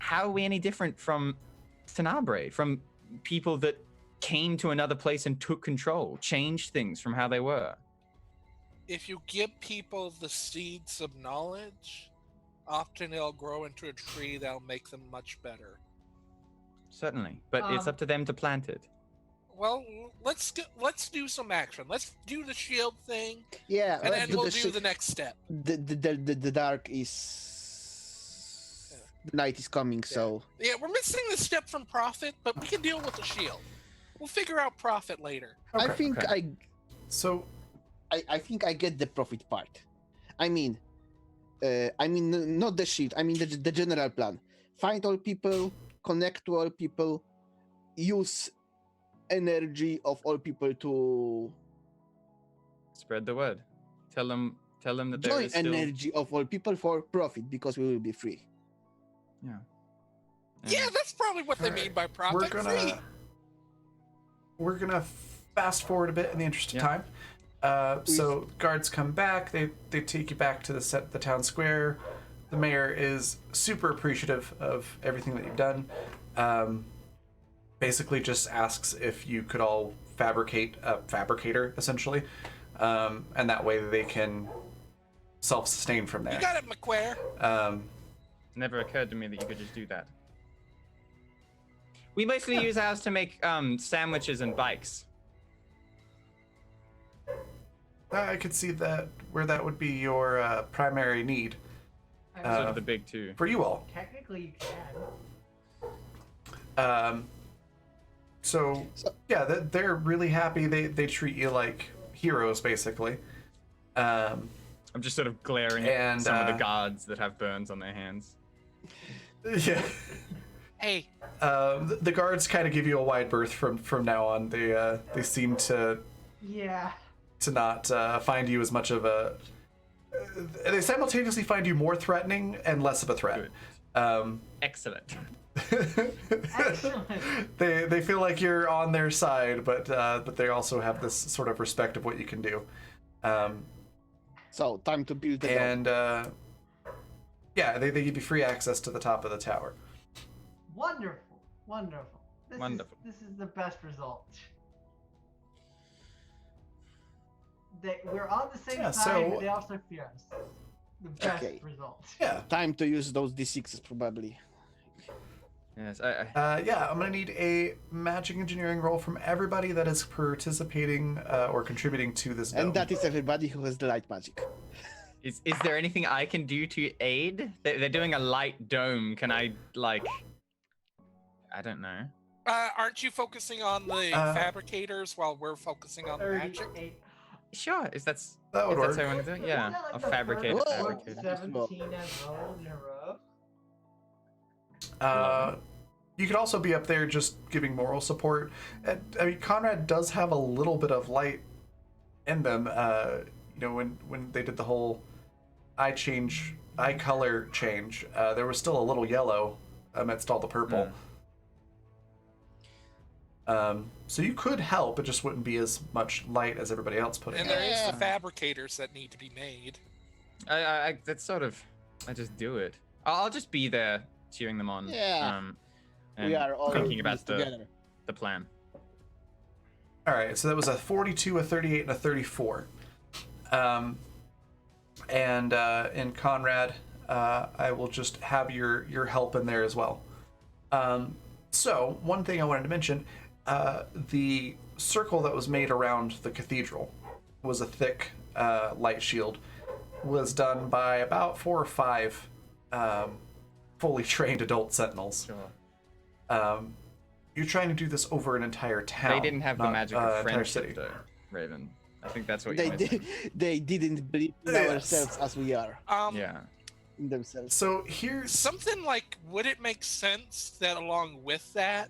how are we any different from Tenebrae, from people that came to another place and took control, changed things from how they were? If you give people the seeds of knowledge, often they'll grow into a tree that'll make them much better. Certainly, but it's up to them to plant it. Well, let's do some action. Let's do the shield thing, Yeah, and let's then do we'll the do shit. the next step. The dark is. The night is coming, so. Yeah, we're missing the step from Prophet, but we can deal with the shield. We'll figure out Prophet later. I Okay, think okay. So I think I get the profit part. I mean, not the shield. I mean the general plan. Find all people, connect to all people, use energy of all people to Spread the word. Tell them that there join is still. energy of all people for profit because we will be free. Yeah. Yeah, that's probably what they Alright, mean by Prophet. Free. we're gonna fast forward a bit in the interest of Yeah. time. So guards come back. They take you back to the town square. The mayor is super appreciative of everything that you've done. Basically, just asks if you could all fabricate a fabricator, essentially, and that way they can self-sustain from there. You got it, McQuare. Never occurred to me that you could just do that. We mostly use ours to make sandwiches and bikes. I could see that where that would be your primary need Sort of the big two. for you all. Technically, you can. So yeah, they're really happy. They treat you like heroes, basically. I'm just sort of glaring at And, some of the guards that have burns on their hands. Yeah. Hey, The guards kind of give you a wide berth from now on. They seem to Yeah. not find you as much of a. They simultaneously find you more threatening and less of a threat. Good. Excellent. Excellent. They feel like you're on their side, but they also have this sort of respect of what you can do. So, time to build the dome. And yeah, they give you free access to the top of the tower. Wonderful. Wonderful. Wonderful. This is the best result. We're on the same Yeah, side, so- but they also fear us. The best Okay. result. Yeah. Time to use those D6s, probably. Yes, Yeah, I'm gonna need a magic engineering roll from everybody that is participating or contributing to this dome. And that is everybody who has the light magic. Is there anything I can do to aid? They're doing a light dome. Can I, like... I don't know. Aren't you focusing on the fabricators while we're focusing on the magic? 38. Sure, that would that's work. how I want to do it? Yeah, Wasn't that like I'll the fabricate a first fabricator. 17 I've rolled in a row? You could also be up there just giving moral support. I mean, Conrad does have a little bit of light in them. You know, when they did the whole eye color change, there was still a little yellow amidst all the purple. So you could help, it just wouldn't be as much light as everybody else putting And in. there is the fabricators that need to be made. I that's sort of... I just do it. I'll just be there cheering them on. Yeah. And We are all thinking in about this together. the plan. All right, so that was a 42, a 38, and a 34. In Conrad, I will just have your help in there as well. So one thing I wanted to mention, the circle that was made around the cathedral was a thick light shield. Was done by about 4 or 5 fully trained adult sentinels. Sure. You're trying to do this over an entire town. They didn't have the not, magic entire of friendship, city. though, Raven. I think that's what They you're missing. they didn't believe in Yes. ourselves as we are Yeah. in themselves. So here's Something like, would it make sense that along with that,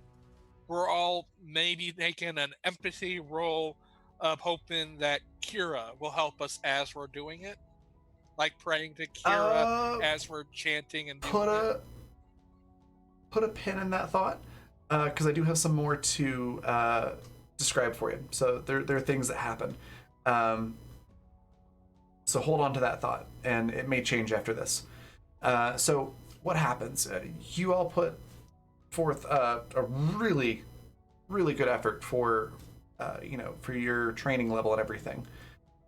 we're all maybe making an empathy roll of hoping that Kira will help us as we're doing it? Like praying to Kira as we're chanting and doing it? put a pin in that thought, because I do have some more to describe for you. So there are things that happen. So hold on to that thought, and it may change after this. So what happens? You all put forth a really, really good effort for, for your training level and everything.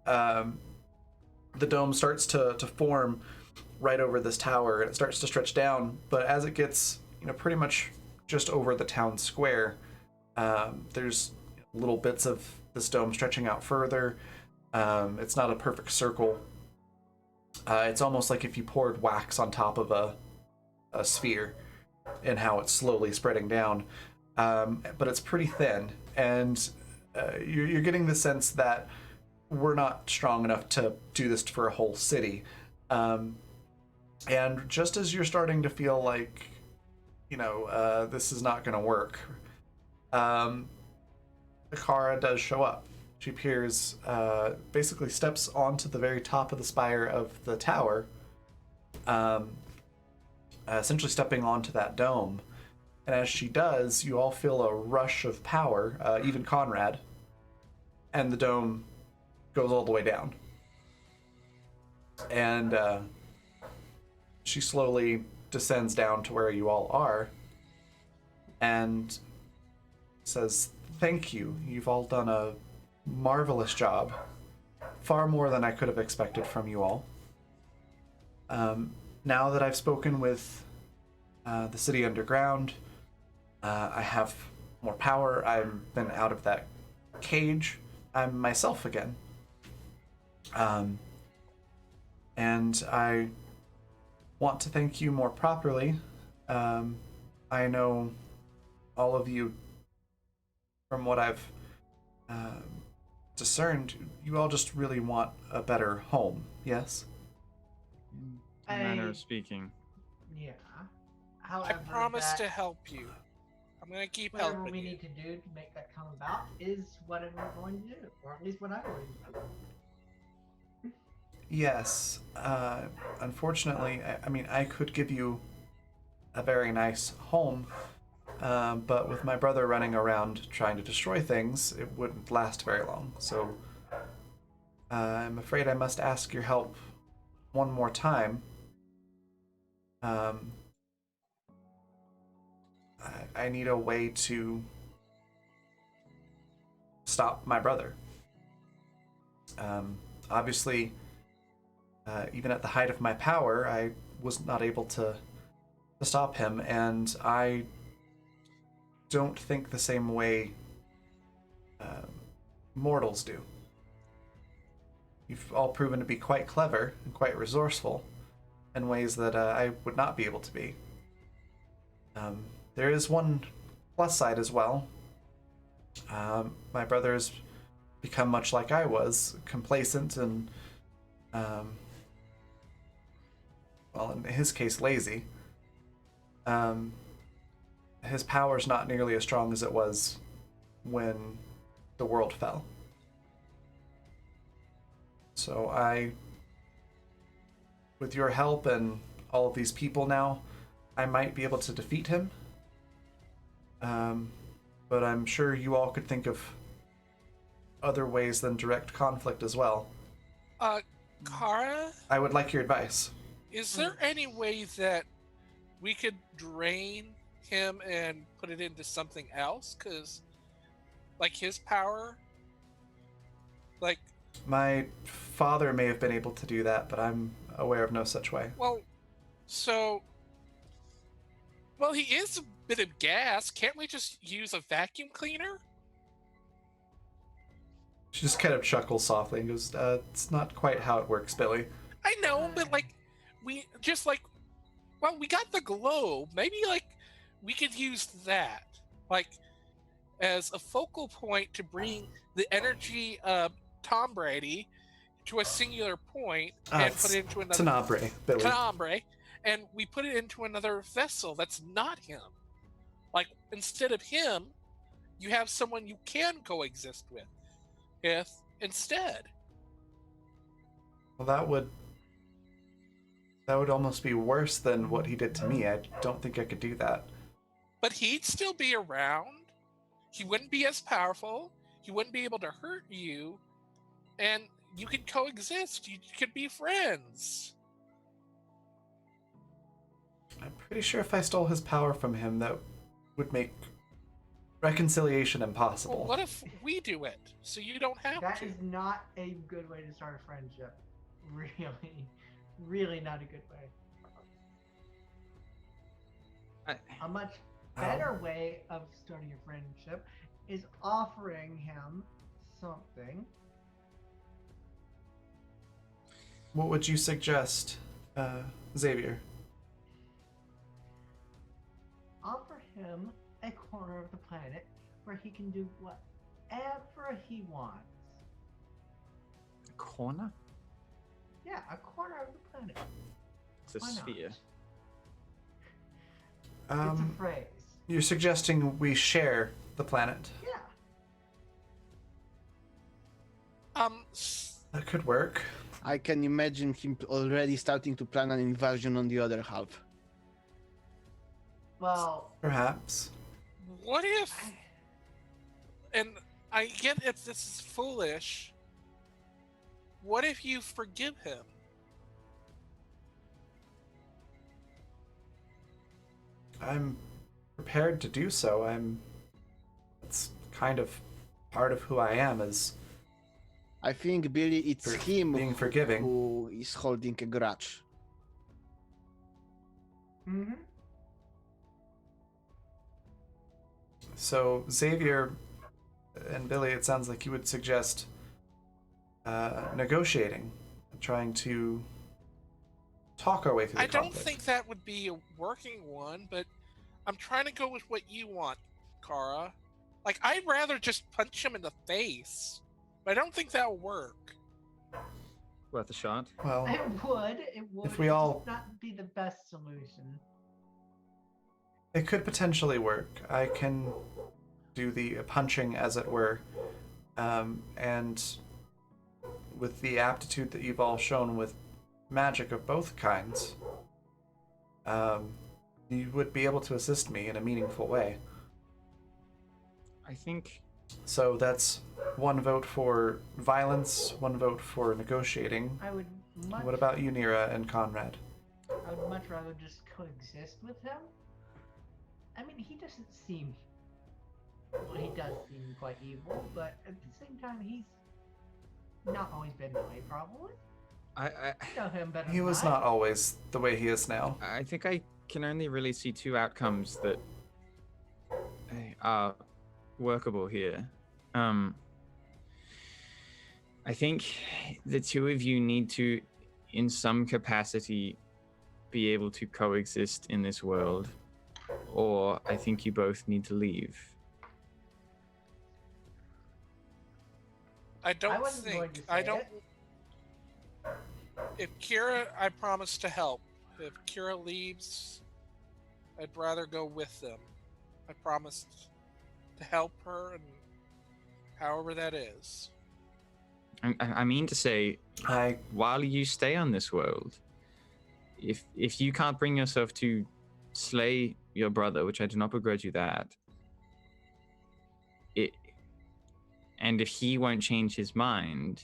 The dome starts to form right over this tower, and it starts to stretch down. But as it gets, pretty much just over the town square, there's little bits of this dome stretching out further. It's not a perfect circle. It's almost like if you poured wax on top of a sphere, and how it's slowly spreading down. But it's pretty thin, and you're getting the sense that we're not strong enough to do this for a whole city. And just as you're starting to feel like, this is not going to work, Akara does show up. She appears, basically steps onto the very top of the spire of the tower, essentially stepping onto that dome. And as she does, you all feel a rush of power, even Conrad, and the dome goes all the way down. And she slowly descends down to where you all are and says, "Thank you. You've all done a marvelous job. Far more than I could have expected from you all. Now that I've spoken with the city underground, I have more power. I've been out of that cage. I'm myself again. And I want to thank you more properly. I know all of you, from what I've discerned, you all just really want a better home, yes? Manner of speaking. Yeah. I However, promise that to help you. I'm gonna keep whatever helping we you. need to do to make that come about is whatever we're going to do, or at least what I'm going to do. Yes. Unfortunately, I mean, I could give you a very nice home. But with my brother running around trying to destroy things, it wouldn't last very long. So I'm afraid I must ask your help one more time. I need a way to stop my brother. Obviously, even at the height of my power, I was not able to stop him, and I don't think the same way mortals do. You've all proven to be quite clever and quite resourceful in ways that I would not be able to be. There is one plus side as well. My brother has become much like I was, complacent and, well, in his case, lazy. His power's not nearly as strong as it was when the world fell. So with your help and all of these people now, I might be able to defeat him. But I'm sure you all could think of other ways than direct conflict as well. Kara, I would like your advice. is there any way that we could drain him and put it into something else? Because, like, his power, like... My father may have been able to do that, but I'm aware of no such way. Well, he is a bit of gas. Can't we just use a vacuum cleaner? She just kind of chuckles softly and goes, it's not quite how it works, Billy. I know, but, like, we got the globe. Maybe, like, we could use that, like, as a focal point to bring the energy of Tom Brady to a singular point and put it into another... Tenebrae, Billy. Tenebrae, and we put it into another vessel that's not him. Like, instead of him, you have someone you can coexist with instead. Well, that would almost be worse than what he did to me. I don't think I could do that. But he'd still be around. He wouldn't be as powerful. He wouldn't be able to hurt you. And you could coexist. You could be friends. I'm pretty sure if I stole his power from him, that would make reconciliation impossible. Well, what if we do it so you don't have That to? is not a good way to start a friendship. Really not a good way. A much better way of starting a friendship is offering him something. What would you suggest, Xavier? Offer him a corner of the planet where he can do whatever he wants. A corner? Yeah, a corner of the planet. It's a Why not? sphere. It's a phrase. You're suggesting we share the planet. Yeah. That could work. I can imagine him already starting to plan an invasion on the other half. Well, Perhaps. What if... And I get if this is foolish. What if you forgive him? I'm prepared to do so. It's kind of part of who I am, is I think, Billy, it's him being forgiving. who is holding a grudge. mm-hmm. So, Xavier and Billy, it sounds like you would suggest negotiating, trying to talk our way through the I don't conflict. think that would be a working one, but I'm trying to go with what you want, Kara. Like, I'd rather just punch him in the face, but I don't think that'll work. Worth a shot. Well, It would. If we It'd all- just not be the best solution. it could potentially work. I can do the punching, as it were, and with the aptitude that you've all shown with magic of both kinds, you would be able to assist me in a meaningful way. I think So that's one vote for violence, one vote for negotiating. I would much. What about you, Nira and Conrad? I would much rather just coexist with him. I mean, he doesn't seem. Well, he does seem quite evil, but at the same time, he's not always been that way. Probably. I I know him better. He than was I. not always the way he is now. I think I can only really see two outcomes that are workable here. I think the two of you need to, in some capacity, be able to coexist in this world, or I think you both need to leave. I don't wasn't going to think. I say don't. it. If Kira, I promise to help. If Kira leaves, I'd rather go with them. I promised to help her, and however that is. I mean to say, I while you stay on this world, if you can't bring yourself to slay your brother, which I do not begrudge you that, and if he won't change his mind,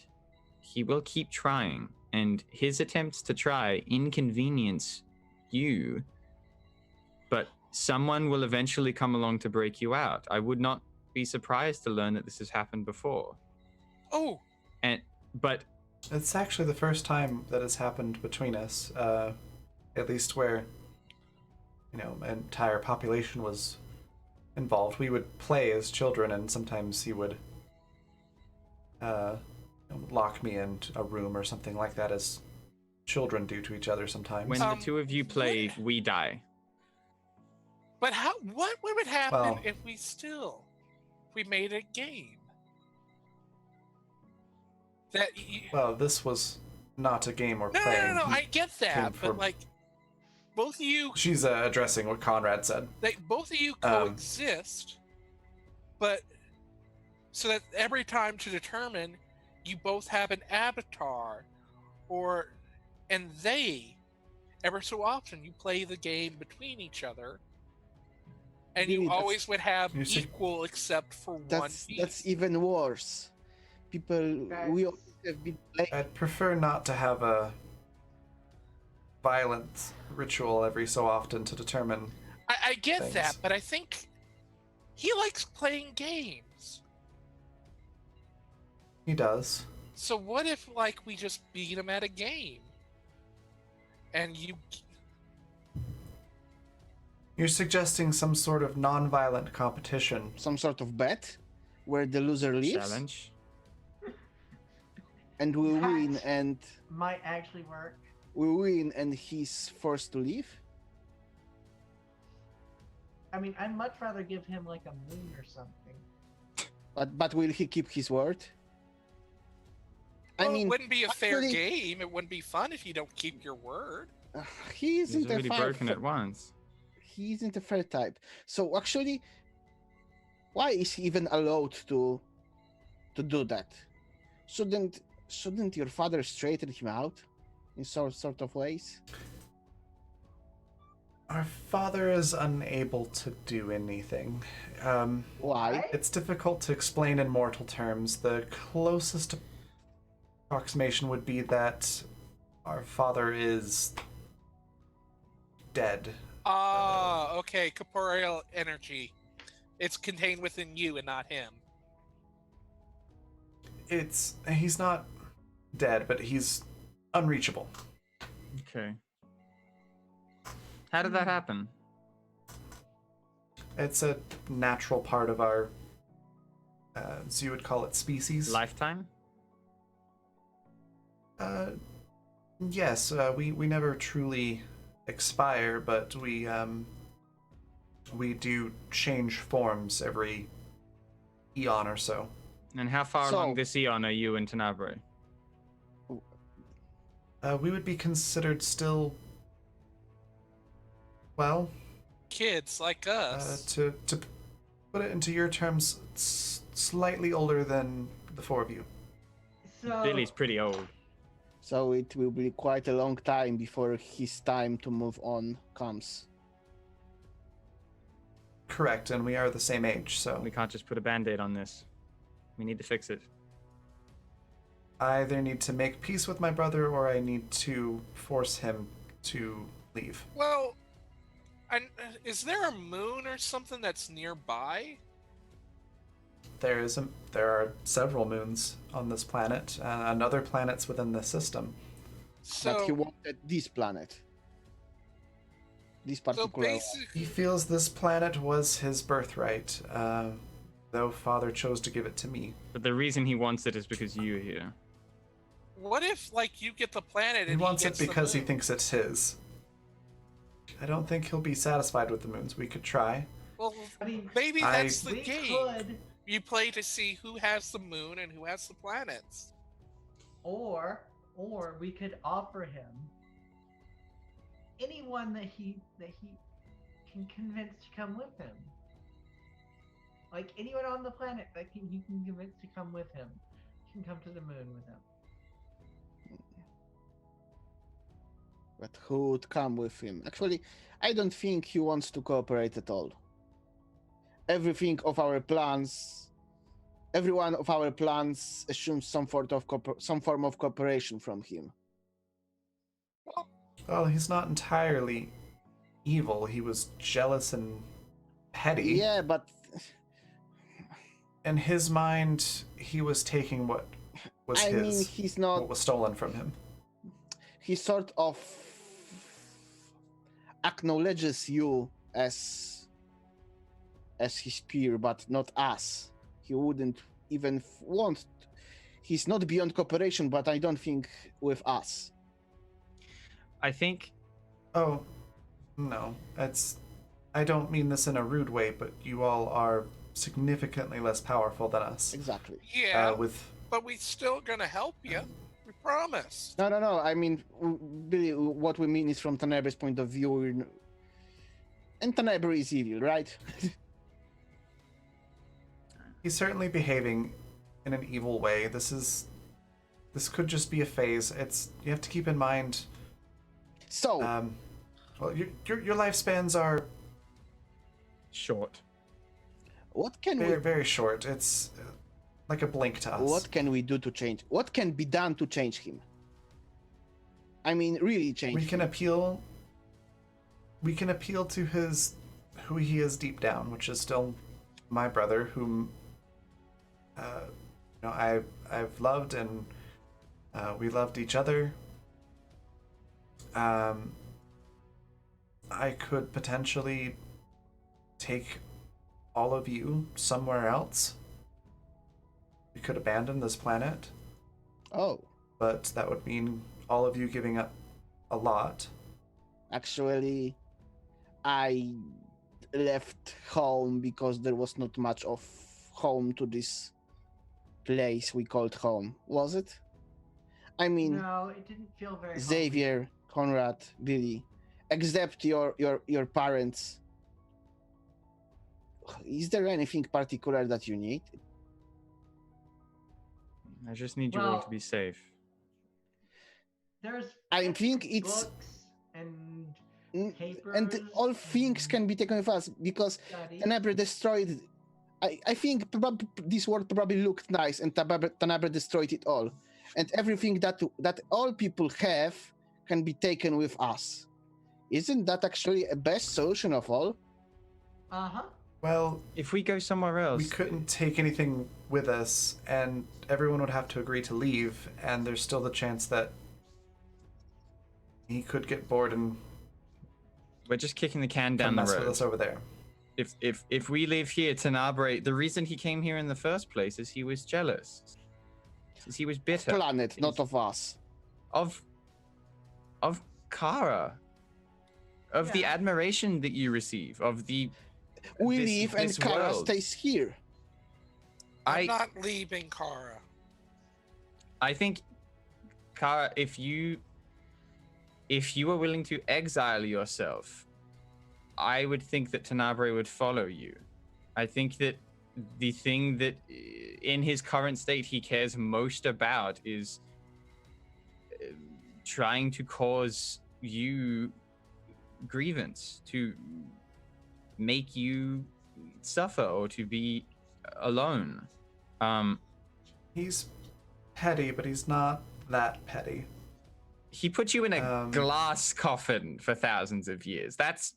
he will keep trying, and his attempts to try inconvenience you, but someone will eventually come along to break you out. I would not be surprised to learn that this has happened before. Oh, But It's actually the first time that has happened between us, at least where, an entire population was involved. We would play as children, and sometimes he would lock me in a room or something like that, as children do to each other sometimes. when the two of you play, we die. but how? What would happen Well- if we made a game? Well, this was not a game we're No, playing. no, I get that, came but from- like, both of you, She's addressing what Conrad said. both of you coexist, but so that every time to determine, you both have an avatar, and they, ever so often, you play the game between each other, and Really, you that's- always would have You see- equal except for one That's piece. even worse. People, we all have been playing. I'd prefer not to have a violent ritual every so often to determine. I get things. that, but I think he likes playing games. He does. So what if, like, we just beat him at a game? And you... You're suggesting some sort of non-violent competition. Some sort of bet where the loser leaves Challenge. and we win, That- and Might actually work. he's forced to leave. I mean, I'd much rather give him like a moon or something. But will he keep his word? Well, I mean, it wouldn't be a fair actually- game. It wouldn't be fun if you don't keep your word. he He's isn't a already fair. broken it once. He isn't a fair type. So actually, why is he even allowed to do that? Shouldn't your father straighten him out in sort of ways? Our father is unable to do anything. Why? It's difficult to explain in mortal terms. The closest approximation would be that our father is dead. Ah, okay. Corporeal energy. It's contained within you and not him. He's not dead, but he's unreachable. Okay. How did that happen? It's a natural part of our, so you would call it species. Lifetime? Yes, we never truly expire, but we do change forms every eon or so. And how far So- along this eon are you in Tenebrae? We would be considered still, well, Kids like us. to put it into your terms, slightly older than the four of you. So Billy's pretty old. So it will be quite a long time before his time to move on comes. Correct, and we are the same age, so We can't just put a band-aid on this. We need to fix it. I either need to make peace with my brother or I need to force him to leave. Well, and is there a moon or something that's nearby? There are several moons on this planet, and other planets within the system. So, But he wanted this planet. This so particular one. basically, He feels this planet was his birthright, though Father chose to give it to me. But the reason he wants it is because you're here. what if like you get the planet He and wants it gets the because he moon? thinks it's his. I don't think he'll be satisfied with the moons. We could try. Well, I mean, maybe I- that's the we game. could, You play to see who has the moon and who has the planets. or we could offer him anyone that he can convince to come with him. Like anyone on the planet that he can convince to come with him, can come to the moon with him. But who would come with him? Actually, I don't think he wants to cooperate at all. Every one of our plans assumes some form of cooperation from him. Well, Well, he's not entirely evil. He was jealous and petty. Yeah, but In his mind, he was taking what was I his, mean, he's not. what was stolen from him. He sort of acknowledges you as his peer, but not us. He wouldn't even want. He's not beyond cooperation, but I don't think with us. I think Oh, no. I don't mean this in a rude way, but you all are significantly less powerful than us. Exactly. yeah, With but we still gonna help you. We promise. No. I mean, really, what we mean is from Tenebre's point of view. And Tenebre is evil, right? he's certainly behaving in an evil way. This could just be a phase. You have to keep in mind. So, Well, your lifespans are short. what can very we very short. It's like a blink to us. What can we do to change? What can be done to change him? I mean, really change we him. can appeal. We can appeal to who he is deep down, which is still my brother, whom I've loved, and we loved each other. I could potentially take all of you somewhere else. We could abandon this planet, Oh, but that would mean all of you giving up a lot. actually, I left home because there was not much of home to this place we called home, was it? I mean, No, it didn't feel very. homely. Xavier, Conrad, Billy, except your parents. Is there anything particular that you need? I just need you all to Well- be safe. There's. I books think it's- and Mm, papers. And all things can be taken with us because study. Tenebre destroyed. I think this world probably looked nice, and Tenebre destroyed it all, and everything that all people have can be taken with us. Isn't that actually a best solution of all? Uh huh. Well, If we go somewhere else, we couldn't take anything with us, and everyone would have to agree to leave, and there's still the chance that he could get bored and we're just kicking the can down come the mess with road. us over there. If we live here, Tenebre, the reason he came here in the first place is he was jealous. Is he was bitter Planet, not of us. of Kara, of the Yeah. admiration that you receive, of the We this- leave and this Kara world. stays here. I'm I not leaving Kara. I think, Kara, if you are willing to exile yourself, I would think that Tenebre would follow you. I think that the thing that in his current state he cares most about is trying to cause you grievance, to make you suffer or to be alone. He's petty, but he's not that petty. He put you in a glass coffin for thousands of years. That's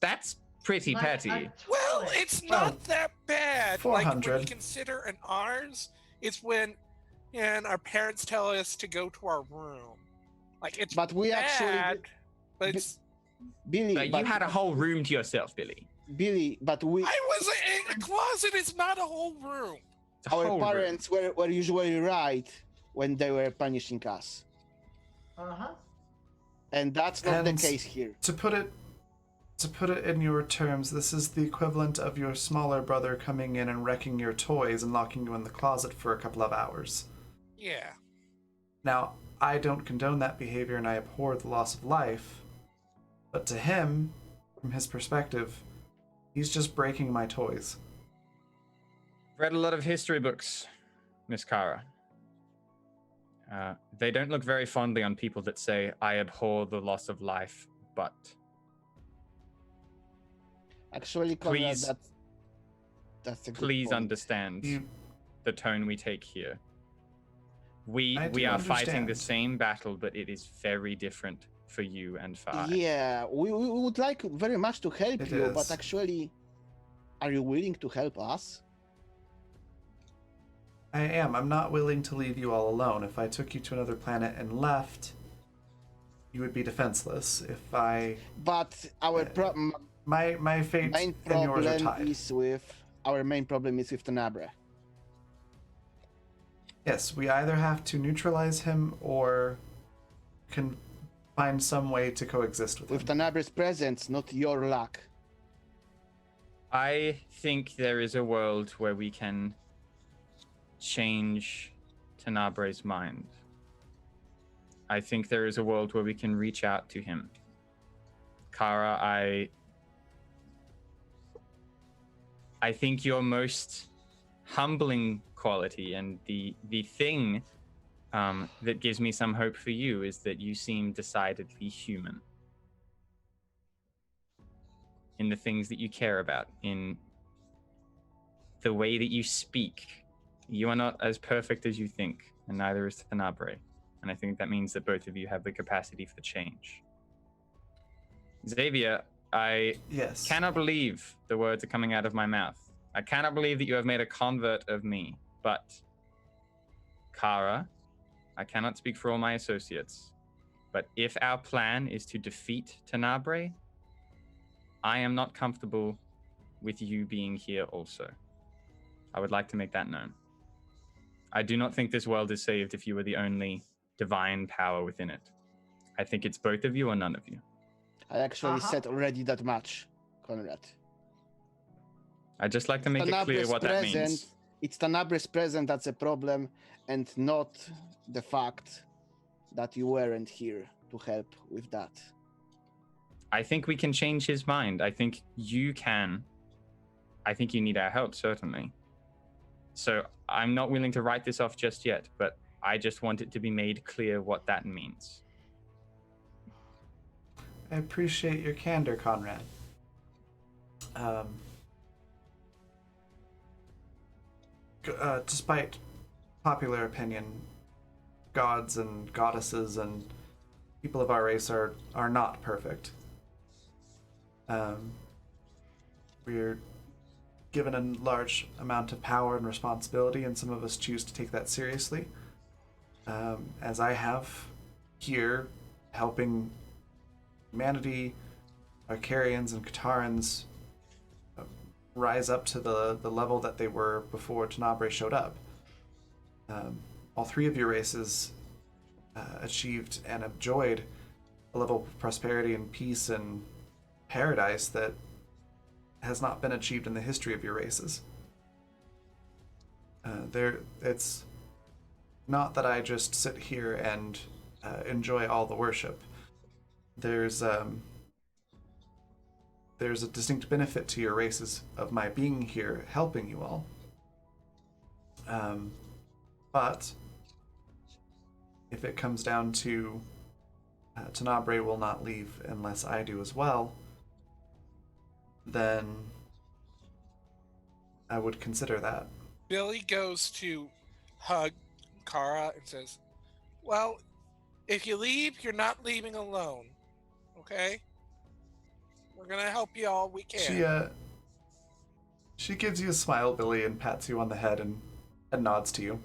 pretty Like petty. a Well, toilet. it's not that bad. Like when 400. you consider an ours, it's when and our parents tell us to go to our room. Like it's But we bad, actually- but it's Billy, But you had a whole room to yourself, Billy. Billy, but we, I was in a closet. It's not a whole room. It's a our whole room. parents were usually right when they were punishing us, Uh-huh. and that's not And the case here. To put it in your terms, this is the equivalent of your smaller brother coming in and wrecking your toys and locking you in the closet for a couple of hours. Yeah. Now, I don't condone that behavior and I abhor the loss of life, but to him, from his perspective, he's just breaking my toys. Read a lot of history books, Miss Kara. They don't look very fondly on people that say, I abhor the loss of life, but... Actually, Conrad, Please- that's a good Please point. understand You, the tone we take here. We I do are fighting the understand. same battle, but it is very different for you and for I. Yeah, we would like very much to help It you, is. but actually, are you willing to help us? I am. I'm not willing to leave you all alone. If I took you to another planet and left, you would be defenseless. If I... But our My fate main and yours are problem tied. is with our main problem is with Tenebrae. Yes, we either have to neutralize him or can find some way to coexist with him. With Tenebrae's presence, not your luck. I think there is a world where we can change Tenabre's mind. I think there is a world where we can reach out to him. Kara, I think your most humbling quality and the thing that gives me some hope for you is that you seem decidedly human in the things that you care about, in the way that you speak. You are not as perfect as you think, and neither is Tenebrae. And I think that means that both of you have the capacity for change. Xavier, I Yes. cannot believe the words are coming out of my mouth. I cannot believe that you have made a convert of me. But, Kara, I cannot speak for all my associates. But if our plan is to defeat Tenebrae, I am not comfortable with you being here also. I would like to make that known. I do not think this world is saved if you are the only divine power within it. I think it's both of you or none of you. I actually Uh-huh. said already that much, Conrad. I'd just like to make it clear Tenebrae's what that means. It's Tenebrae's present that's a problem, and not the fact that you weren't here to help with that. I think we can change his mind. I think you can. I think you need our help, certainly. So I'm not willing to write this off just yet, but I just want it to be made clear what that means. I appreciate your candor, Conrad. Despite popular opinion, gods and goddesses and people of our race are not perfect. We're given a large amount of power and responsibility, and some of us choose to take that seriously. As I have here, helping humanity, Arcarians and Katarans rise up to the level that they were before Tenebrae showed up. All three of your races achieved and enjoyed a level of prosperity and peace and paradise that has not been achieved in the history of your races. It's not that I just sit here and enjoy all the worship. There's a distinct benefit to your races of my being here, helping you all. But if it comes down to Tenebrae will not leave unless I do as well, then I would consider that. Billy goes to hug Kara and says, "Well, if you leave, you're not leaving alone. Okay? We're gonna help you all we can." She gives you a smile, Billy, and pats you on the head and nods to you.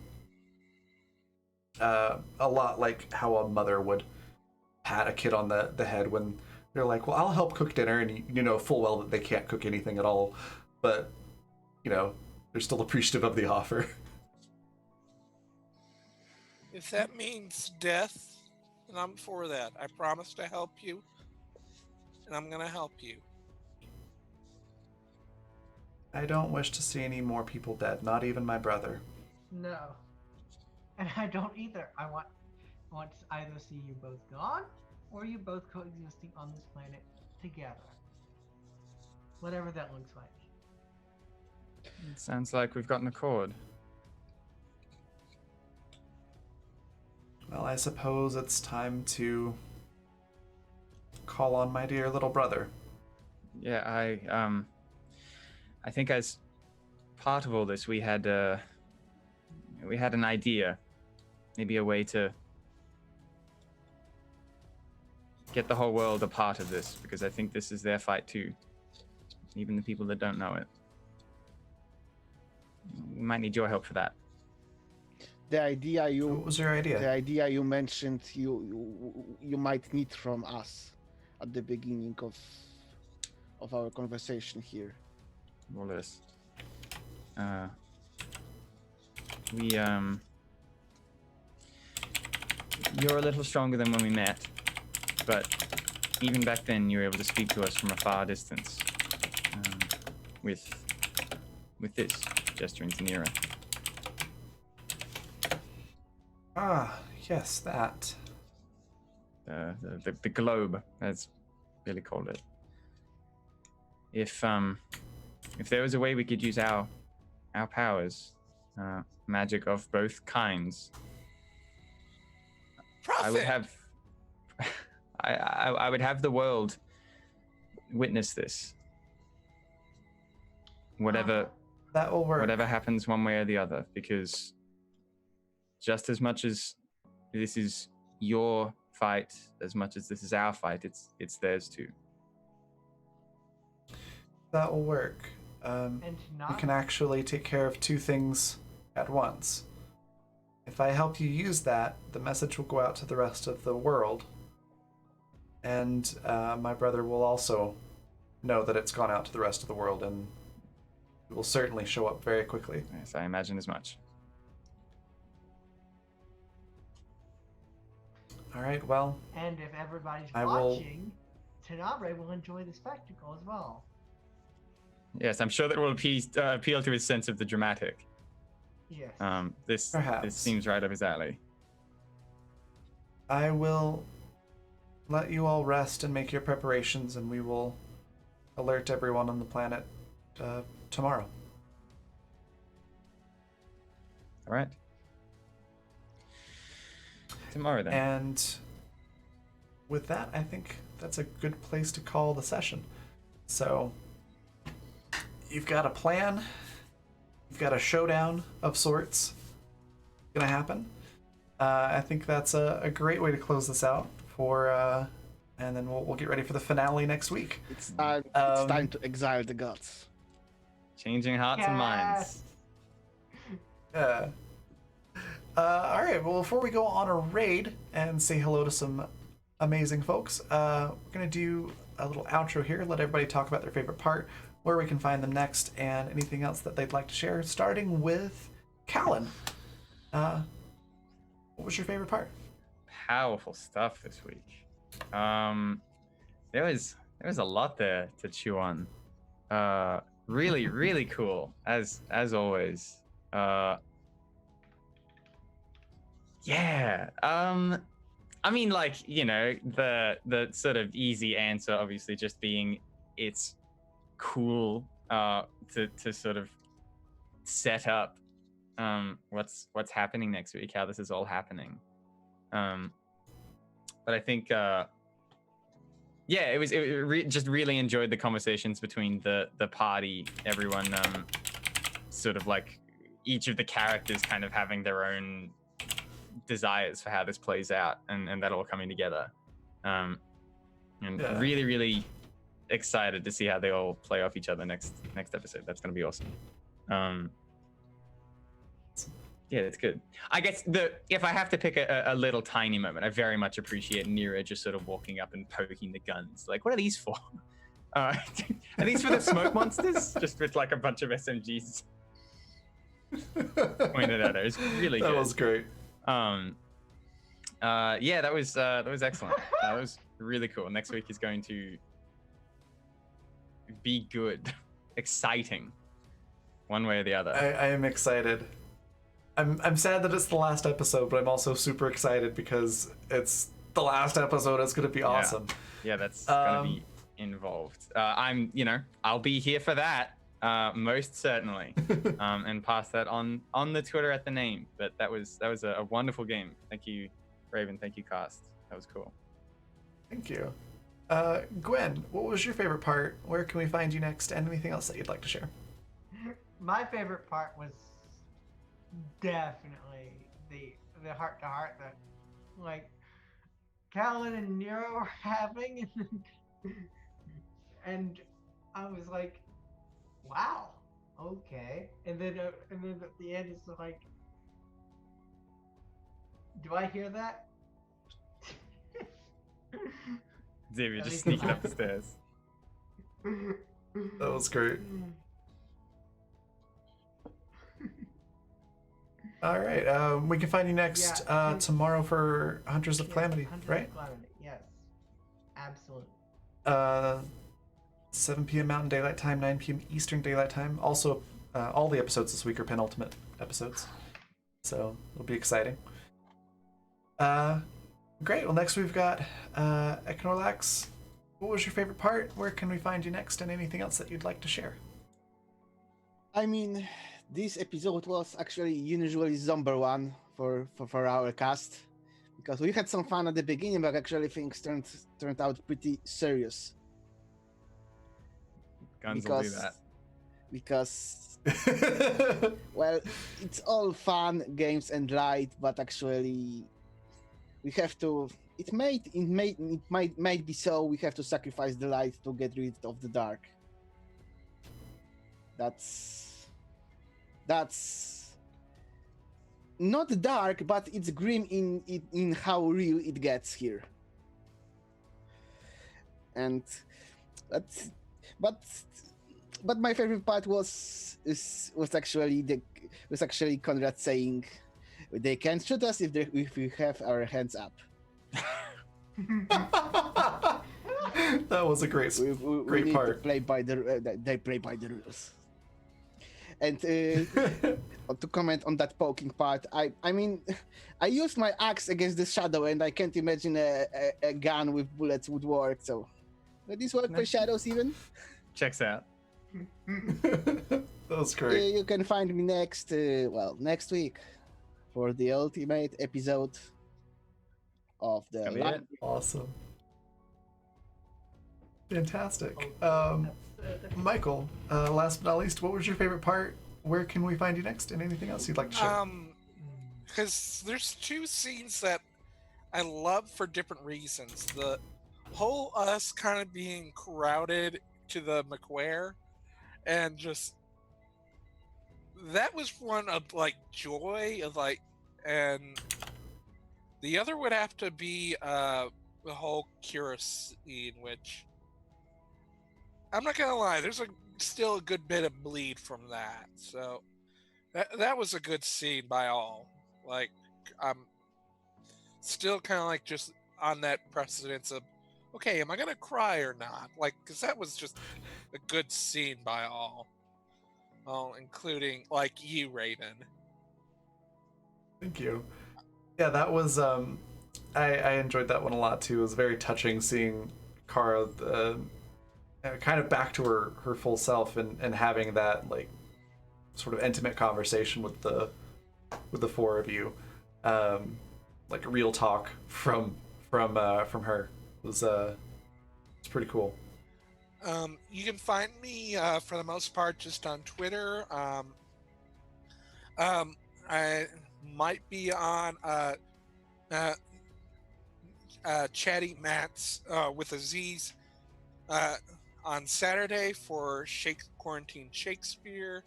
A lot like how a mother would pat a kid on the head when they're like, "Well, I'll help cook dinner," and you know full well that they can't cook anything at all, but you know they're still appreciative of the offer. If that means death, then I'm for that. I promise to help you, and I'm gonna help you. I don't wish to see any more people dead, not even my brother. No. And I don't either. I want to either see you both gone or you both coexisting on this planet together. Whatever that looks like. Sounds like we've got an accord. Well, I suppose it's time to call on my dear little brother. Yeah, I think as part of all this, we had an idea, maybe a way to get the whole world a part of this, because I think this is their fight too, even the people that don't know it. We might need your help for that. The idea What was your idea? the idea you mentioned you might need from us at the beginning of our conversation here. More or less. You're a little stronger than when we met, but even back then you were able to speak to us from a far distance. With this, gesturing to Nira. Ah, yes, that. The globe, as Billy called it. If there was a way we could use our powers, magic of both kinds, Profit. I would have I would have the world witness this. Whatever That will work. whatever happens one way or the other, because just as much as this is your fight, as much as this is our fight, it's theirs too. That will work. And We can actually take care of two things at once. If I help you use that, the message will go out to the rest of the world, and my brother will also know that it's gone out to the rest of the world, and it will certainly show up very quickly. Yes, I imagine as much. All right, well, And if everybody's I will- watching, Tenebrae will enjoy the spectacle as well. Yes, I'm sure that will appeal to his sense of the dramatic. Yes. This Perhaps. seems right up his alley. I will let you all rest and make your preparations, and we will alert everyone on the planet tomorrow. All right. Tomorrow then. And with that, I think that's a good place to call the session. So, you've got a plan, you've got a showdown of sorts gonna happen. I think that's a great way to close this out and then we'll get ready for the finale next week. It's time to exile the gods. Changing hearts and minds. All right, well, before we go on a raid and say hello to some amazing folks, we're going to do a little outro here, let everybody talk about their favorite part, where we can find them next, and anything else that they'd like to share, starting with Callan. What was your favorite part? Powerful stuff this week. There was a lot there to chew on. Really, really cool, as always. Yeah. I mean, like, you know, the sort of easy answer, obviously, just being it's cool to sort of set up what's happening next week, how this is all happening. But I think yeah, just really enjoyed the conversations between the party, everyone sort of like each of the characters kind of having their own desires for how this plays out, and that all coming together. And Yeah. really, really excited to see how they all play off each other next episode. That's going to be awesome. Yeah, that's good. I guess if I have to pick a little tiny moment, I very much appreciate Nira just sort of walking up and poking the guns. Like, what are these for? Are these for the smoke monsters? Just with like a bunch of SMGs pointed at her. It's really good. That was great. Yeah, that was excellent. That was really cool. Next week is going to be good, exciting, one way or the other. I am excited. I'm sad that it's the last episode, but I'm also super excited because it's the last episode. It's going to be awesome. Yeah, that's going to be involved. I'll be here for that, most certainly, and pass that on the Twitter at the name. But that was a wonderful game. Thank you, Raven. Thank you, Cast. That was cool. Thank you. Gwen, what was your favorite part? Where can we find you next? And anything else that you'd like to share? My favorite part was definitely the heart to heart that like Callan and Nero were having, and I was like, wow, okay. And then at the end it's like, do I hear that? Xavier At just least sneaking I- up the stairs. That was great. All right. We can find you next Yeah. tomorrow for Hunters of Calamity, Hunters right? of Calamity, yes, absolutely. 7 p.m. Mountain Daylight Time, 9 p.m. Eastern Daylight Time. Also, all the episodes this week are penultimate episodes, so it'll be exciting. Great. Well, next we've got Econorlax. What was your favorite part? Where can we find you next? And anything else that you'd like to share? I mean, this episode was actually usually number one for our cast because we had some fun at the beginning, but actually things turned out pretty serious. Guns will do that. Because well, it's all fun, games and light, but actually we have to. It might be so. We have to sacrifice the light to get rid of the dark. That's not dark, but it's grim in how real it gets here. And but my favorite part was actually Conrad saying, "They can't shoot us if we have our hands up." That was a great We need part. to play by they play by the rules. And to comment on that poking part, I mean, I used my axe against the shadow, and I can't imagine a gun with bullets would work. So, would this work for shadows even? Checks out. That was great. You can find me next week for the ultimate episode of the That'll be Light- it. Awesome. Fantastic. Michael, last but not least, what was your favorite part? Where can we find you next? And anything else you'd like to share? Because there's two scenes that I love for different reasons. The whole us kind of being crowded to the McWare, and just that was one of like joy of like, and the other would have to be the whole Kira scene, which I'm not gonna lie, there's still a good bit of bleed from that. So that was a good scene by all. Like, I'm still kind of like just on that precedence of, okay, am I gonna cry or not? Like, because that was just a good scene by all, including like you, Raven. Thank you. Yeah, that was I enjoyed that one a lot too. It was very touching seeing Kara kind of back to her full self and having that like sort of intimate conversation with the four of you, like real talk from her. It was it's pretty cool. You can find me for the most part just on Twitter. I might be on uh, Chatty Mats with Aziz on Saturday for Quarantine Shakespeare.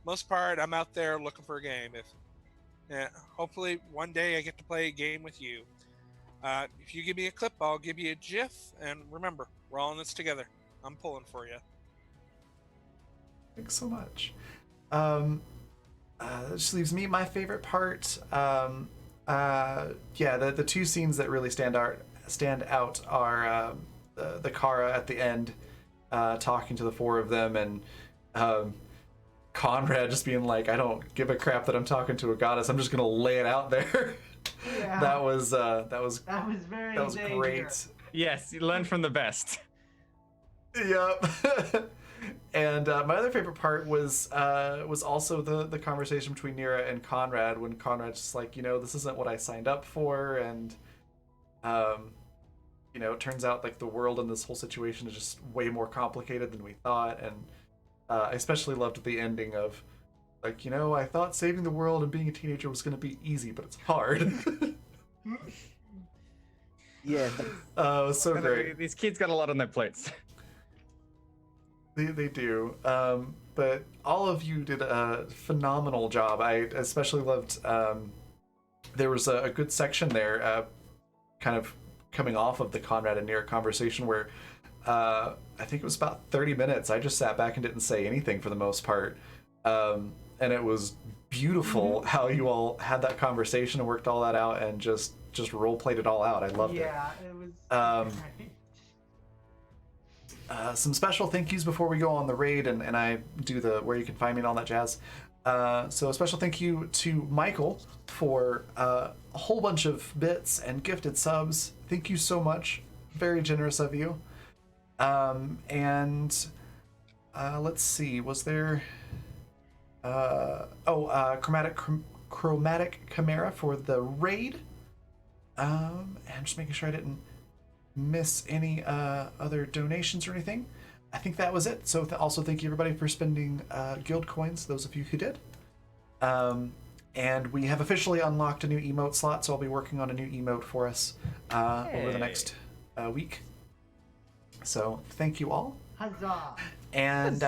Most part, I'm out there looking for a game. Hopefully one day I get to play a game with you. If you give me a clip, I'll give you a GIF. And remember, we're all in this together. I'm pulling for you. Thanks so much. That just leaves me my favorite part. The two scenes that really stand out are the Kara at the end, talking to the four of them, and Conrad just being like, "I don't give a crap that I'm talking to a goddess. I'm just gonna lay it out there." Yeah. That was very Xavier. great. Yes, you learn from the best. Yep. And my other favorite part was also the conversation between Nira and Conrad, when Conrad's just like, this isn't what I signed up for, and it turns out like the world in this whole situation is just way more complicated than we thought. And I especially loved the ending of like, I thought saving the world and being a teenager was going to be easy, but it's hard. Yeah. It was so great. These kids got a lot on their plates. They do. But all of you did a phenomenal job. I especially loved, there was a good section there, kind of coming off of the Conrad and Nira conversation where I think it was about 30 minutes. I just sat back and didn't say anything for the most part. And it was beautiful how you all had that conversation and worked all that out and just role played it all out. I loved it. Yeah, it was great. Some special thank yous before we go on the raid, and I do the where you can find me and all that jazz. So a special thank you to Michael for a whole bunch of bits and gifted subs. Thank you so much. Very generous of you. And let's see, was there... Chromatic Chimera for the raid. And just making sure I didn't miss any other donations or anything. I think that was it. So also thank you everybody for spending guild coins, those of you who did. And we have officially unlocked a new emote slot, so I'll be working on a new emote for us over the next week. So thank you all. Huzzah! And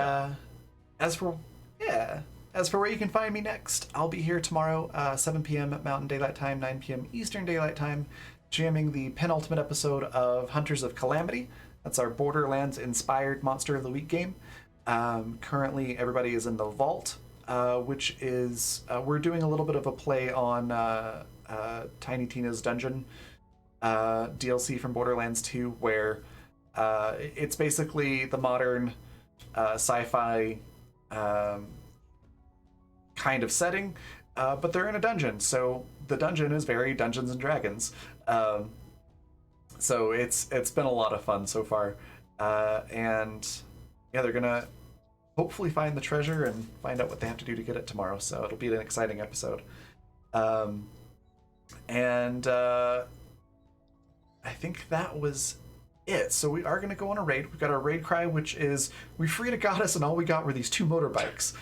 as for where you can find me next, I'll be here tomorrow, 7 p.m. Mountain Daylight Time, 9 p.m. Eastern Daylight Time, jamming the penultimate episode of Hunters of Calamity. That's our Borderlands-inspired Monster of the Week game. Currently, everybody is in the Vault, which is... we're doing a little bit of a play on Tiny Tina's Dungeon DLC from Borderlands 2, where it's basically the modern sci-fi kind of setting, but they're in a dungeon, so the dungeon is very Dungeons and Dragons. So it's been a lot of fun so far, and yeah, they're gonna hopefully find the treasure and find out what they have to do to get it tomorrow. So it'll be an exciting episode. And I think that was it. So we are gonna go on a raid. We've got our raid cry, which is we freed a goddess and all we got were these 2 motorbikes.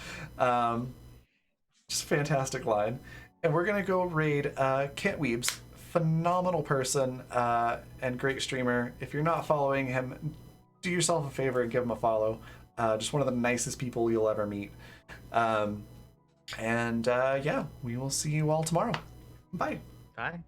Just a fantastic line. And we're gonna go raid Kent Weebs, phenomenal person and great streamer. If you're not following him, do yourself a favor and give him a follow. Just one of the nicest people you'll ever meet. Yeah, we will see you all tomorrow. Bye. Bye.